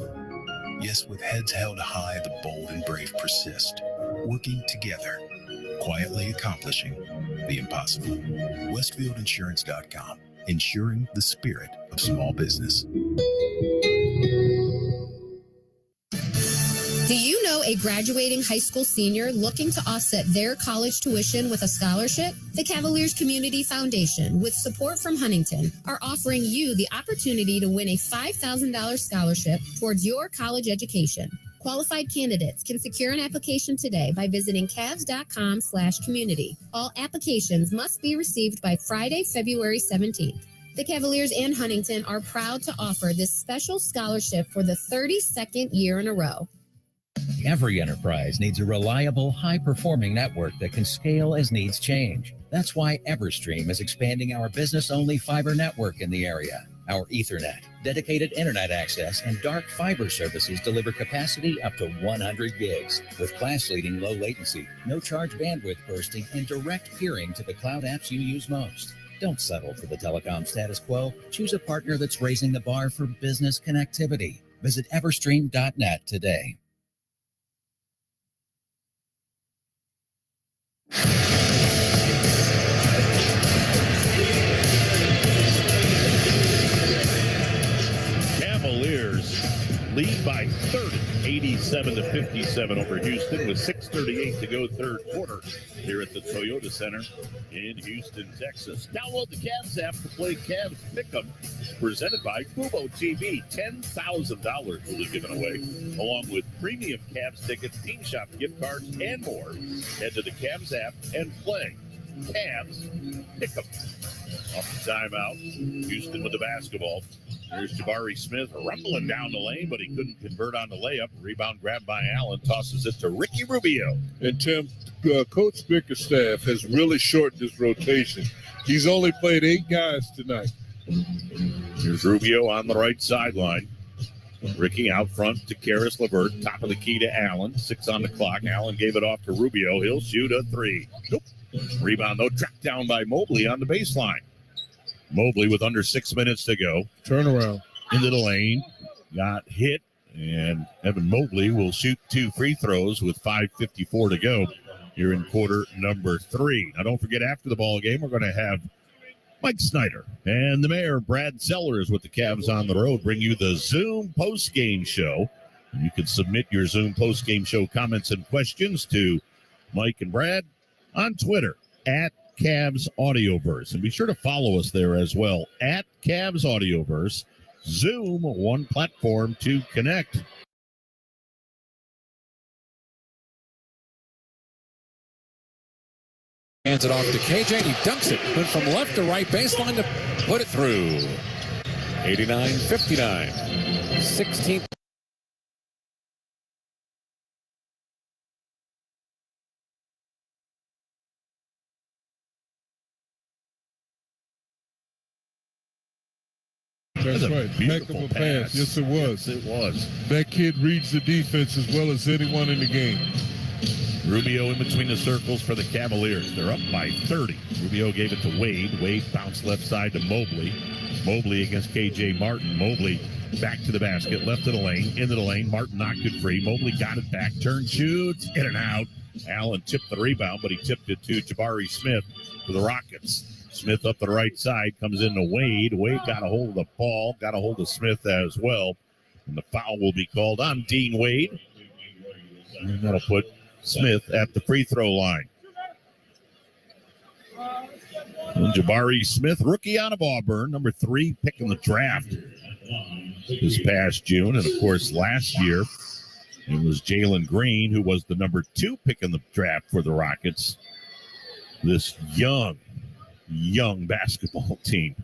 Yes, with heads held high, the bold and brave persist, working together, quietly accomplishing the impossible. WestfieldInsurance.com, ensuring the spirit of small business. Do you know a graduating high school senior looking to offset their college tuition with a scholarship? The Cavaliers Community Foundation, with support from Huntington, are offering you the opportunity to win a $5,000 scholarship towards your college education. Qualified candidates can secure an application today by visiting Cavs.com/community. All applications must be received by Friday, February 17th. The Cavaliers and Huntington are proud to offer this special scholarship for the 32nd year in a row. Every enterprise needs a reliable, high-performing network that can scale as needs change. That's why Everstream is expanding our business-only fiber network in the area. Our Ethernet, dedicated internet access, and dark fiber services deliver capacity up to 100 gigs with class-leading low latency, no-charge bandwidth bursting, and direct peering to the cloud apps you use most. Don't settle for the telecom status quo. Choose a partner that's raising the bar for business connectivity. Visit Everstream.net today. Cavaliers lead by 30, 57-57 over Houston with 6:38 to go third quarter here at the Toyota Center in Houston, Texas. Download the Cavs app to play Cavs Pick'em, presented by Fubo TV. $10,000 will be given away, along with premium Cavs tickets, team shop gift cards, and more. Head to the Cavs app and play Cavs Pick'em. Off the timeout, Houston with the basketball. There's Jabari Smith rumbling down the lane, but he couldn't convert on the layup. Rebound grabbed by Allen, tosses it to Ricky Rubio. And Tim, Coach Bickerstaff has really shortened his rotation. He's only played 8 guys tonight. Here's Rubio on the right sideline. Ricky out front to Karis LeVert. Top of the key to Allen. 6 on the clock. Allen gave it off to Rubio. He'll shoot a 3. Nope. Rebound, though, tracked down by Mobley on the baseline. Mobley with under 6 minutes to go. Turnaround. Into the lane. Got hit. And Evan Mobley will shoot 2 free throws with 5:54 to go here in quarter number 3. Now, don't forget, after the ball game, we're going to have Mike Snyder and the mayor, Brad Sellers, with the Cavs on the road, bring you the Zoom post-game show. You can submit your Zoom post-game show comments and questions to Mike and Brad on Twitter at Cavs Audioverse. And be sure to follow us there as well at Cavs Audioverse. Zoom, one platform to connect. Hands it off to KJ. He dunks it. Went from left to right baseline to put it through. 89-59. 16th. That's right. Heck of a pass. Yes, it was. Yes, it was. That kid reads the defense as well as anyone in the game. Rubio in between the circles for the Cavaliers. They're up by 30. Rubio gave it to Wade. Wade bounced left side to Mobley. Mobley against KJ Martin. Mobley back to the basket, left of the lane, into the lane. Martin knocked it free. Mobley got it back, turned, shoots, in and out. Allen tipped the rebound, but he tipped it to Jabari Smith for the Rockets. Smith up the right side, comes into Wade. Wade got a hold of the ball, got a hold of Smith as well. And the foul will be called on Dean Wade. And that'll put Smith at the free throw line. And Jabari Smith, rookie out of Auburn, number 3 pick in the draft this past June. And, of course, last year it was Jalen Green, who was the number 2 pick in the draft for the Rockets. This young basketball team.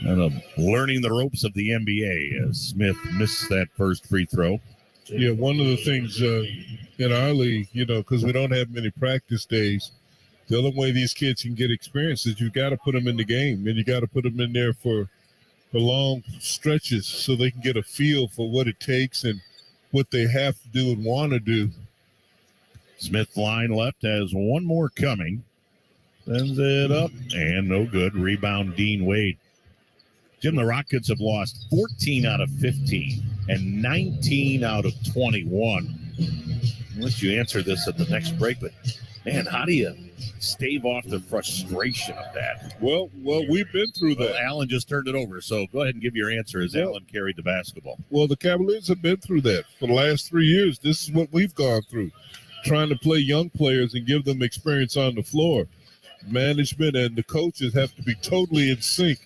And learning the ropes of the NBA as Smith missed that first free throw. Yeah, one of the things in our league, because we don't have many practice days, the only way these kids can get experience is you've got to put them in the game, and you got to put them in there for long stretches so they can get a feel for what it takes and what they have to do and want to do. Smith line left has one more coming. Sends it up, and no good. Rebound, Dean Wade. Jim, the Rockets have lost 14 out of 15 and 19 out of 21. I'll let you answer this at the next break, but, man, how do you stave off the frustration of that? Well, we've been through that. Well, Allen just turned it over, so go ahead and give your answer as Allen carried the basketball. Well, the Cavaliers have been through that for the last 3 years. This is what we've gone through, trying to play young players and give them experience on the floor. Management and the coaches have to be totally in sync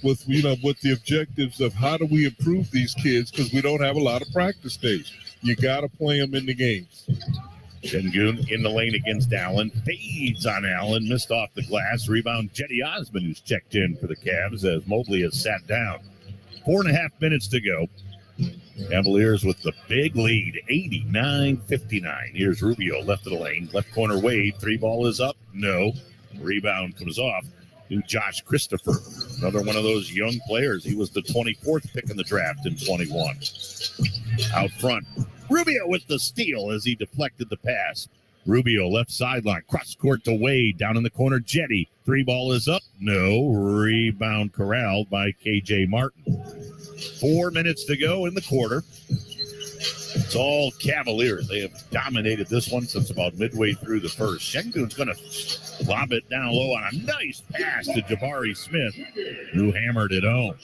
with with the objectives of how do we improve these kids, because we don't have a lot of practice days. You got to play them in the games. Şengün in the lane against Allen. Fades on Allen. Missed off the glass. Rebound, Cedi Osman, who's checked in for the Cavs as Mobley has sat down. 4.5 minutes to go. Cavaliers with the big lead, 89-59. Here's Rubio, left of the lane. Left corner, Wade. 3 ball is up. No. Rebound comes off to Josh Christopher. Another one of those young players. He was the 24th pick in the draft in 21. Out front, Rubio with the steal as he deflected the pass. Rubio left sideline, cross court to Wade. Down in the corner, Jetty. 3 ball is up. No. Rebound corralled by KJ Martin. 4 minutes to go in the quarter. It's all Cavaliers. They have dominated this one since about midway through the first. Shengun's going to lob it down low on a nice pass to Jabari Smith, who hammered it home.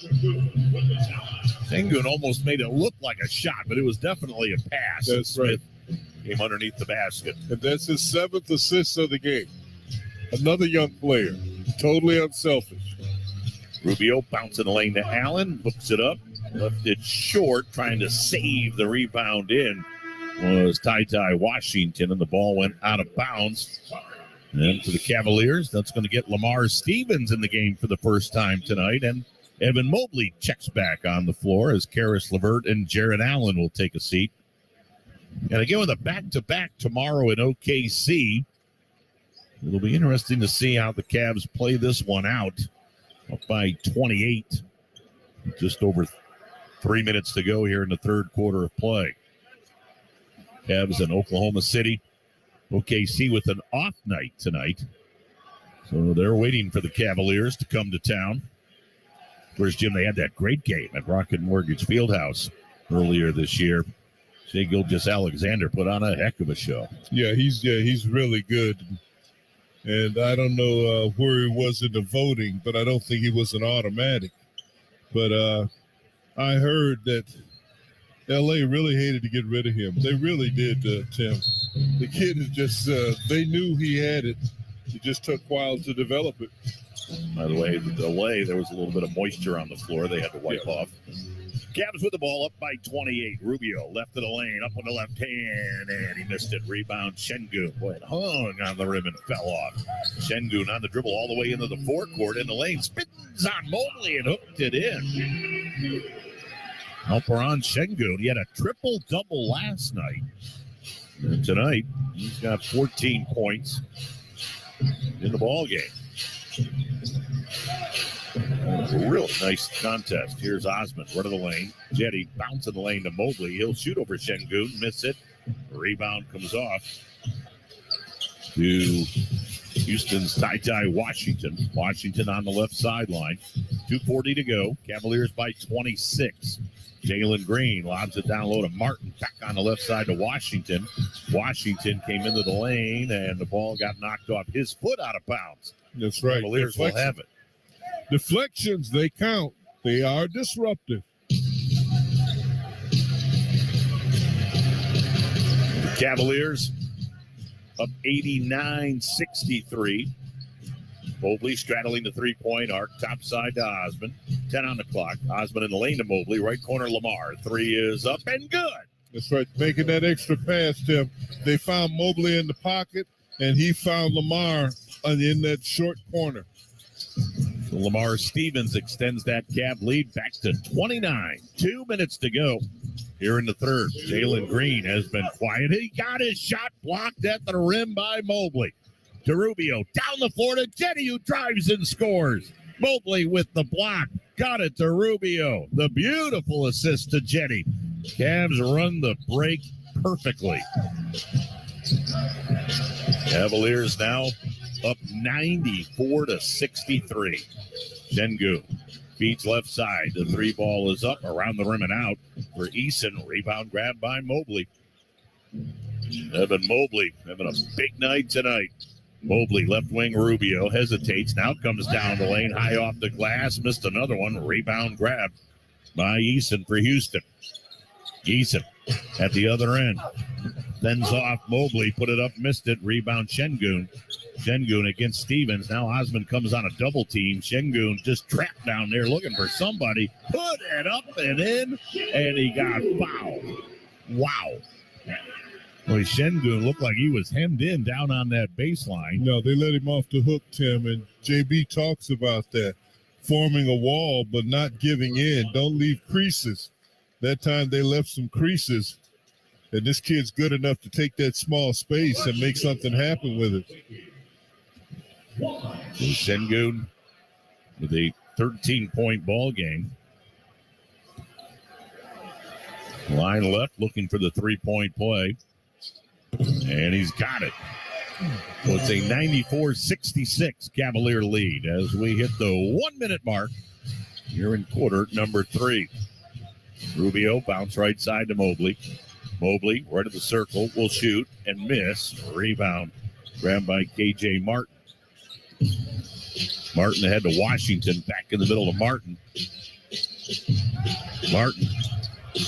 Shengun almost made it look like a shot, but it was definitely a pass. That's Smith came underneath the basket. And that's his 7th assist of the game. Another young player, totally unselfish. Rubio bouncing the lane to Allen, hooks it up, left it short, trying to save the rebound in was Ty Washington, and the ball went out of bounds. And for the Cavaliers, that's going to get Lamar Stevens in the game for the first time tonight, and Evan Mobley checks back on the floor as Karis LeVert and Jared Allen will take a seat. And again, with a back-to-back tomorrow in OKC, it'll be interesting to see how the Cavs play this one out. Up by 28. Just over 3 minutes to go here in the third quarter of play. Cavs in Oklahoma City. OKC with an off night tonight. So they're waiting for the Cavaliers to come to town. Whereas, Jim, they had that great game at Rocket Mortgage Fieldhouse earlier this year. Shai Gilgeous-Alexander put on a heck of a show. Yeah, he's really good. And I don't know where he was in the voting, but I don't think he was an automatic. But I heard that L.A. really hated to get rid of him. They really did, Tim. The kid is just, they knew he had it. It just took a while to develop it. By the way, the delay, there was a little bit of moisture on the floor they had to wipe off. Cavs with the ball up by 28. Rubio left of the lane, up on the left hand, and he missed it. Rebound, Shengun. Boy, it hung on the rim and fell off. Shengun on the dribble all the way into the forecourt in the lane. Spins on Mobley and hooked it in. Alperon Shengun, he had a triple-double last night. And tonight, he's got 14 points in the ballgame. It's a real nice contest. Here's Osmond, right of the lane. Jetty bouncing the lane to Mobley. He'll shoot over Shengun, miss it. Rebound comes off to Houston's Ty Washington. Washington on the left sideline. 2:40 to go. Cavaliers by 26. Jalen Green lobs it down low to Martin. Back on the left side to Washington. Washington came into the lane, and the ball got knocked off his foot out of bounds. That's right. Cavaliers will have it. Deflections, they count. They are disruptive. The Cavaliers up 89-63. Mobley straddling the three-point arc, top side to Osmond. 10 on the clock. Osmond in the lane to Mobley. Right corner, Lamar. Three is up and good. That's right. Making that extra pass, Tim. They found Mobley in the pocket, and he found Lamar in that short corner. So Lamar Stevens extends that Cav lead back to 29. 2 minutes to go here in the third. Jalen Green has been quiet. He got his shot blocked at the rim by Mobley. To Rubio, down the floor to Jetty, who drives and scores. Mobley with the block. Got it to Rubio. The beautiful assist to Jetty. Cavs run the break perfectly. Cavaliers now up 94-63. Shengun feeds left side. The three ball is up around the rim and out for Eason. Rebound grab by Mobley. Evan Mobley having a big night tonight. Mobley, left wing, Rubio hesitates. Now comes down the lane, high off the glass. Missed another one. Rebound grab by Eason for Houston. Eason at the other end. Fends off Mobley, put it up, missed it. Rebound Shengun. Shengun against Stevens. Now Osmond comes on a double team. Shengun just trapped down there looking for somebody. Put it up and in, and he got fouled. Wow. Boy, Shengun looked like he was hemmed in down on that baseline. No, they let him off the hook, Tim, and JB talks about that. Forming a wall, but not giving in. Don't leave creases. That time they left some creases, and this kid's good enough to take that small space and make something happen with it. So Shengun with a 13-point ball game. Line left looking for the three-point play. And he's got it. So it's a 94-66 Cavalier lead as we hit the 1 minute mark here in quarter number 3. Rubio bounce right side to Mobley. Mobley, right of the circle, will shoot and miss. Rebound grabbed by KJ Martin. Martin ahead to Washington, back in the middle of Martin. Martin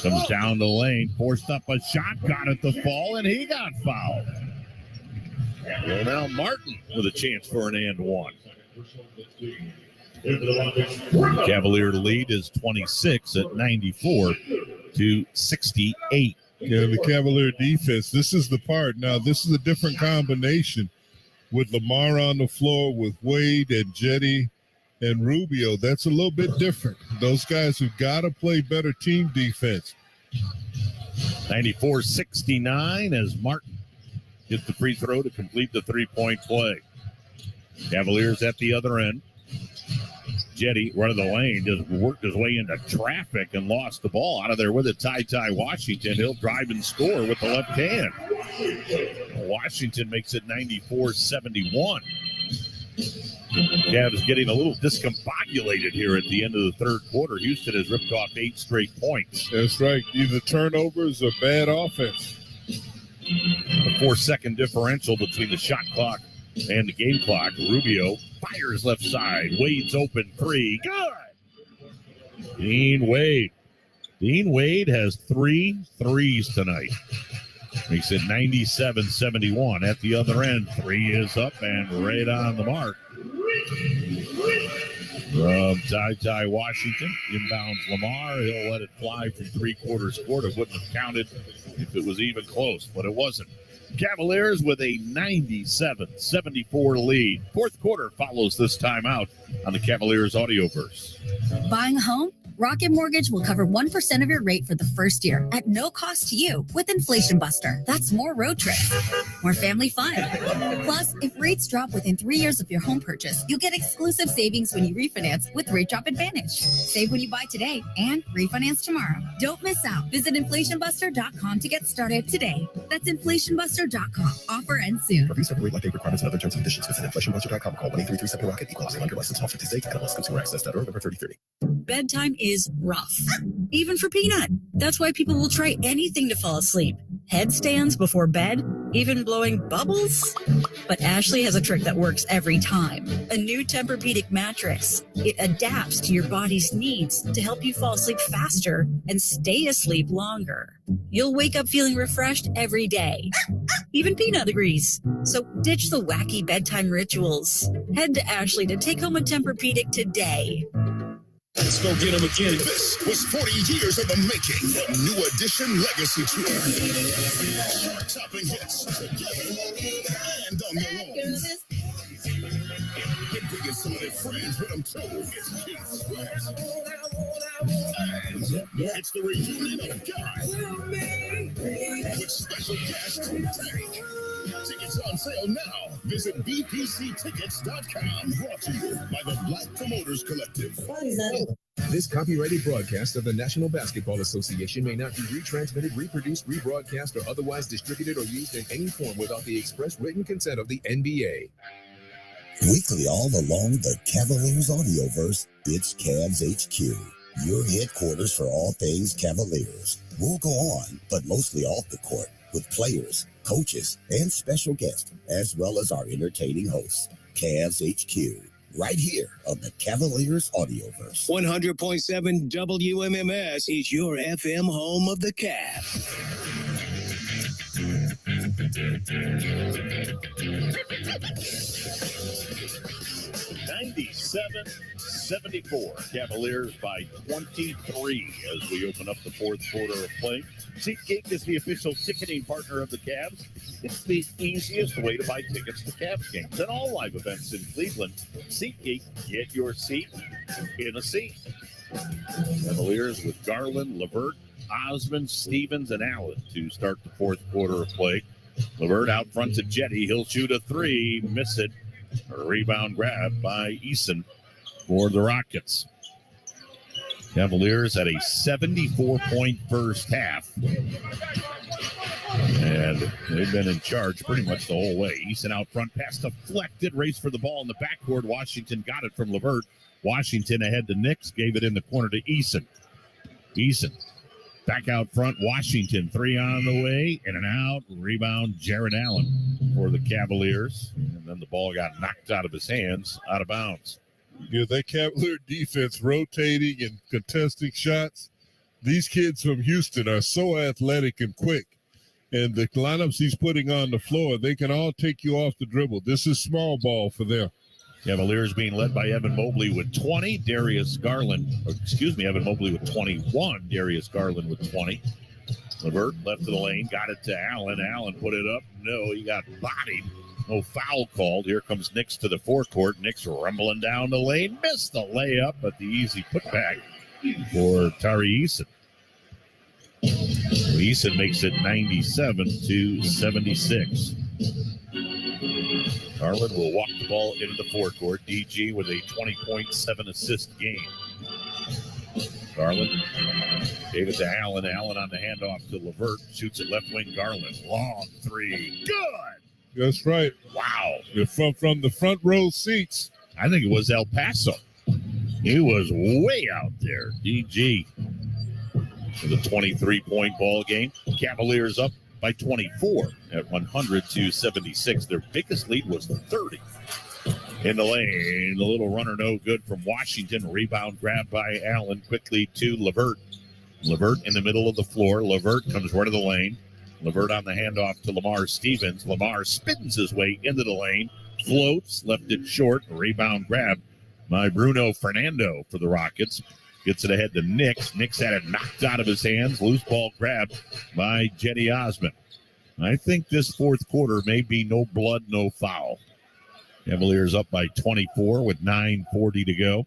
comes down the lane, forced up a shot, got it to fall, and he got fouled. Well, now Martin with a chance for an and one. Cavalier lead is 26 at 94-68. Yeah, the Cavalier defense. This is the part. Now, this is a different combination with Lamar on the floor, with Wade and Jetty and Rubio. That's a little bit different. Those guys have got to play better team defense. 94-69 as Martin hit the free throw to complete the three-point play. Cavaliers at the other end. Jetty, run of the lane, just worked his way into traffic and lost the ball. Out of there with it, Ty Washington. He'll drive and score with the left hand. Washington makes it 94-71. Cavs getting a little discombobulated here at the end of the third quarter. Houston has ripped off 8 straight points. That's right. Either turnovers or bad offense. A 4-second differential between the shot clock and the game clock. Rubio fires left side. Wade's open three. Good. Dean Wade. Dean Wade has 3 threes tonight. Makes it 97-71. At the other end, 3 is up and right on the mark. From Ty Washington, inbounds Lamar. He'll let it fly from three-quarters court. It wouldn't have counted if it was even close, but it wasn't. Cavaliers with a 97-74 lead. Fourth quarter follows this timeout on the Cavaliers Audioverse. Buying a home? Rocket Mortgage will cover 1% of your rate for the first year at no cost to you with Inflation Buster. That's more road trips, more family fun. Plus, if rates drop within 3 years of your home purchase, you'll get exclusive savings when you refinance with Rate Drop Advantage. Save when you buy today and refinance tomorrow. Don't miss out. Visit inflationbuster.com to get started today. That's inflationbuster.com. Offer ends soon. Reviews of rate like requirements and other terms and conditions. Visit inflationbuster.com. Call 1-833-7-ROCKET. Equal housing lender license. Offer to state. MLS Consumer Access.org. Number 3030. Bedtime is rough, even for Peanut. That's why people will try anything to fall asleep. Headstands before bed, even blowing bubbles. But Ashley has a trick that works every time. A new Tempur-Pedic mattress. It adapts to your body's needs to help you fall asleep faster and stay asleep longer. You'll wake up feeling refreshed every day. Even Peanut agrees. So ditch the wacky bedtime rituals. Head to Ashley to take home a Tempur-Pedic today. Let's go get him again. This was 40 years in the making. The New Edition Legacy Tour. Chart-topping hits together and on their own. They're bringing some of their friends with them too. It's Keith Sweat. And it's the reunion of Guy with special guest Tank. Tickets on sale now. Visit bpctickets.com. Brought to you by the Black Promoters Collective. This copyrighted broadcast of the National Basketball Association may not be retransmitted, reproduced, rebroadcast, or otherwise distributed or used in any form without the express written consent of the NBA. Weekly all along the Cavaliers Audioverse, it's Cavs HQ, your headquarters for all things Cavaliers. We'll go on, but mostly off the court, with players, coaches, and special guests, as well as our entertaining hosts. Cavs HQ, right here on the Cavaliers Audioverse. 100.7 WMMS is your FM home of the Cavs. 97-74. Cavaliers by 23 as we open up the fourth quarter of play. SeatGeek is the official ticketing partner of the Cavs. It's the easiest way to buy tickets to Cavs games and all live events in Cleveland. SeatGeek, get your seat in a seat. Cavaliers with Garland, LeVert, Osmond, Stevens, and Allen to start the fourth quarter of play. LeVert out front to Jetty. He'll shoot a three, miss it. A rebound grab by Eason for the Rockets. Cavaliers had a 74-point first half. And they've been in charge pretty much the whole way. Eason out front, pass deflected, race for the ball in the backcourt. Washington got it from LeVert. Washington ahead to Nix, gave it in the corner to Eason. Eason Back out front, Washington. 3 on the way. In and out. Rebound, Jared Allen for the Cavaliers. And then the ball got knocked out of his hands, out of bounds. You know, that Cavalier defense rotating and contesting shots. These kids from Houston are so athletic and quick. And the lineups he's putting on the floor, they can all take you off the dribble. This is small ball for them. Cavaliers being led by Evan Mobley with 20. Evan Mobley with 21. Darius Garland with 20. LeVert left of the lane, got it to Allen. Allen put it up. No, he got bodied. No foul called. Here comes Nix to the forecourt. Nix rumbling down the lane. Missed the layup, but the easy putback for Tari Eason. Eason makes it 97-76. Garland will walk the ball into the forecourt. DG with a 20.7 assist game. Garland gave it to Allen. Allen on the handoff to LeVert. Shoots it left wing. Garland. Long three. Good. That's right. Wow. From the front row seats. I think it was El Paso. He was way out there. DG with a 23-point ball game. Cavaliers up by 24 at 100-76. Their biggest lead was 30. In the lane, the little runner no good from Washington. Rebound grabbed by Allen quickly to LeVert. LeVert in the middle of the floor. LeVert comes right to the lane. LeVert on the handoff to Lamar Stevens. Lamar spins his way into the lane. Floats, left it short. Rebound grab by Bruno Fernando for the Rockets. Gets it ahead to Nix. Nix had it knocked out of his hands. Loose ball grab by Jetty Osman. I think this fourth quarter may be no blood, no foul. Cavaliers up by 24 with 9:40 to go.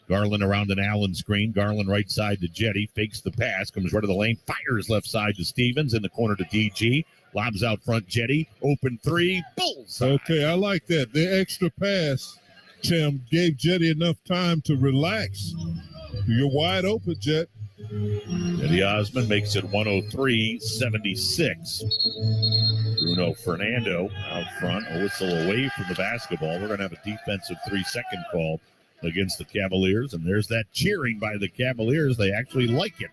Garland around an Allen screen. Garland right side to Jetty. Fakes the pass. Comes right to the lane. Fires left side to Stevens. In the corner to DG. Lobs out front. Jetty. Open three. Bullseye. Okay, I like that. The extra pass, Tim, gave Jetty enough time to relax. You're wide open, Jet. Jetty Osman makes it 103-76. Bruno Fernando out front. A whistle away from the basketball. We're going to have a defensive 3-second call against the Cavaliers. And there's that cheering by the Cavaliers. They actually like it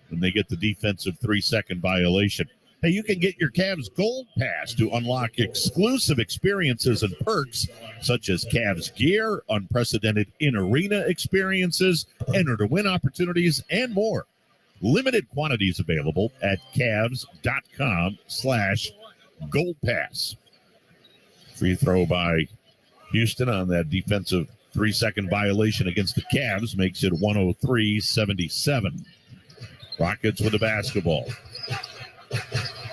when they get the defensive 3-second violation. Hey, you can get your Cavs Gold Pass to unlock exclusive experiences and perks such as Cavs gear, unprecedented in-arena experiences, enter to win opportunities, and more. Limited quantities available at Cavs.com/Gold Pass. Free throw by Houston on that defensive 3-second violation against the Cavs makes it 103-77. Rockets with the basketball.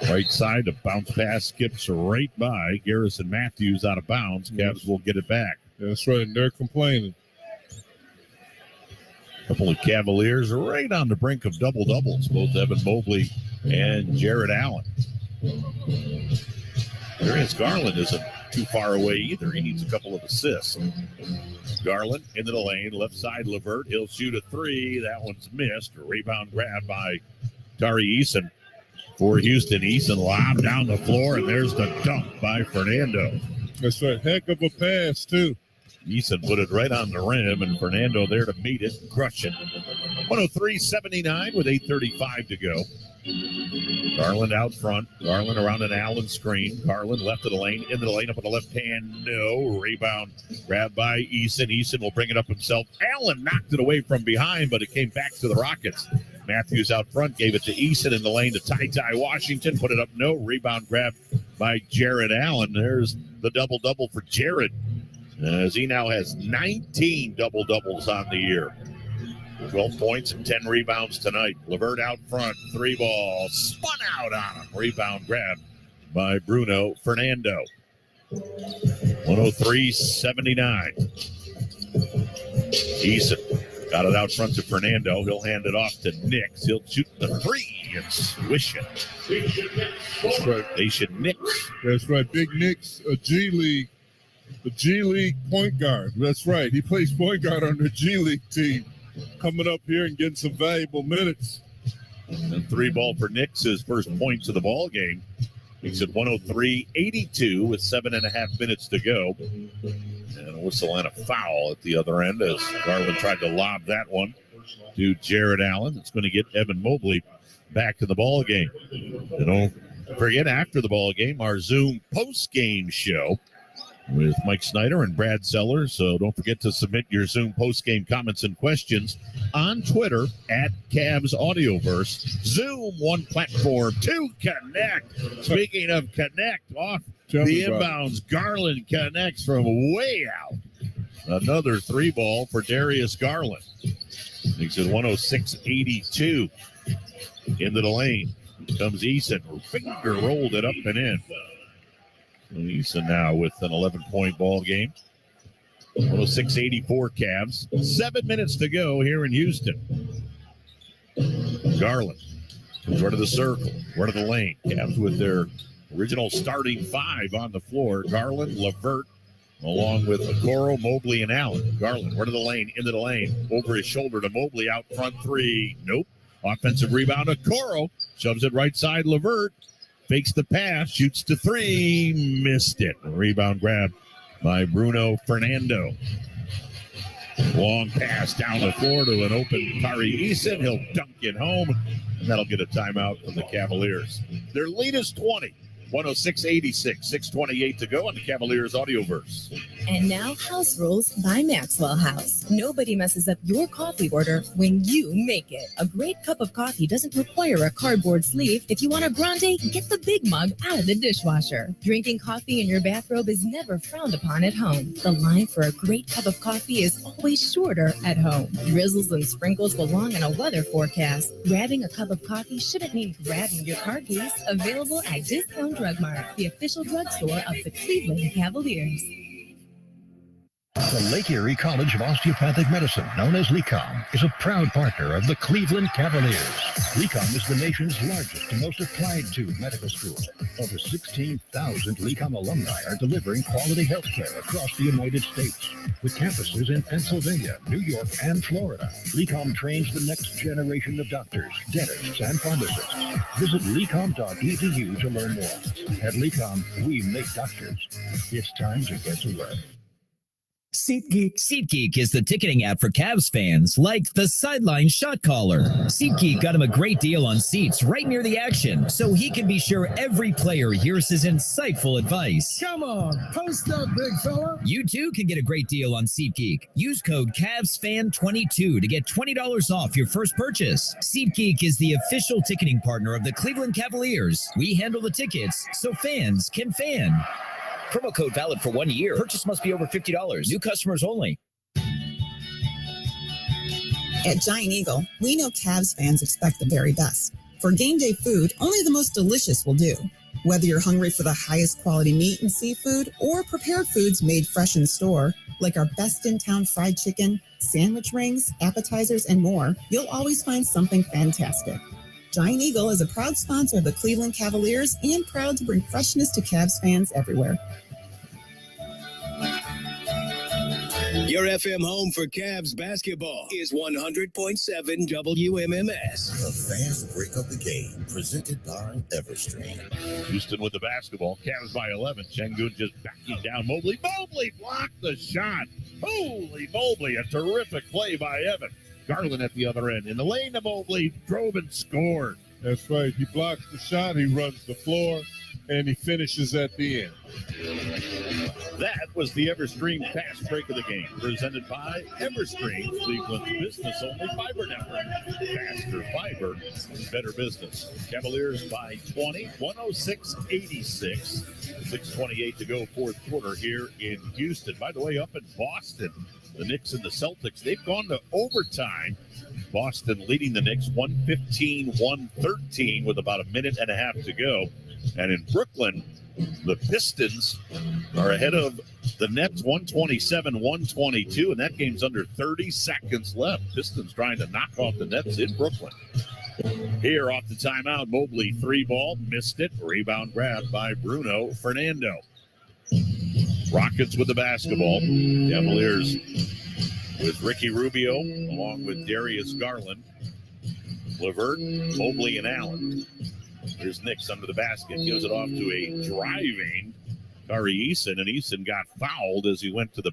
Right side, a bounce pass skips right by Garrison Matthews out of bounds. Cavs will get it back. That's right, and they're complaining. A couple of Cavaliers right on the brink of double-doubles, both Evan Mobley and Jared Allen. Darius Garland isn't too far away either. He needs a couple of assists. Garland into the lane, left side LeVert. He'll shoot a three. That one's missed. A rebound grab by Tari Eason. For Houston, Eason lobbed down the floor, and there's the dunk by Fernando. That's right. Heck of a pass, too. Eason put it right on the rim, and Fernando there to meet it, crush it. 103-79 with 8:35 to go. Garland out front. Garland around an Allen screen. Garland left of the lane, into the lane, up on the left hand. No. Rebound grabbed by Eason. Eason will bring it up himself. Allen knocked it away from behind, but it came back to the Rockets. Matthews out front, gave it to Eason in the lane to Ty Washington. Put it up, no. Rebound grab by Jared Allen. There's the double-double for Jared, as he now has 19 double-doubles on the year. 12 points and 10 rebounds tonight. LeVert out front, three ball, spun out on him. Rebound grab by Bruno Fernando. 103-79. Eason got it out front to Fernando. He'll hand it off to Nix. He'll shoot the three and swish it. That's right. Nation Nix. That's right. Big Nix, a G League point guard. That's right. He plays point guard on the G League team. Coming up here and getting some valuable minutes. And three ball for Nix, his first points of the ball game. Makes it 103-82 with 7.5 minutes to go. And a whistle and a foul at the other end as Garland tried to lob that one to Jared Allen. It's going to get Evan Mobley back to the ball game. And don't forget, after the ball game, our Zoom post-game show with Mike Snyder and Brad Sellers. So don't forget to submit your Zoom post-game comments and questions on Twitter at Cavs Audioverse. Zoom, one platform, two connect. Speaking of connect, off the inbounds, Garland connects from way out. Another three ball for Darius Garland. Makes it 106-82. Into the lane comes Eason. Finger rolled it up and in. Eason now with an 11-point ball game. 106-84 Cavs. 7 minutes to go here in Houston. Garland comes right to the circle, right to the lane. Cavs with their original starting five on the floor. Garland, LeVert, along with Okoro, Mobley, and Allen. Garland, right to the lane, into the lane, over his shoulder to Mobley, out front three. Nope. Offensive rebound, Okoro shoves it right side, LeVert. Fakes the pass, shoots to three, missed it. Rebound grab by Bruno Fernando. Long pass down the floor to an open Tari Eason. He'll dunk it home, and that'll get a timeout from the Cavaliers. Their lead is 20. 106-86, 6:28 to go on the Cavaliers Audioverse. And now House Rules by Maxwell House. Nobody messes up your coffee order when you make it. A great cup of coffee doesn't require a cardboard sleeve. If you want a grande, get the big mug out of the dishwasher. Drinking coffee in your bathrobe is never frowned upon at home. The line for a great cup of coffee is always shorter at home. Drizzles and sprinkles belong in a weather forecast. Grabbing a cup of coffee shouldn't mean grabbing your car keys. Available at Discount Drug Mart, the official drugstore of the Cleveland Cavaliers. The Lake Erie College of Osteopathic Medicine, known as LECOM, is a proud partner of the Cleveland Cavaliers. LECOM is the nation's largest and most applied-to medical school. Over 16,000 LECOM alumni are delivering quality health care across the United States, with campuses in Pennsylvania, New York, and Florida. LECOM trains the next generation of doctors, dentists, and pharmacists. Visit lecom.edu to learn more. At LECOM, we make doctors. It's time to get to work. SeatGeek. SeatGeek is the ticketing app for Cavs fans, like the sideline shot caller. SeatGeek got him a great deal on seats right near the action, so he can be sure every player hears his insightful advice. Come on, post up, big fella. You too can get a great deal on SeatGeek. Use code CavsFan22 to get $20 off your first purchase. SeatGeek is the official ticketing partner of the Cleveland Cavaliers. We handle the tickets so fans can fan. Promo code valid for 1 year. Purchase must be over $50. New customers only. At Giant Eagle, we know Cavs fans expect the very best. For game day food, only the most delicious will do. Whether you're hungry for the highest quality meat and seafood or prepared foods made fresh in store, like our best in town fried chicken, sandwich rings, appetizers, and more, you'll always find something fantastic. Giant Eagle is a proud sponsor of the Cleveland Cavaliers and proud to bring freshness to Cavs fans everywhere. Your FM home for Cavs basketball is 100.7 WMMS. The fast break of the game, presented by Everstream. Houston with the basketball. Cavs by 11. Şengün just backing down. Mobley blocked the shot. Holy Mobley, a terrific play by Evan. Garland at the other end. In the lane to Mobley, drove and scored. That's right. He blocks the shot, he runs the floor, and he finishes at the end. That was the Everstream fast break of the game, presented by Everstream, Cleveland's business-only fiber network. Faster fiber, better business. Cavaliers by 20, 106-86. 6:28 to go, fourth quarter here in Houston. By the way, up in Boston, the Knicks and the Celtics, they've gone to overtime. Boston leading the Knicks 115-113 with about a minute and a half to go. And in Brooklyn, the Pistons are ahead of the Nets 127-122, and that game's under 30 seconds left. Pistons trying to knock off the Nets in Brooklyn. Here off the timeout, Mobley three ball, missed it. Rebound grabbed by Bruno Fernando. Rockets with the basketball. Cavaliers with Ricky Rubio along with Darius Garland, LeVert, Mobley, and Allen. Here's Knicks under the basket. Gives it off to a driving Tari Eason, and Eason got fouled as he went to the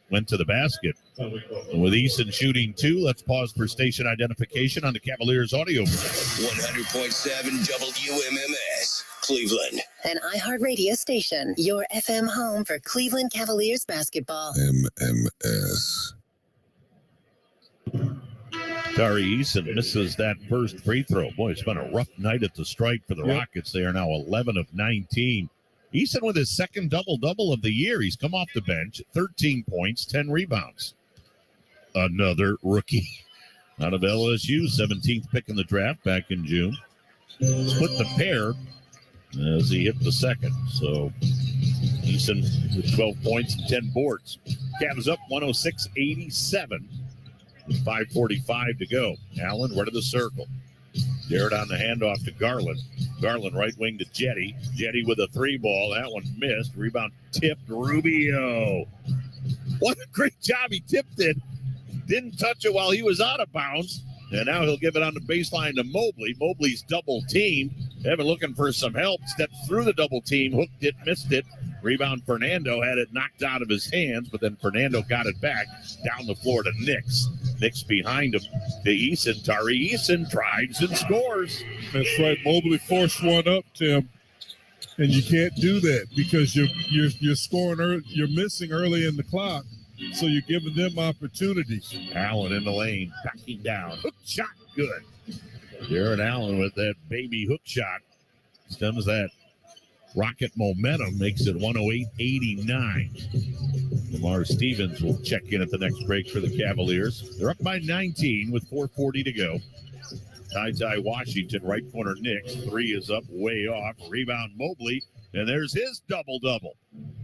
went to the basket. And with Eason shooting 2, let's pause for station identification on the Cavaliers audio. 100.7 WMMS, Cleveland. An iHeartRadio station, your FM home for Cleveland Cavaliers basketball. MMS. Tari Eason misses that first free throw. Boy, it's been a rough night at the strike for the Rockets. They are now 11 of 19. Eason with his second double-double of the year. He's come off the bench, 13 points, 10 rebounds. Another rookie out of LSU, 17th pick in the draft back in June. Split the pair as he hit the second. So Eason with 12 points and 10 boards. Cavs up 106-87 with 5:45 to go. Allen right of the circle. Jarrett on the handoff to Garland. Garland right wing to Jetty. Jetty with a 3-ball. That one missed. Rebound tipped. Rubio. What a great job he tipped it. Didn't touch it while he was out of bounds. And now he'll give it on the baseline to Mobley. Mobley's double teamed. Evan looking for some help. Stepped through the double team. Hooked it. Missed it. Rebound Fernando had it knocked out of his hands, but then Fernando got it back down the floor to Nix. Nix behind him to Eason. Tari Eason drives and scores. That's right. Mobley forced one up, Tim, and you can't do that because you're scoring. You're missing early in the clock, so you're giving them opportunities. Allen in the lane, backing down. Hook shot, good. Jared Allen with that baby hook shot stems that Rocket momentum, makes it 108-89. Lamar Stevens will check in at the next break for the Cavaliers. They're up by 19 with 4:40 to go. Ty Washington, right corner Knicks. 3 is up, way off. Rebound Mobley, and there's his double-double.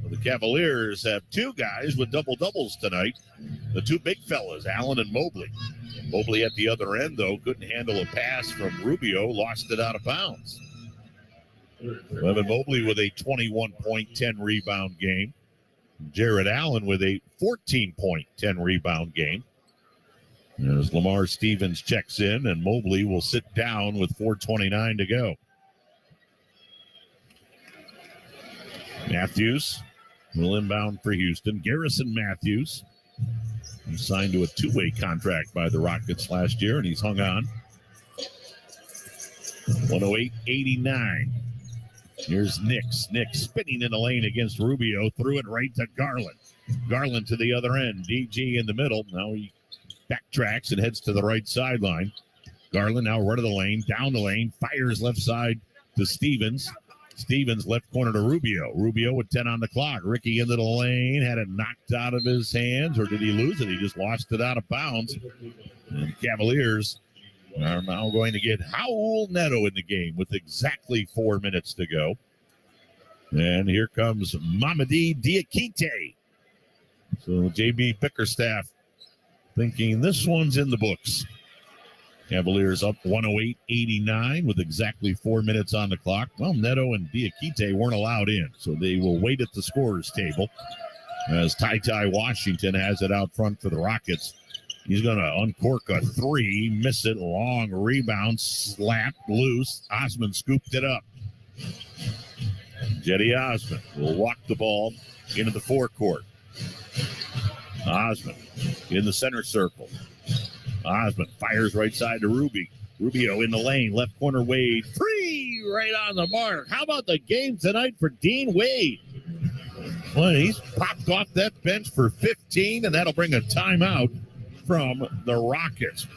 The Cavaliers have 2 guys with double-doubles tonight. The 2 big fellas, Allen and Mobley. Mobley at the other end, though, couldn't handle a pass from Rubio, lost it out of bounds. Evan Mobley with a 21-point, 10-rebound game. Jared Allen with a 14-point, 10-rebound game. As Lamar Stevens checks in, and Mobley will sit down with 4:29 to go. Matthews will inbound for Houston. Garrison Matthews, he signed to a 2-way contract by the Rockets last year, and he's hung on. 108-89. Here's Nix. Nix spinning in the lane against Rubio. Threw it right to Garland. Garland to the other end. DG in the middle. Now he backtracks and heads to the right sideline. Garland now right of the lane. Down the lane. Fires left side to Stevens. Stevens left corner to Rubio. Rubio with 10 on the clock. Ricky into the lane. Had it knocked out of his hands. Or did he lose it? He just lost it out of bounds. And Cavaliers are now going to get Raul Neto in the game with exactly 4 minutes to go. And here comes Mamadi Diakite. So J.B. Bickerstaff thinking this one's in the books. Cavaliers up 108-89 with exactly 4 minutes on the clock. Well, Neto and Diakite weren't allowed in, so they will wait at the scorer's table as Ty Washington has it out front for the Rockets. He's going to uncork a 3, miss it, long rebound, slapped loose. Osman scooped it up. Jetty Osman will walk the ball into the forecourt. Osman in the center circle. Osman fires right side to Rubio in the lane, left corner Wade. 3 right on the mark. How about the game tonight for Dean Wade? Well, he's popped off that bench for 15, and that'll bring a timeout from the Rockets.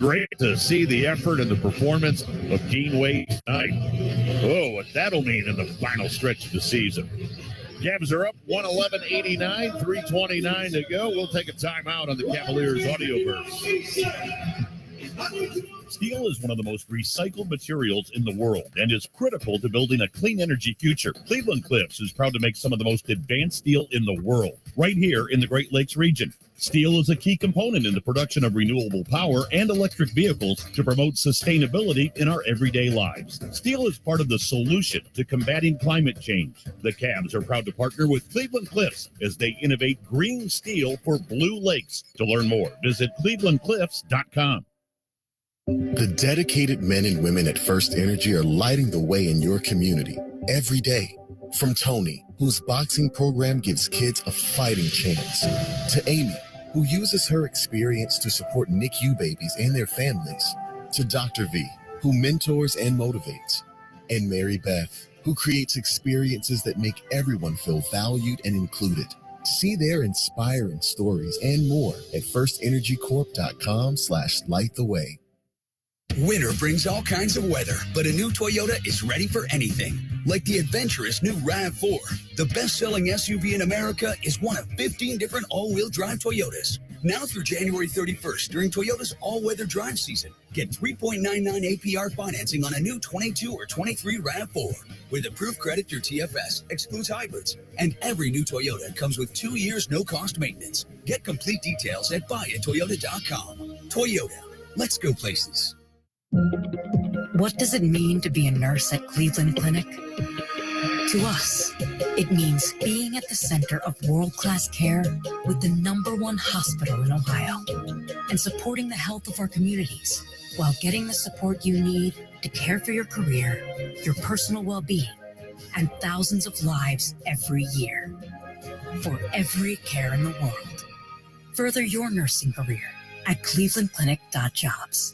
Great to see the effort and the performance of Dean Wade tonight. Oh, what that'll mean in the final stretch of the season. Cavs are up 111-89, 3:29 to go. We'll take a timeout on the Cavaliers Audioverse. Steel is one of the most recycled materials in the world and is critical to building a clean energy future. Cleveland Cliffs is proud to make some of the most advanced steel in the world, right here in the Great Lakes region. Steel is a key component in the production of renewable power and electric vehicles to promote sustainability in our everyday lives. Steel is part of the solution to combating climate change. The Cavs are proud to partner with Cleveland Cliffs as they innovate green steel for Blue Lakes. To learn more, visit clevelandcliffs.com. The dedicated men and women at First Energy are lighting the way in your community every day. From Tony, whose boxing program gives kids a fighting chance, to Amy, who uses her experience to support NICU babies and their families, to Dr. V, who mentors and motivates, and Mary Beth, who creates experiences that make everyone feel valued and included. See their inspiring stories and more at firstenergycorp.com/lighttheway. Winter brings all kinds of weather, but a new Toyota is ready for anything. Like the adventurous new RAV4. The best-selling SUV in America is one of 15 different all-wheel drive Toyotas. Now through January 31st, during Toyota's all-weather drive season, get 3.99 APR financing on a new 22 or 23 RAV4. With approved credit through TFS, excludes hybrids. And every new Toyota comes with 2 years no-cost maintenance. Get complete details at buyatoyota.com. Toyota, let's go places. What does it mean to be a nurse at Cleveland Clinic? To us, it means being at the center of world-class care with the #1 hospital in Ohio and supporting the health of our communities while getting the support you need to care for your career, your personal well-being, and thousands of lives every year. For every care in the world. Further your nursing career at clevelandclinic.jobs.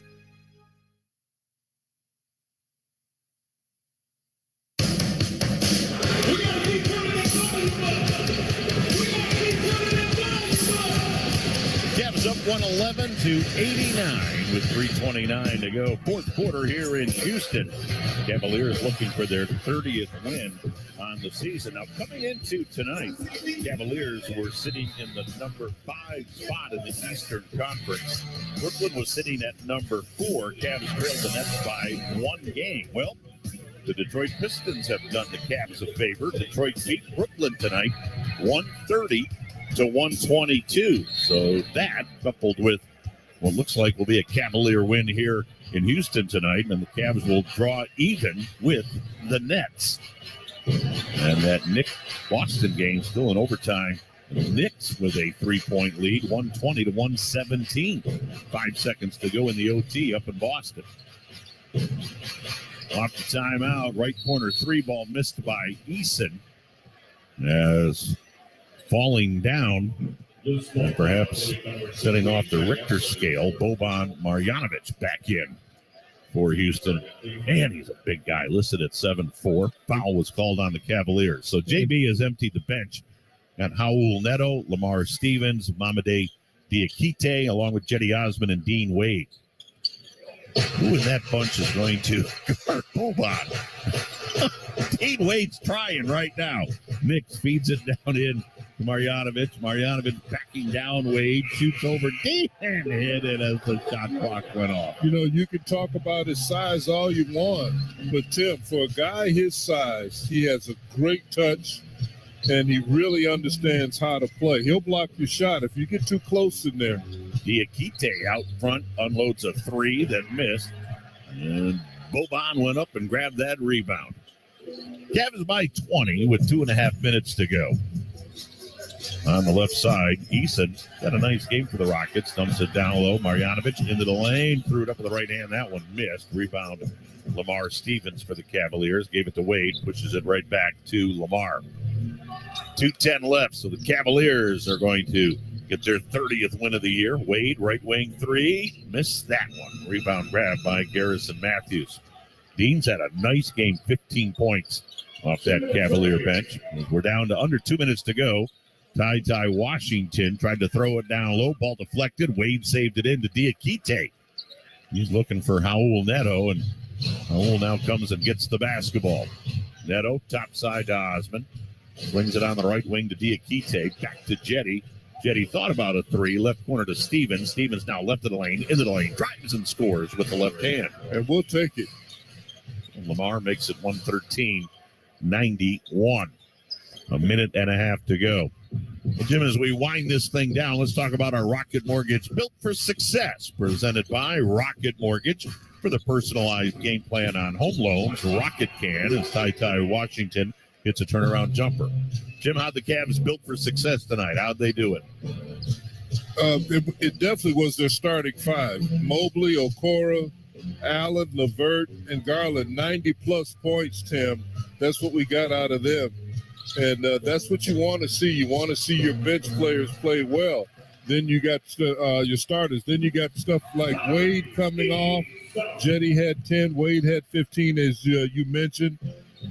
Cavs up 111-89 with 3:29 to go. Fourth quarter here in Houston. Cavaliers looking for their 30th win on the season. Now coming into tonight, Cavaliers were sitting in the number 5 spot in the Eastern Conference. Brooklyn was sitting at number 4. Cavs trailed the Nets by 1 game. Well, the Detroit Pistons have done the Cavs a favor. Detroit beat Brooklyn tonight, 130-122. So that, coupled with what looks like will be a Cavalier win here in Houston tonight, and the Cavs will draw even with the Nets. And that Knicks-Boston game still in overtime. Knicks with a 3-point lead, 120-117. 5 seconds to go in the OT up in Boston. Off the timeout, right corner 3 ball missed by Eason. As falling down, perhaps setting off the Richter scale, Boban Marjanovic back in for Houston. And he's a big guy, listed at 7'4". Foul was called on the Cavaliers. So JB has emptied the bench. Got Raul Neto, Lamar Stevens, Mamadi Diakite, along with Jetty Osman and Dean Wade. Who in that bunch is going to guard Boban? Dean Wade's trying right now. Knicks feeds it down in to Marjanovic. Marjanovic backing down Wade, shoots over Dean and hit it as the shot clock went off. You know, you can talk about his size all you want, but Tim, for a guy his size, he has a great touch, and he really understands how to play. He'll block your shot if you get too close in there. Diakite out front unloads a 3 that missed, and Boban went up and grabbed that rebound. Cavs by 20 with 2.5 minutes to go. On the left side, Eason got a nice game for the Rockets. Dumps it down low. Marjanovic into the lane. Threw it up with the right hand. That one missed. Rebound Lamar Stevens for the Cavaliers. Gave it to Wade. Pushes it right back to Lamar. 2:10 left. So the Cavaliers are going to get their 30th win of the year. Wade, right wing 3. Missed that one. Rebound grab by Garrison Matthews. Dean's had a nice game. 15 points off that Cavalier bench. We're down to under 2 minutes to go. Ty Washington tried to throw it down low. Ball deflected. Wade saved it in to Diakite. He's looking for Raul Neto, and Raul now comes and gets the basketball. Neto, top side to Osman. Swings it on the right wing to Diakite. Back to Jetty. Jetty thought about a 3. Left corner to Stevens. Stevens now left of the lane. Into the lane. Drives and scores with the left hand. And we'll take it. And Lamar makes it 113-91. A minute and a half to go. Well, Jim, as we wind this thing down, let's talk about our Rocket Mortgage Built for Success, presented by Rocket Mortgage. For the personalized game plan on home loans, Rocket can, as Ty Washington hits a turnaround jumper. Jim, how'd the Cavs built for success tonight? How'd they do it? It definitely was their starting 5. Mobley, Okoro, Allen, LeVert, and Garland. 90-plus points, Tim. That's what we got out of them. And that's what you want to see. You want to see your bench players play well. Then you got your starters. Then you got stuff like Wade coming off. Jetty had 10. Wade had 15, as you mentioned.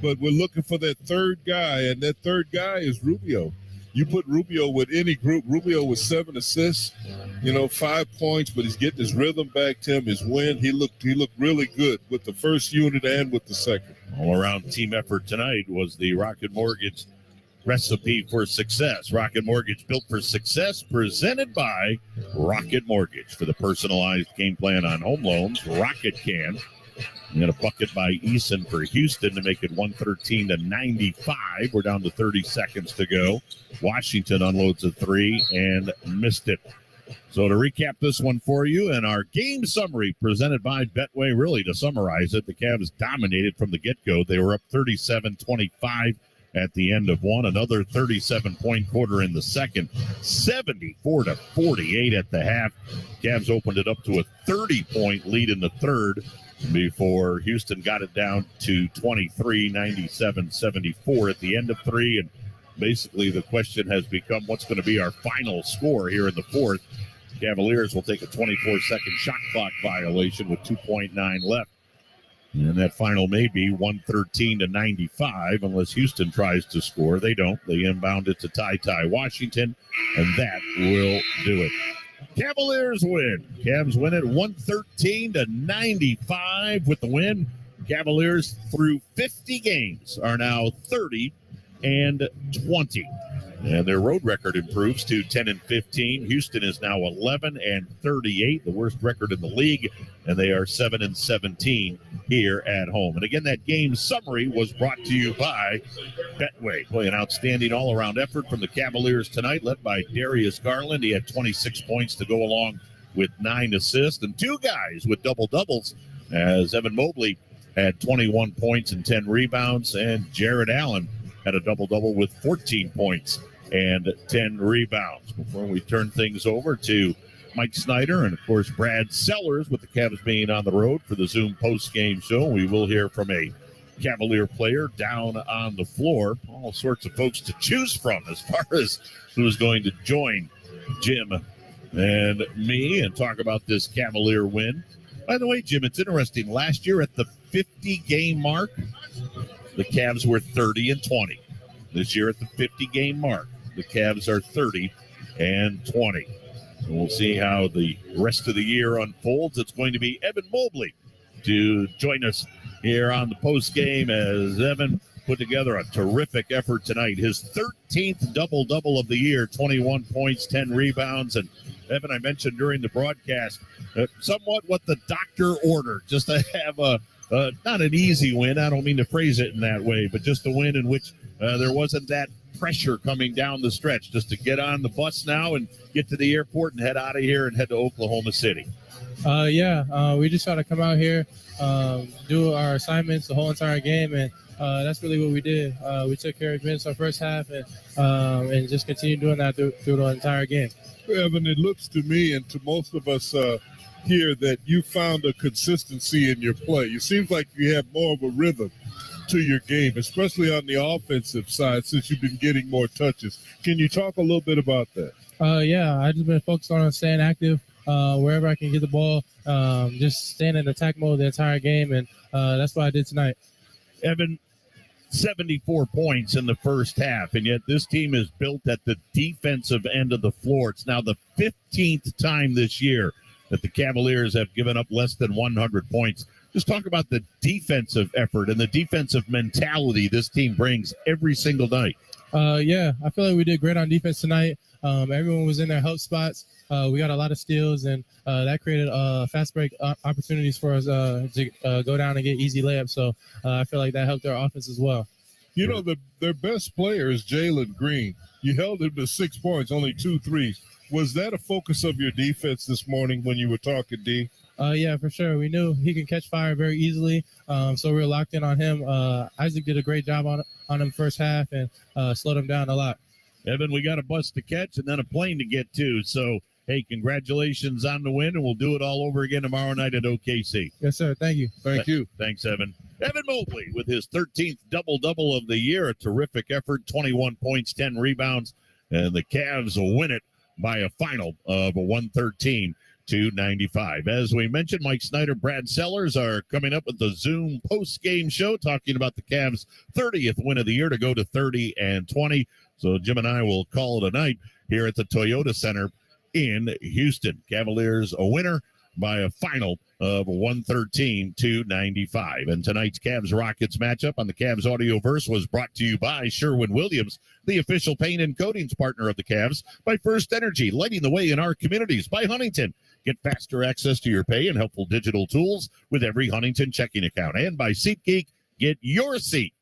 But we're looking for that third guy, and that third guy is Rubio. You put Rubio with any group. Rubio with 7 assists, 5 points, but he's getting his rhythm back to him, his win. He looked really good with the first unit and with the second. All-around team effort tonight was the Rocket Mortgage recipe for success. Rocket Mortgage, built for success, presented by Rocket Mortgage. For the personalized game plan on home loans, Rocket can. We got a bucket by Eason for Houston to make it 113-95. We're down to 30 seconds to go. Washington unloads a 3 and missed it. So to recap this one for you, and our game summary presented by Betway, really to summarize it, the Cavs dominated from the get-go. They were up 37-25 at the end of one. Another 37-point quarter in the second. 74-48 at the half. Cavs opened it up to a 30-point lead in the third before Houston got it down to 23, 97-74 at the end of three. And basically the question has become, what's going to be our final score here in the fourth? Cavaliers will take a 24-second shot clock violation with 2.9 left. And that final may be 113-95 unless Houston tries to score. They don't. They inbound it to Ty Washington, and that will do it. Cavaliers win. Cavs win it 113-95 with the win. Cavaliers through 50 games are now 30-20. And their road record improves to 10-15. Houston is now 11-38, the worst record in the league, and they are 7-17 here at home. And again, that game summary was brought to you by Betway. Boy, an outstanding all-around effort from the Cavaliers tonight, led by Darius Garland. He had 26 points to go along with 9 assists, and 2 guys with double-doubles, as Evan Mobley had 21 points and 10 rebounds, and Jared Allen had a double-double with 14 points and 10 rebounds. Before we turn things over to Mike Snyder and, of course, Brad Sellers, with the Cavs being on the road for the Zoom post-game show, we will hear from a Cavalier player down on the floor. All sorts of folks to choose from as far as who's going to join Jim and me and talk about this Cavalier win. By the way, Jim, it's interesting. Last year at the 50-game mark, the Cavs were 30-20. This year at the 50-game mark, the Cavs are 30-20. And we'll see how the rest of the year unfolds. It's going to be Evan Mobley to join us here on the post game, as Evan put together a terrific effort tonight. His 13th double-double of the year, 21 points, 10 rebounds. And Evan, I mentioned during the broadcast, somewhat what the doctor ordered, just to have not an easy win. I don't mean to phrase it in that way, but just a win in which there wasn't that pressure coming down the stretch, just to get on the bus now and get to the airport and head out of here and head to Oklahoma City. We just try to come out here, do our assignments the whole entire game, and that's really what we did. We took care of business our first half and just continue doing that through the entire game. Evan, it looks to me and to most of us here that you found a consistency in your play. It seems like you have more of a rhythm to your game, especially on the offensive side, since you've been getting more touches. Can you talk a little bit about that? I just been focused on staying active wherever I can get the ball, just staying in attack mode the entire game, and that's what I did tonight. Evan, 74 points in the first half, and yet this team is built at the defensive end of the floor. It's now the 15th time this year that the Cavaliers have given up less than 100 points. Just talk about the defensive effort and the defensive mentality this team brings every single night. I feel like we did great on defense tonight. Everyone was in their help spots. We got a lot of steals, and that created fast break opportunities for us to go down and get easy layups. So I feel like that helped our offense as well. You know, their best player is Jalen Green. You held him to 6 points, only 2 threes. Was that a focus of your defense this morning when you were talking, D? Yeah, for sure. We knew he can catch fire very easily, so we were locked in on him. Isaac did a great job on him first half and slowed him down a lot. Evan, we got a bus to catch and then a plane to get to. So, Hey, congratulations on the win, and we'll do it all over again tomorrow night at OKC. Yes, sir. Thank you. Thank you. Thanks, Evan. Evan Mobley with his 13th double-double of the year. A terrific effort, 21 points, 10 rebounds, and the Cavs will win it by a final of 113-95. As we mentioned, Mike Snyder, Brad Sellers are coming up with the Zoom post-game show talking about the Cavs' 30th win of the year to go to 30-20. So Jim and I will call it a night here at the Toyota Center in Houston. Cavaliers a winner by a final of 113-95. And tonight's Cavs-Rockets matchup on the Cavs Audioverse was brought to you by Sherwin-Williams, the official paint and coatings partner of the Cavs, by First Energy, lighting the way in our communities, by Huntington. Get faster access to your pay and helpful digital tools with every Huntington checking account. And by SeatGeek, get your seat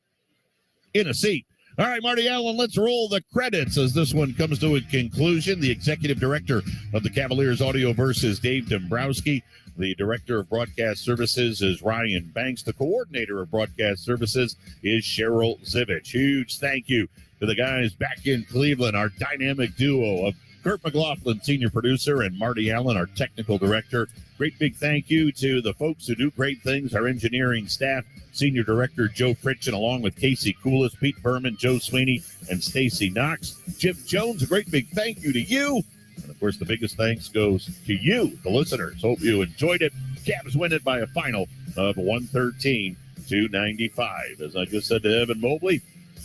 in a seat. All right, Marty Allen, let's roll the credits as this one comes to a conclusion. The executive director of the Cavaliers Audioverse is Dave Dombrowski. The director of broadcast services is Ryan Banks. The coordinator of broadcast services is Cheryl Zivich. Huge thank you to the guys back in Cleveland, our dynamic duo of Kurt McLaughlin, senior producer, and Marty Allen, our technical director. Great big thank you to the folks who do great things, our engineering staff, senior director Joe Fritchen, along with Casey Coolis, Pete Berman, Joe Sweeney, and Stacy Knox. Jim Jones, a great big thank you to you. And, of course, the biggest thanks goes to you, the listeners. Hope you enjoyed it. Cavs win it by a final of 113-95. As I just said to Evan Mobley,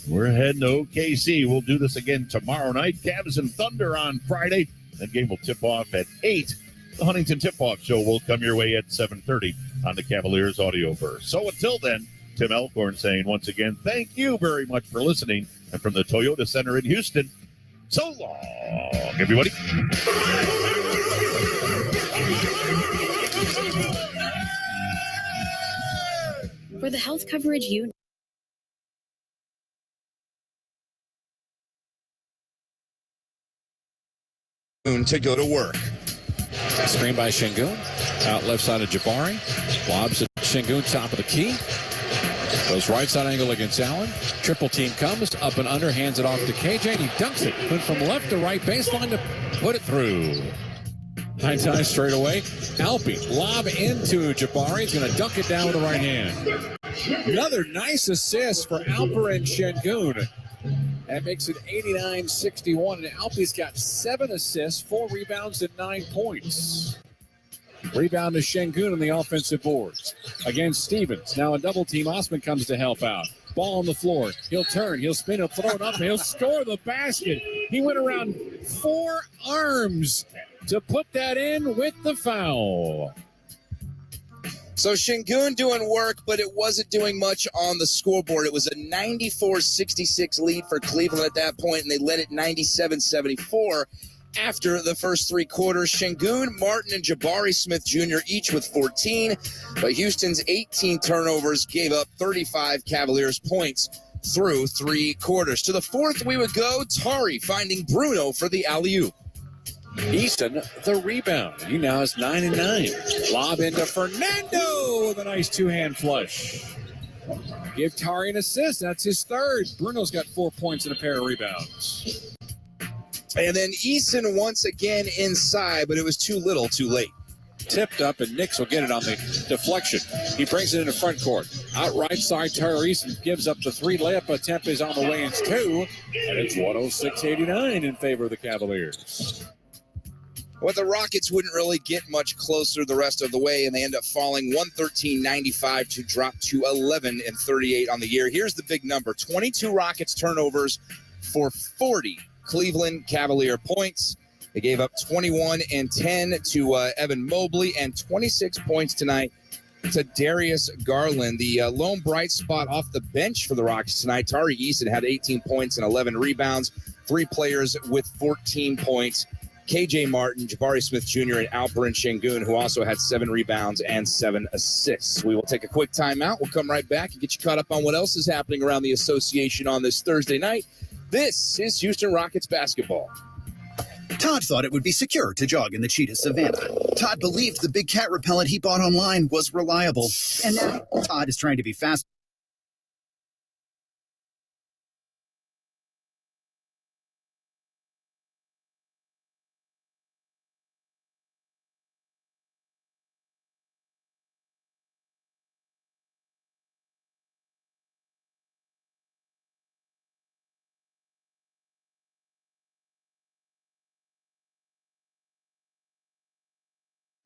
we're heading to OKC. We'll do this again tomorrow night. Cavs and Thunder on Friday. That game will tip off at 8. The Huntington Tip-Off Show will come your way at 7:30 on the Cavaliers Audioverse. So until then, Tim Elkhorn saying once again, thank you very much for listening. And from the Toyota Center in Houston, so long, everybody. For the health coverage you to go to work. Screen by Şengün. Out left side of Jabari. Lobs at Şengün, top of the key. Goes right side angle against Allen. Triple team comes up and under, hands it off to KJ, and he dunks it. Went from left to right baseline to put it through. High tie straight away. Alpi lob into Jabari. He's going to dunk it down with the right hand. Another nice assist for Alperen Şengün. That makes it 89-61. And Alpi's got 7 assists, 4 rebounds, and 9 points. Rebound to Şengün on the offensive boards. Against Stevens. Now a double team. Osman comes to help out. Ball on the floor. He'll turn. He'll spin. He'll throw it up. And he'll score the basket. He went around 4 arms to put that in with the foul. So Şengün doing work, but it wasn't doing much on the scoreboard. It was a 94-66 lead for Cleveland at that point, and they led it 97-74 after the first 3 quarters. Şengün, Martin, and Jabari Smith Jr. each with 14, but Houston's 18 turnovers gave up 35 Cavaliers points through 3 quarters. To the fourth we would go. Tari finding Bruno for the alley-oop. Easton, the rebound. He now has 9 and 9. Lob into Fernando with a nice 2-hand flush. Give Tari an assist. That's his 3rd. Bruno's got 4 points and a pair of rebounds. And then Easton once again inside, but it was too little, too late. Tipped up, and Knicks will get it on the deflection. He brings it into front court. Out right side, Tari Easton gives up the 3 layup attempt is on the way. It's 2, and it's 106-89 in favor of the Cavaliers. Well, the Rockets wouldn't really get much closer the rest of the way, and they end up falling 113-95 to drop to 11-38 on the year. Here's the big number: 22 Rockets turnovers for 40 Cleveland Cavalier points. They gave up 21 and 10 to Evan Mobley, and 26 points tonight to Darius Garland. The lone bright spot off the bench for the Rockets tonight, Tari Easton had 18 points and 11 rebounds. 3 players with 14 points. KJ Martin, Jabari Smith Jr., and Alperen Şengün, who also had 7 rebounds and 7 assists. We will take a quick timeout. We'll come right back and get you caught up on what else is happening around the association on this Thursday night. This is Houston Rockets basketball. Todd thought it would be secure to jog in the cheetah savanna. Todd believed the big cat repellent he bought online was reliable. And now Todd is trying to be fast.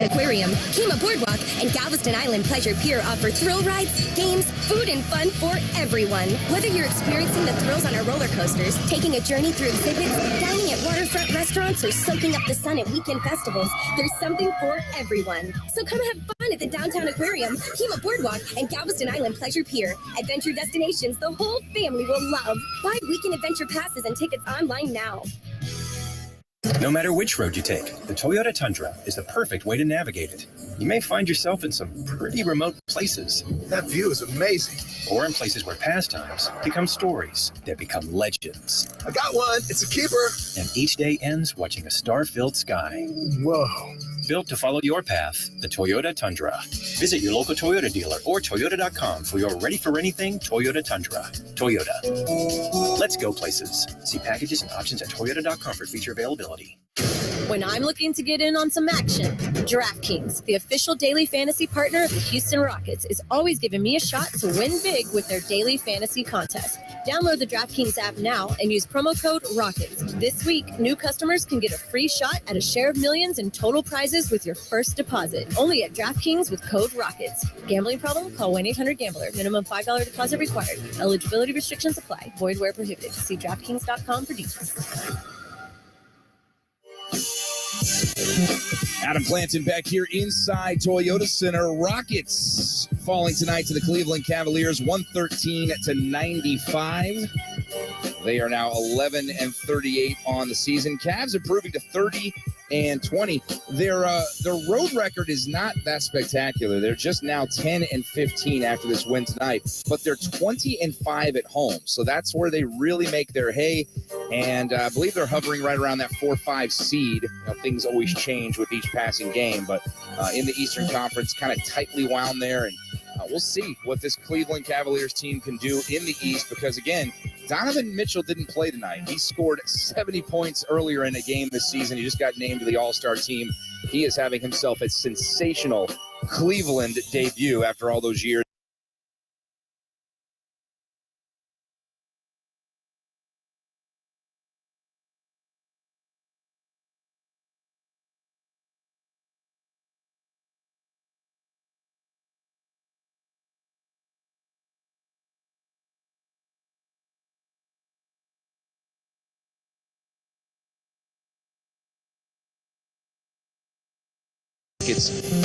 Aquarium, Kima Boardwalk, and Galveston Island Pleasure Pier offer thrill rides, games, food, and fun for everyone. Whether you're experiencing the thrills on our roller coasters, taking a journey through exhibits, dining at waterfront restaurants, or soaking up the sun at weekend festivals, there's something for everyone. So come have fun at the Downtown Aquarium, Kima Boardwalk, and Galveston Island Pleasure Pier. Adventure destinations the whole family will love. Buy weekend adventure passes and tickets online now. No matter which road you take, the Toyota Tundra is the perfect way to navigate it. You may find yourself in some pretty remote places. That view is amazing. Or in places where pastimes become stories that become legends. I got one. It's a keeper. And each day ends watching a star-filled sky. Whoa. Built to follow your path, the Toyota Tundra. Visit your local Toyota dealer or Toyota.com for your ready-for-anything Toyota Tundra. Toyota. Let's go places. See packages and options at Toyota.com for feature availability. When I'm looking to get in on some action, DraftKings, the official daily fantasy partner of the Houston Rockets, is always giving me a shot to win big with their daily fantasy contest. Download the DraftKings app now and use promo code ROCKETS. This week, new customers can get a free shot at a share of millions in total prizes with your first deposit. Only at DraftKings with code ROCKETS. Gambling problem? Call 1-800-GAMBLER. Minimum $5 deposit required. Eligibility restrictions apply. Void where prohibited. See DraftKings.com for details. Adam Clanton back here inside Toyota Center. Rockets falling tonight to the Cleveland Cavaliers, 113-95. They are now 11-38 on the season. Cavs improving to 30-20. Their road record is not that spectacular. They're just now 10-15 after this win tonight, but they're 20-5 at home. So that's where they really make their hay. And I believe they're hovering right around that 4-5 seed. Things always change with each passing game, but in the Eastern Conference, kind of tightly wound there. And we'll see what this Cleveland Cavaliers team can do in the East because, again, Donovan Mitchell didn't play tonight. He scored 70 points earlier in a game this season. He just got named to the All-Star team. He is having himself a sensational Cleveland debut after all those years.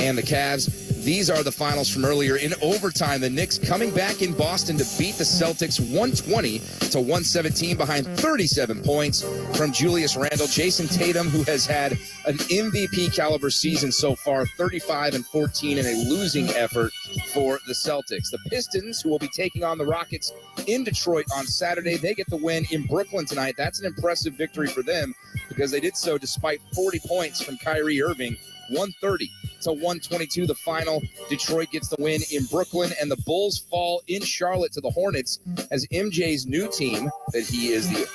And the Cavs. These are the finals from earlier in overtime. The Knicks coming back in Boston to beat the Celtics 120-117 behind 37 points from Julius Randle. Jason Tatum, who has had an MVP caliber season so far, 35-14 in a losing effort for the Celtics. The Pistons, who will be taking on the Rockets in Detroit on Saturday, they get the win in Brooklyn tonight. That's an impressive victory for them because they did so despite 40 points from Kyrie Irving. 130-122, the final. Detroit gets the win in Brooklyn, and the Bulls fall in Charlotte to the Hornets as MJ's new team that he is the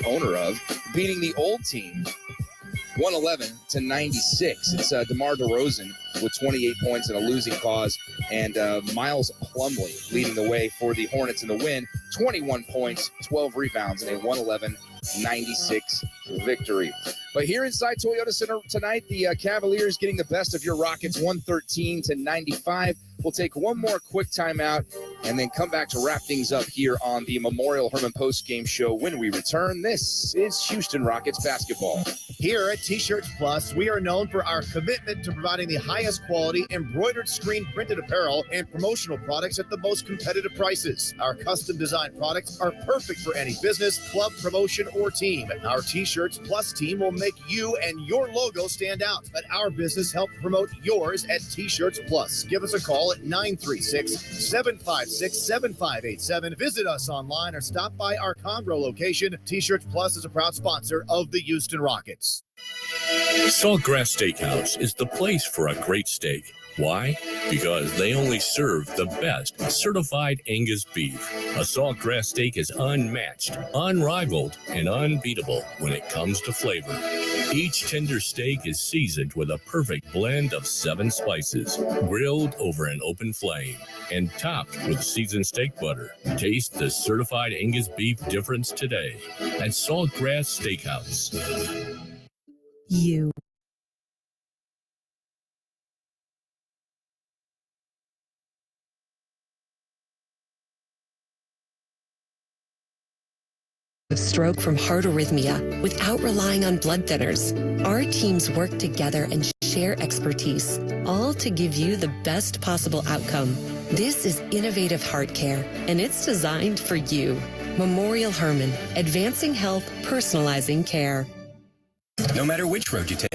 owner of, beating the old team 111-96. It's DeMar DeRozan with 28 points in a losing cause, and Miles Plumlee leading the way for the Hornets in the win, 21 points, 12 rebounds in a 111-96 victory. But here inside Toyota Center tonight, the Cavaliers getting the best of your Rockets, 113-95. We'll take one more quick timeout and then come back to wrap things up here on the Memorial Hermann postgame show when we return. This is Houston Rockets basketball. Here at T-Shirts Plus, we are known for our commitment to providing the highest quality embroidered screen printed apparel and promotional products at the most competitive prices. Our custom designed products are perfect for any business, club, promotion, or team. Our T-Shirts Plus team will make you and your logo stand out. Let our business help promote yours at T-Shirts Plus. Give us a call at 936-756-7587. Visit us online or stop by our Conroe location. T-Shirts Plus is a proud sponsor of the Houston Rockets. Saltgrass Steakhouse is the place for a great steak. Why? Because they only serve the best certified Angus beef. A Saltgrass steak is unmatched, unrivaled, and unbeatable when it comes to flavor. Each tender steak is seasoned with a perfect blend of 7 spices, grilled over an open flame, and topped with seasoned steak butter. Taste the certified Angus beef difference today at Saltgrass Steakhouse. You. of stroke from heart arrhythmia without relying on blood thinners. Our teams work together and share expertise, all to give you the best possible outcome. This is innovative heart care, and it's designed for you. Memorial Hermann, advancing health, personalizing care. No matter which road you take,